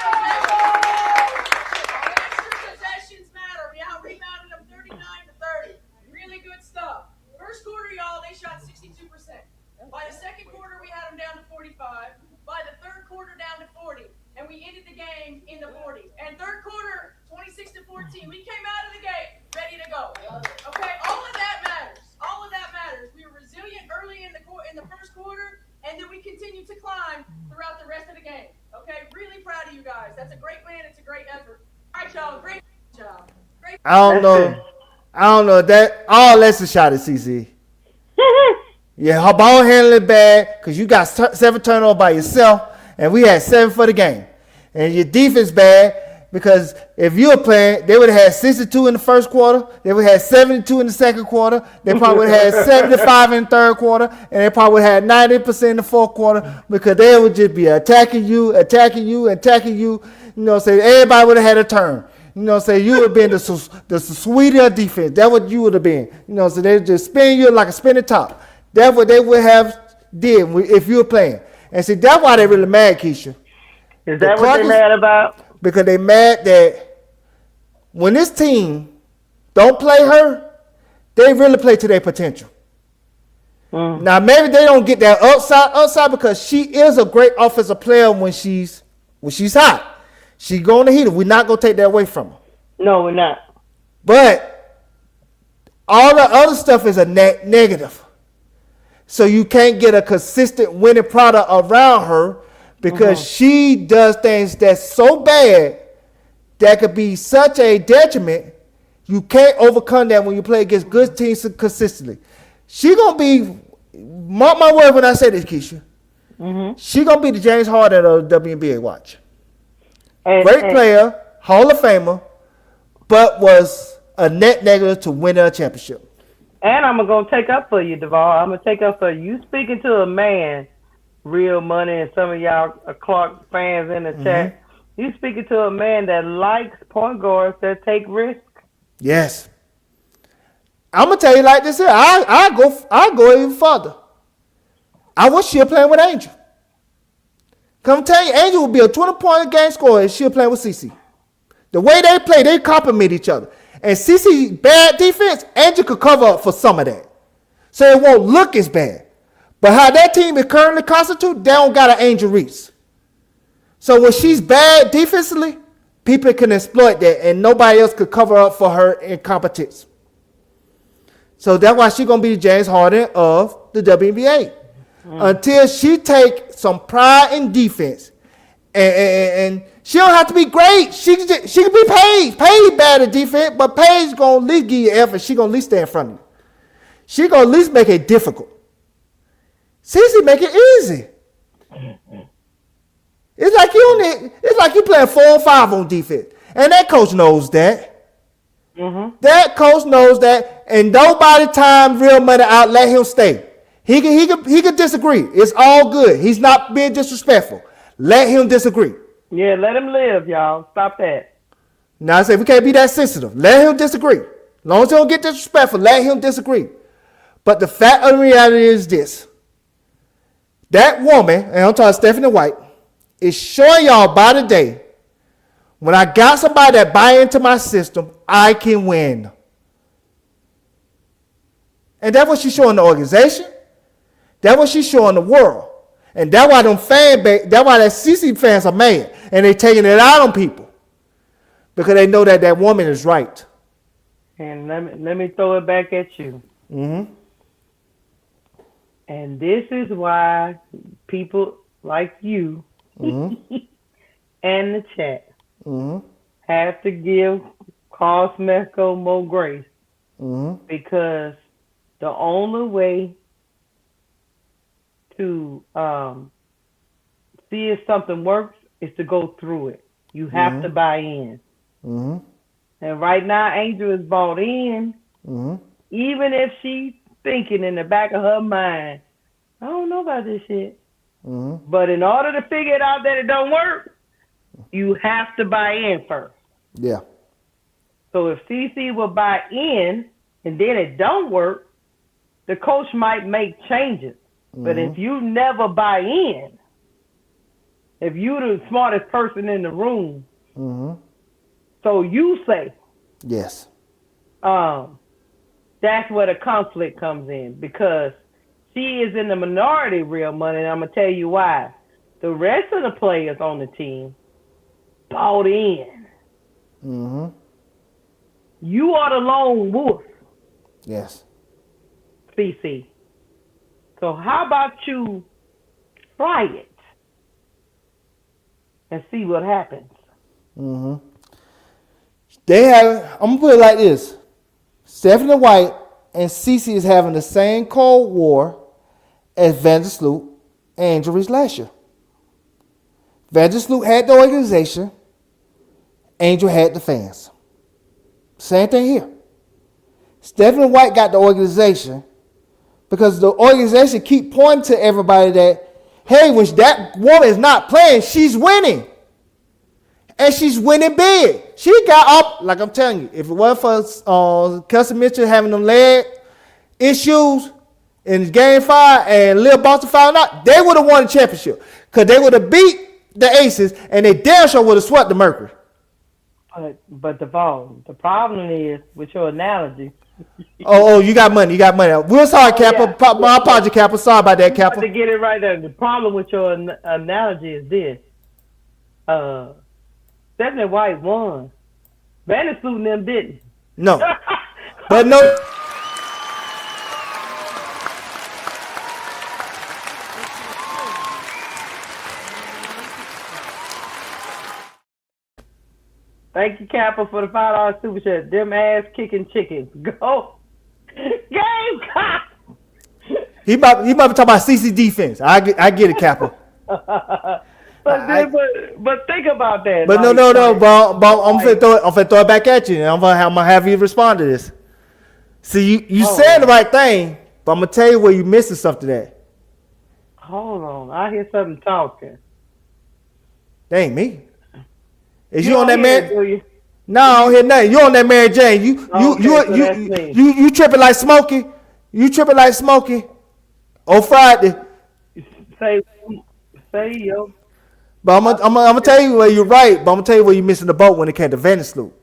possessions matter. We out-rebounded them 39-30. Really good stuff. First quarter, y'all, they shot 62%. By the second quarter, we had them down to 45. By the third quarter, down to 40. And we ended the game in the 40s. And third quarter, 26-14. We came out of the gate ready to go. Okay, all of that matters. All of that matters. We were resilient early in the first quarter, and then we continued to climb throughout the rest of the game. Okay, really proud of you guys. That's a great win. It's a great effort. All right, y'all. Great job. Great. I don't know that. All that's a shot at CC. Yeah, her ball handling bad because you got 7 turnovers by yourself, and we had 7 for the game. And your defense bad because if you were playing, they would have had 62 in the first quarter. They would have had 72 in the second quarter. They probably would have had 75 in the third quarter, and they probably would have had 90% in the fourth quarter because they would just be attacking you. You know, say everybody would have had a turn. You know, say you would have been the sweeter defense. That's what you would have been. You know, so they just spin you like a spinning top. That's what they would have did if you were playing. And see, that's why they really mad, Keysha. Is that what they mad about? Because they mad that when this team don't play her, they really play to their potential. Now, maybe they don't get that upside because she is a great offensive player when she's hot. She's going to hit it. We're not going to take that away from her. No, we're not. But all the other stuff is a negative. So you can't get a consistent winning product around her because she does things that's so bad that could be such a detriment. You can't overcome that when you play against good teams consistently. She gonna be, mark my word when I say this, Keysha. She gonna be the James Harden of the WNBA. Watch. Great player, Hall of Famer, but was a net negative to winning a championship. And I'm going to take up for you, Duval. I'm going to take up for you. You speaking to a man, Real Money, and some of y'all Clark fans in the chat. You speaking to a man that likes point guards that take risks. Yes. I'm going to tell you like this here. I go even further. I wish she was playing with Angel. Come tell you, Angel would be a 20-point game scorer if she was playing with CeCe. The way they play, they complement each other. And CeCe's bad defense, Angel could cover up for some of that. So it won't look as bad. But how that team is currently constituted, they don't got an Angel Reese. So when she's bad defensively, people can exploit that and nobody else could cover up for her incompetence. So that's why she's going to be the James Harden of the WNBA. Until she take some pride in defense. And she don't have to be great. She can be paid. Paid bad at defense, but Paige gonna at least give you effort. She gonna at least stay in front of you. She gonna at least make it difficult. CeCe make it easy. It's like you playing 4 or 5 on defense, and that coach knows that. That coach knows that, and nobody time Real Money out. Let him stay. He can disagree. It's all good. He's not being disrespectful. Let him disagree. Yeah, let him live, y'all. Stop that. Now I say we can't be that sensitive. Let him disagree. As long as he don't get disrespectful, let him disagree. But the fact of the reality is this. That woman, and I'm talking Stephanie White, is showing y'all by the day, when I got somebody that buy into my system, I can win. And that's what she's showing the organization. That's what she's showing the world. And that's why that's why that CeCe fans are mad. And they taking it out on people. Because they know that woman is right. And let me throw it back at you. And this is why people like you and the chat have to give Call Smethko Mo Grace Mm-hmm. because the only way to see if something works is to go through it. You have to buy in. Mm-hmm. And right now, Angel is bought in, Mm-hmm. even if she's thinking in the back of her mind, I don't know about this shit. Mm-hmm. But in order to figure it out that it don't work, you have to buy in first. Yeah. So if CC will buy in and then it don't work, the coach might make changes. But if you never buy in, if you're the smartest person in the room, so you say, Yes. that's where the conflict comes in because she is in the minority real money, and I'm going to tell you why. The rest of the players on the team bought in. Mm-hmm. You are the lone wolf, Yes. CC. So how about you try it and see what happens? Mm-hmm. They have. I'm gonna put it like this: Stephanie White and Cece is having the same Cold War as Vandersloot and Angel Reese last year. Vandersloot had the organization. Angel had the fans. Same thing here. Stephanie White got the organization because the organization keep pointing to everybody that, hey, when that woman is not playing, she's winning. And she's winning big. She got up, like I'm telling you, if it wasn't for Kelsey Mitchell having them leg issues in Game 5 and Lil Boston found out, they would have won the championship. Because they would have beat the Aces and they damn sure would have swept the Mercury. But the problem is with your analogy. Oh, you got money. We're sorry, Kappa. Yeah. My apology, Kappa. Sorry about that, To Kappa. get it right there, the problem with your analogy is this. Stephanie White won. Vandersloot and them didn't. No. But no. Thank you, Kappa, for the $5 super chat. Them ass kicking chickens. Go. Gamecock. He about to talk about CC defense. I get it, Kappa. But think about that. But like, no, bro. I'm finna throw it back at you, and I'm gonna have you respond to this. See, you saying the right thing, but I'm gonna tell you where you missing something at. Hold on, I hear something talking. That ain't me. Is You you on that don't hear man? it, do you? No, I don't hear nothing. You on that Mary Jane? You tripping like Smokey? You tripping like Smokey? On Friday. Say yo. But I'm gonna tell you where you're right. But I'm gonna tell you where you're missing the boat when it came to Vandersloot.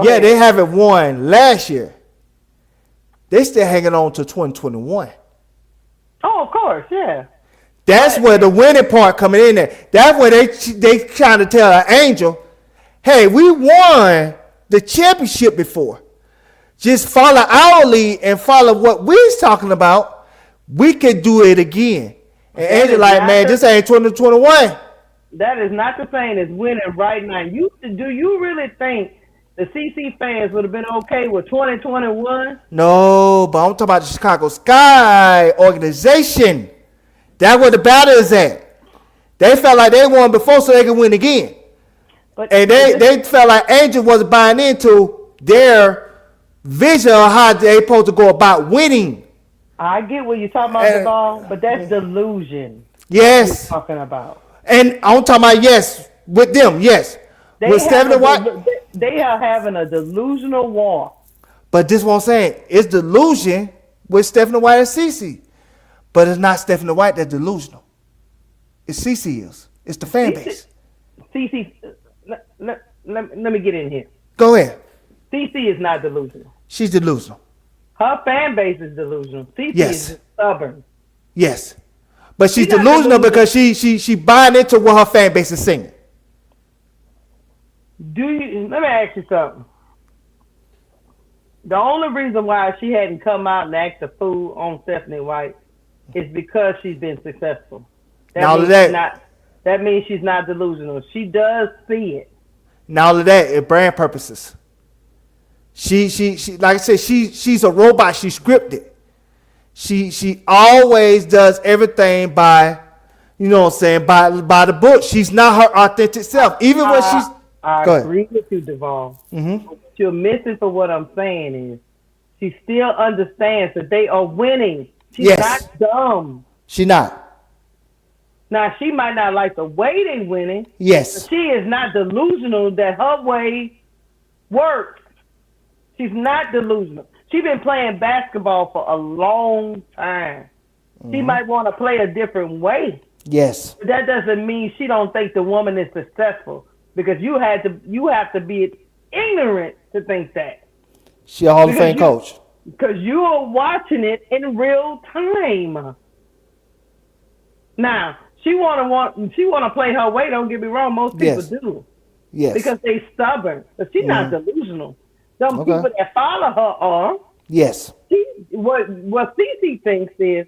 Yeah, they haven't won last year. They still hanging on to 2021. Oh, of course, yeah. That's where the winning part coming in there. That's where they trying to tell an Angel, hey, we won the championship before. Just follow our lead and follow what we're talking about. We can do it again. And Angel like, man, this ain't 2021. That is not the same as winning right now. Do you really think the CC fans would have been okay with 2021? No, but I'm talking about the Chicago Sky organization. That's where the battle is at. They felt like they won before so they could win again. And they felt like Angel wasn't buying into their vision of how they supposed to go about winning. I get what you're talking about, Duval, but that's delusion. Yes. You're talking about. And I'm talking about, yes, with them, yes. With Stephanie White. They are having a delusional war. But this is what I'm saying. It's delusion with Stephanie White and Cece. But it's not Stephanie White that's delusional. It's Cece is. It's the fan base. Cece, let me get in here. Go ahead. Cece is not delusional. She's delusional. Her fan base is delusional. Cece is stubborn. Yes. But she's delusional because she buying into what her fan base is singing. Let me ask you something. The only reason why she hadn't come out and act a fool on Stephanie White is because she's been successful. That means she's not delusional. She does see it. Now all of that, it's brand purposes. She like I said, she's a robot. She's scripted. She always does everything by, you know what I'm saying, by the book. She's not her authentic self. Even when she's I go ahead. agree with you, Duval. Mm-hmm. What you're missing for what I'm saying is she still understands that they are winning. She's Yes. not dumb. She not. Now, she might not like the way they winning. Yes. But she is not delusional that her way works. She's not delusional. She's been playing basketball for a long time. She might want to play a different way. Yes. But that doesn't mean she don't think the woman is successful, because you have to be ignorant to think that. She a Hall of Fame coach. Because you are watching it in real time. Now, she wanna play her way. Don't get me wrong, most people do. Yes. Because they stubborn, but she's not delusional. Some people that follow her are. Yes. What Cece thinks is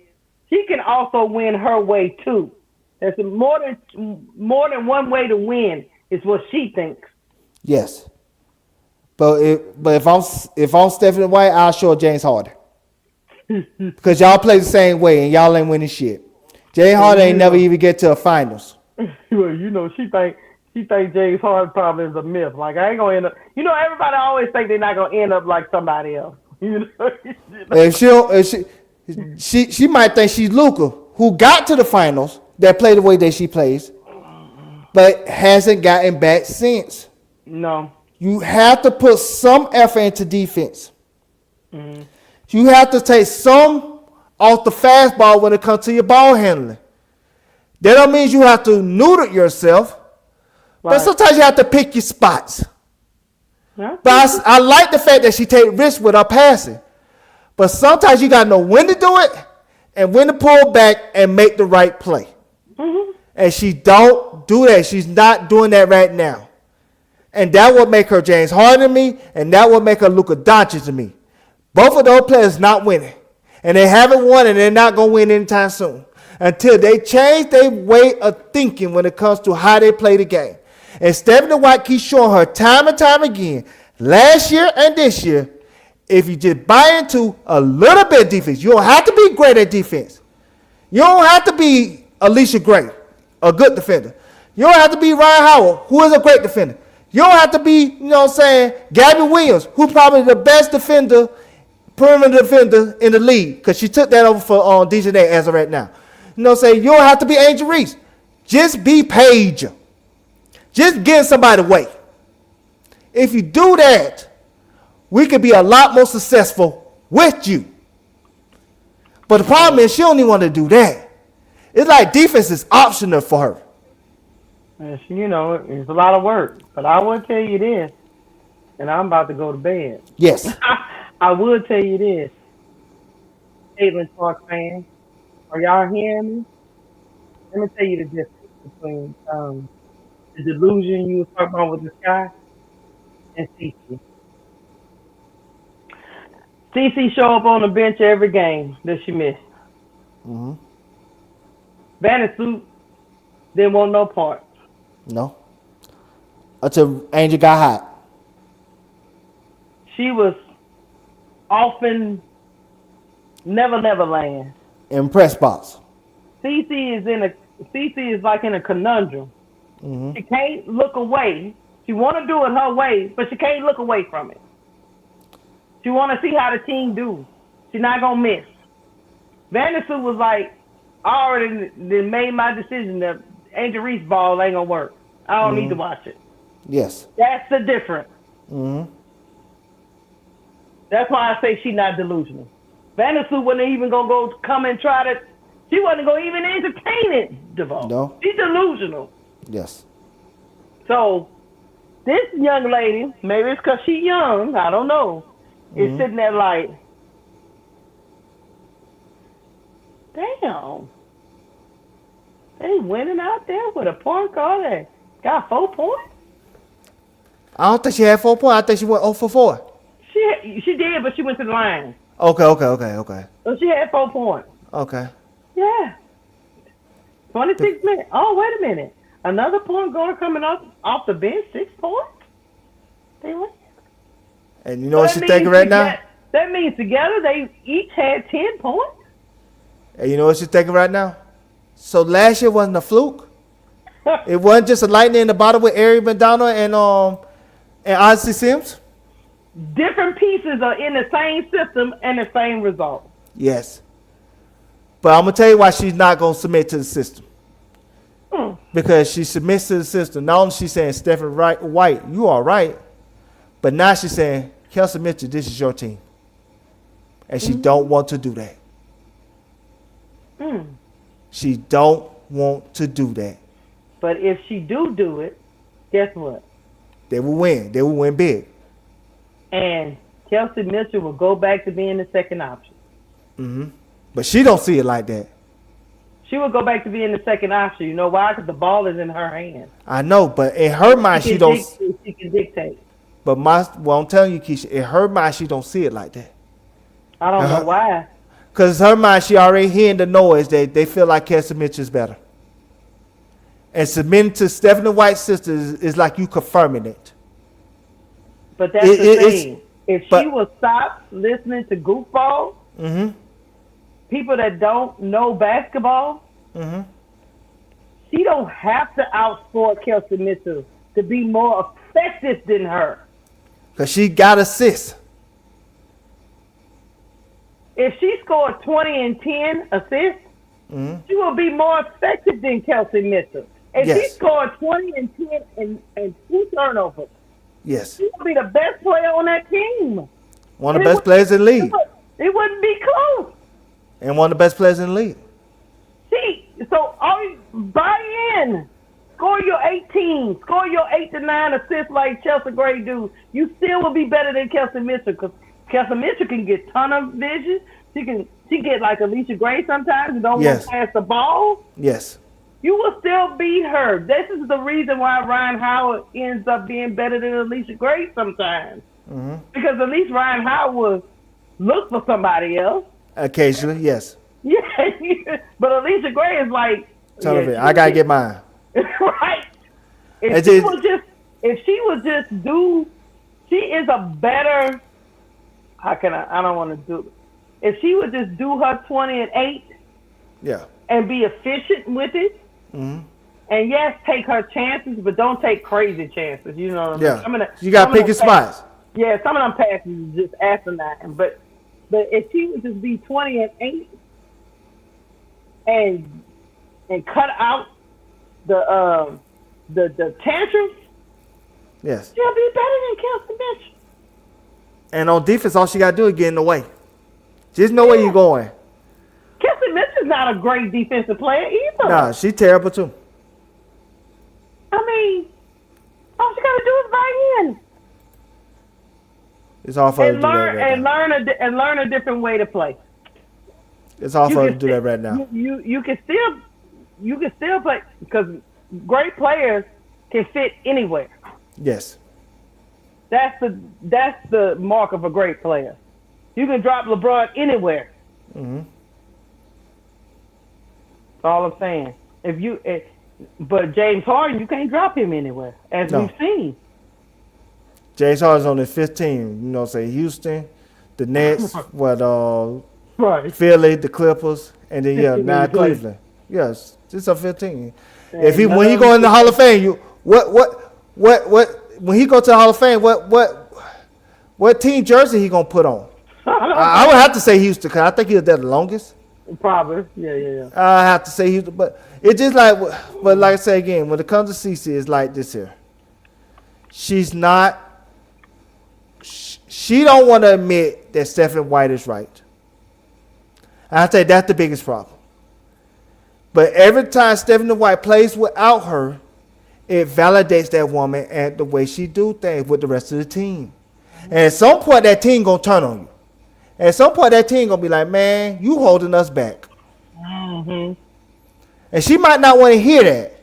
she can also win her way too. There's more than one way to win, is what she thinks. Yes. But if I'm Stephanie White, I'll show James Harden. Because y'all play the same way and y'all ain't winning shit. James Harden ain't never even get to a finals. Well, you know, she think James Harden probably is a myth. Like, I ain't gonna end up. You know, everybody always think they're not gonna end up like somebody else. You know. If she might think she's Luka, who got to the finals, that play the way that she plays, but hasn't gotten back since. No. You have to put some effort into defense. Mm-hmm. You have to take some off the fastball when it comes to your ball handling. That don't mean you have to neuter yourself, but sometimes you have to pick your spots. Yeah. But I like the fact that she take risks with her passing. But sometimes you got to know when to do it and when to pull back and make the right play. Mm-hmm. And she don't do that. She's not doing that right now. And that would make her James Harden to me, and that would make her Luka Doncic to me. Both of those players not winning. And they haven't won, and they're not going to win anytime soon. Until they change their way of thinking when it comes to how they play the game. And Stephanie White keeps showing her time and time again, last year and this year, if you just buy into a little bit of defense, you don't have to be great at defense. You don't have to be Alicia Gray, a good defender. You don't have to be Ryan Howard, who is a great defender. You don't have to be, you know what I'm saying, Gabby Williams, who's probably the best defender, perimeter defender in the league, because she took that over for DJA as of right now. You know what I'm saying? You don't have to be Angel Reese. Just be Paige. Just give somebody away. If you do that, we could be a lot more successful with you. But the problem is she don't even want to do that. It's like defense is optional for her. And she, you know, it's a lot of work. But I will tell you this, and I'm about to go to bed. Yes. I will tell you this. Caitlin Clark fans, are y'all hearing me? Let me tell you the difference between the delusion you was talking about with the sky and Cece. Cece show up on the bench every game that she missed. Mm-hmm. Vandersuit didn't want no part. No. Until Angel got hot. She was often never land. In press box. Cece is like in a conundrum. Mm-hmm. She can't look away. She want to do it her way, but she can't look away from it. She want to see how the team do. She's not gonna miss. Vandersuit was like, I already made my decision that Angel Reese ball ain't gonna work. I don't need to watch it. Yes. That's the difference. Mm-hmm. That's why I say she's not delusional. Vandersuit wasn't even gonna come and try to. She wasn't gonna even entertain it, Duval. No. She's delusional. Yes. So this young lady, maybe it's because she's young, I don't know, is sitting there like, damn, they winning out there with a point guard that got 4 points? I don't think she had 4 points. I think she went 0 for 4. She did, but she went to the line. Okay. So she had 4 points. Okay. Yeah. 26 minutes. Oh, wait a minute. Another point guard coming off the bench, 6 points? They win. And you know what she's thinking right now? That means together they each had 10 points. And you know what she's thinking right now? So last year wasn't a fluke. It wasn't just a lightning in the bottle with Ari McDonald and Odyssey Sims. Different pieces are in the same system and the same result. Yes. But I'm going to tell you why she's not going to submit to the system. Because she submits to the system. Not only she's saying, Stephen White, you are right. But now she's saying, Kelsey Mitchell, this is your team. And she don't want to do that. She don't want to do that. But if she do it, guess what? They will win. They will win big. And Kelsey Mitchell will go back to being the second option. But she don't see it like that. She will go back to being the second option. You know why? Because the ball is in her hands. I know, but in her mind, she don't. She can dictate. But I'm telling you, Keysha, in her mind, she don't see it like that. I don't know why. Because her mind, she already hearing the noise that they feel like Kelsey Mitchell is better. And submitting to Stephanie White's sister is like you confirming it. But that's the thing. If she will stop listening to goofballs, people that don't know basketball, she don't have to outscore Kelsey Mitchell to be more effective than her. Because she got assists. If she scored 20 and 10 assists, she will be more effective than Kelsey Mitchell. If she scored 20 and 10 and 2 turnovers, she will be the best player on that team. One of the best players in the league. It wouldn't be close. And one of the best players in the league. So buy in. Score your 18. Score your 8 to 9 assists like Chelsea Gray do. You still will be better than Kelsey Mitchell because Kelsey Mitchell can get tunnel vision. She get like Alicia Gray sometimes and don't want to pass the ball. Yes. You will still beat her. This is the reason why Ryan Howard ends up being better than Alicia Gray sometimes. Because at least Ryan Howard will look for somebody else. Occasionally, yes. Yeah, but Alicia Gray is like, I gotta get mine. Right. If she would just do, she is a better. How can I don't want to do it. If she would just do her 20 and 8, and be efficient with it, and yes, take her chances, but don't take crazy chances. You know what I mean? You gotta pick your spots. Yeah, some of them passes is just asinine, but if she would just be 20 and 8 and cut out the tantrums, she'll be better than Kelsey Mitchell. And on defense, all she gotta do is get in the way. Just know where you're going. Kelsey Mitchell's not a great defensive player either. Nah, she's terrible too. I mean, all she gotta do is buy in. It's all for her to do that right now. And learn a different way to play. It's all for her to do that right now. You can still play because great players can fit anywhere. Yes. That's the mark of a great player. You can drop LeBron anywhere. That's all I'm saying. But James Harden, you can't drop him anywhere, as we've seen. James Harden's on his 15. Say Houston, the Nets, Philly, the Clippers, and then now Cleveland. Yes, this is 15. When he go in the Hall of Fame, when he go to the Hall of Fame, what team jersey he gonna put on? I would have to say Houston because I think he was there the longest. Probably, yeah. I have to say Houston, but it's just like I say again, when it comes to CC, it's like this here. She's not. She don't want to admit that Stephen White is right. I say that's the biggest problem. But every time Stephen White plays without her, it validates that woman and the way she do things with the rest of the team. And at some point, that team gonna turn on you. At some point, that team gonna be like, "Man, you holding us back." And she might not want to hear that.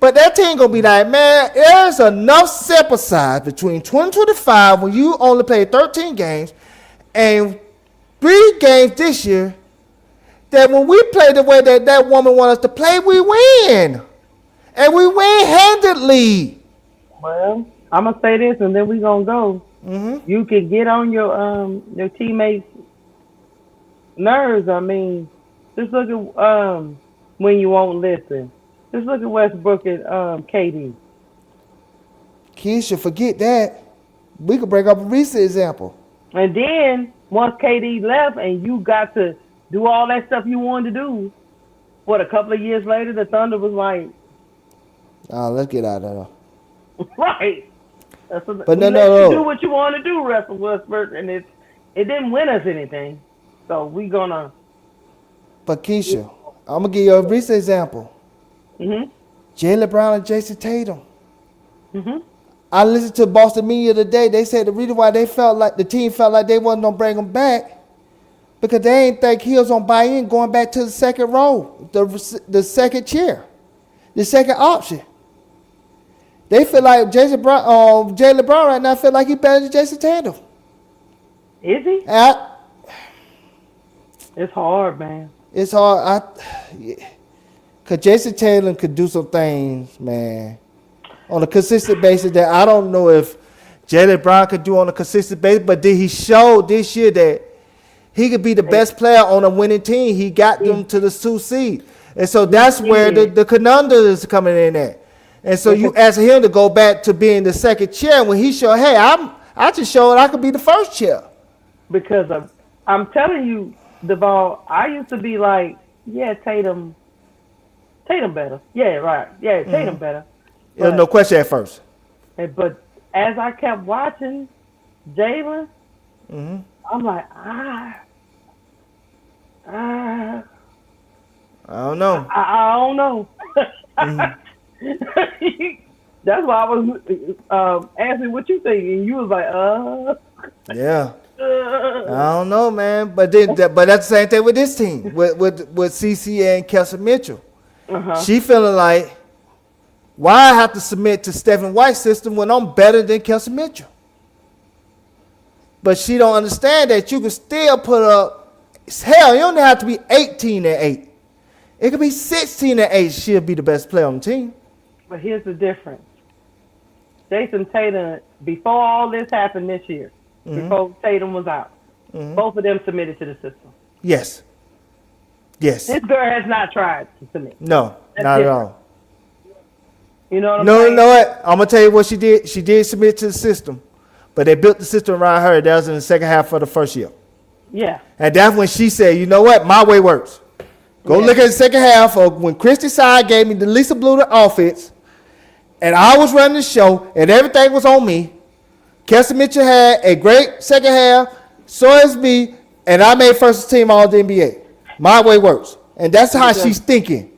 But that team gonna be like, "Man, there's enough sample size between 2025 when you only played 13 games and 3 games this year that when we play the way that woman wants us to play, we win. And we win handedly." Well, I'm going to say this and then we're going to go. You can get on your teammates' nerves. I mean, just look at when you won't listen. Just look at Westbrook and KD. Keysha, forget that. We could bring up a recent example. And then once KD left and you got to do all that stuff you wanted to do, a couple of years later, the Thunder was like, Oh, let's get out of there. right. But no. No. Do what you want to do, Russell Westbrook, and it didn't win us anything. So we gonna. But Keysha, I'm gonna give you a recent example. Jaylen Brown and Jason Tatum. I listened to Boston media today. They said the reason why the team felt like they wasn't gonna bring him back because they ain't think he was gonna buy in going back to the second row, the second chair, the second option. They feel like Jaylen Brown right now feel like he better than Jason Tatum. Is he? It's hard, man. It's hard. Cause Jason Tatum could do some things, man, on a consistent basis that I don't know if Jaylen Brown could do on a consistent basis. But did he show this year that he could be the best player on a winning team? He got them to the 2 seed, and so that's where the conundrum is coming in at. And so you ask him to go back to being the second chair when he showed, hey, I just showed I could be the first chair. Because I'm telling you, Duval, I used to be like, yeah, Tatum better. Yeah, right. Yeah, Tatum better. There's no question at first. But as I kept watching Jaylen, I'm like, I don't know. I don't know. That's why I was asking what you think, and you was like, Yeah. I don't know, man. But that's the same thing with this team, with CC and Kelsey Mitchell. She feeling like, why I have to submit to Stephen White's system when I'm better than Kelsey Mitchell? But she don't understand that you can still put up. Hell, you don't have to be 18-8. It could be 16-8. She'll be the best player on the team. But here's the difference. Jason Tatum, before all this happened this year, before Tatum was out, both of them submitted to the system. Yes. This girl has not tried to submit. No, That's not different. at all. You know what I'm saying? You know what? I'm going to tell you what she did. She did submit to the system, but they built the system around her. That was in the second half of the first year. Yeah. And that's when she said, you know what? My way works. Go look at the second half of when Christy Side gave me the Lisa Bluter offense, and I was running the show, and everything was on me. Kelsey Mitchell had a great second half, so is me, and I made first team all the NBA. My way works. And that's how she's thinking.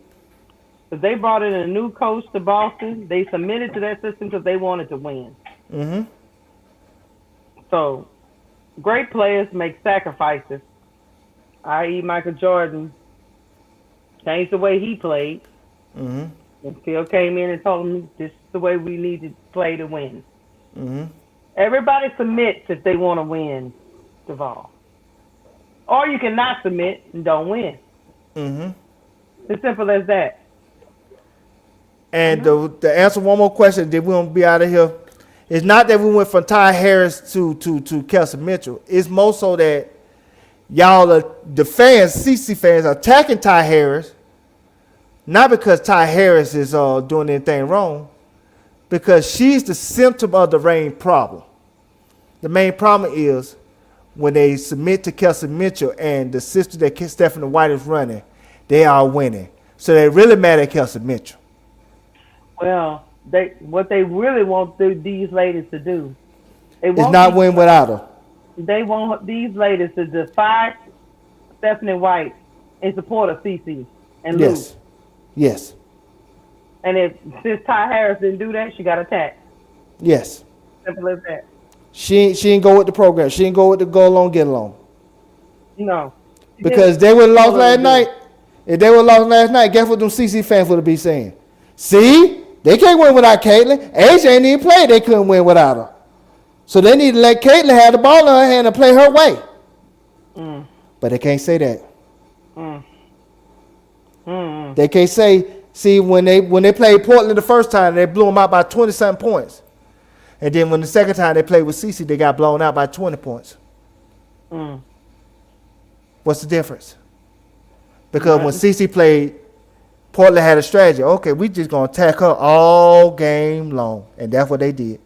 If they brought in a new coach to Boston, they submitted to that system because they wanted to win. So, great players make sacrifices, i.e. Michael Jordan changed the way he played. And Phil came in and told him this is the way we need to play to win. Everybody submits if they want to win, Duval. Or you cannot submit and don't win. It's simple as that. And to answer one more question, then we won't be out of here. It's not that we went from Ty Harris to Kelsey Mitchell. It's more so that y'all, the fans, CC fans, are attacking Ty Harris, not because Ty Harris is doing anything wrong, because she's the symptom of the main problem. The main problem is when they submit to Kelsey Mitchell and the system that Stephanie White is running, they are winning. So they really mad at Kelsey Mitchell. Well, what they really want these ladies to do, is not win without her. They want these ladies to defy Stephanie White in support of CC and lose. Yes. And since Ty Harris didn't do that, she got attacked. Yes. Simple as that. She didn't go with the program. She didn't go with the go along, get along. No. Because they would have lost last night. If they would have lost last night, guess what them CC fans would have been saying? See? They can't win without Caitlin. AJ ain't even play. They couldn't win without her. So they need to let Caitlin have the ball in her hand and play her way. But they can't say that. They can't say, see, when they played Portland the first time, they blew them out by 20-something points. And then when the second time they played with CC, they got blown out by 20 points. What's the difference? Because when CC played, Portland had a strategy. Okay, we just going to attack her all game long. And that's what they did.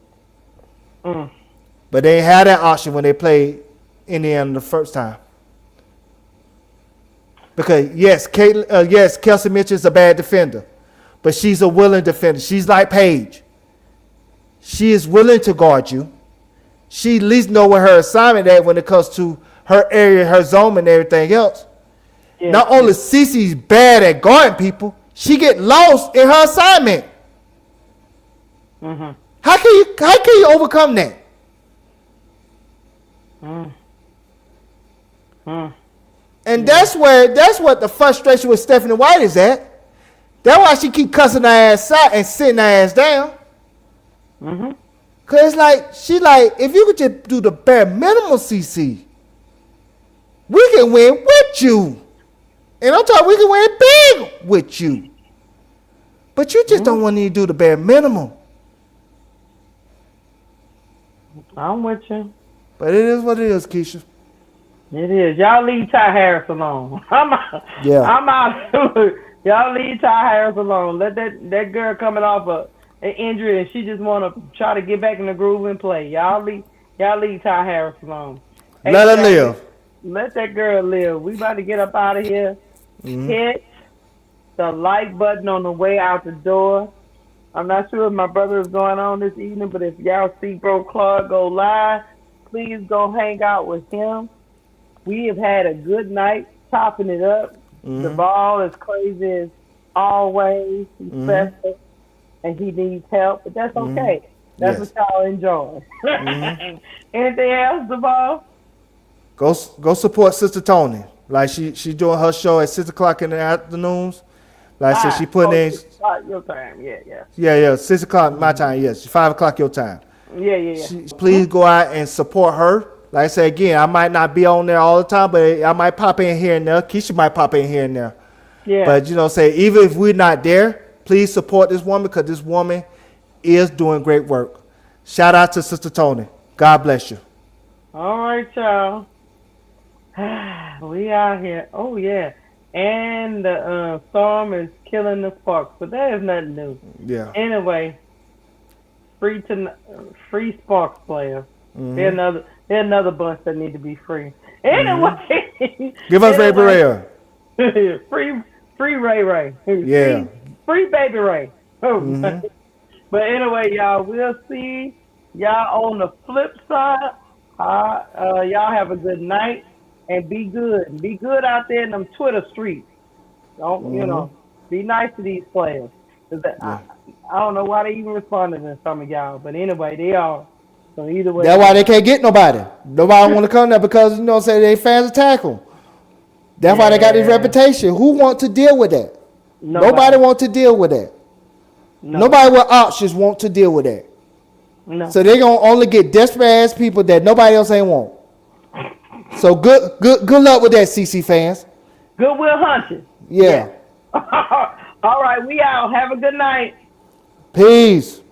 But they ain't had that option when they played Indiana the first time. Because, yes, Kelsey Mitchell is a bad defender. But she's a willing defender. She's like Paige. She is willing to guard you. She at least know where her assignment is when it comes to her area, her zone, and everything else. Yeah. Not only Cece's bad at guarding people, she get lost in her assignment. How can you overcome that? And that's what the frustration with Stephanie White is at. That's why she keep cussing her ass out and sitting her ass down. Cause she like, if you could just do the bare minimum, CC, we can win with you. And I'm talking, we can win big with you. But you just don't want to do the bare minimum. I'm with you. But it is what it is, Keysha. It is. Y'all leave Ty Harris alone. I'm out. Y'all leave Ty Harris alone. Let that girl coming off an injury and she just want to try to get back in the groove and play. Y'all leave Ty Harris alone. Let her live. Let that girl live. We about to get up out of here. Hit the like button on the way out the door. I'm not sure if my brother is going on this evening, but if y'all see Bro Claude go live, please go hang out with him. We have had a good night topping it up. The ball is crazy as always. He's special and he needs help, but that's okay. That's what y'all enjoy. Anything else, Duval? Go support Sister Tony. Like she doing her show at 6 o'clock in the afternoons. Like I said, she putting in. 6 o'clock your time, yeah. 6 o'clock my time, yes. 5 o'clock your time. Yeah. Please go out and support her. Like I said again, I might not be on there all the time, but I might pop in here and there. Keysha might pop in here and there. Yeah. But even if we're not there, please support this woman because this woman is doing great work. Shout out to Sister Tony. God bless you. All right, y'all. We out here. Oh yeah, and the storm is killing the sparks, but that is nothing new. Yeah. Anyway, free sparks players. They're another bunch that need to be free. Anyway, give us Ray Barrera. free Ray. Yeah. Free Baby Ray. But anyway, y'all, we'll see y'all on the flip side. Y'all have a good night. And be good. Be good out there in them Twitter streets. Don't, be nice to these players. I don't know why they even responding to some of y'all. But anyway, they are. So either way. That's why they can't get nobody. Nobody want to come there because, they fans attack them. That's why they got this reputation. Who want to deal with that? Nobody want to deal with that. Nobody with options want to deal with that. No. So they're going to only get desperate ass people that nobody else ain't want. So good luck with that, CC fans. Goodwill Hunting. Yeah. All right, we out. Have a good night. Peace.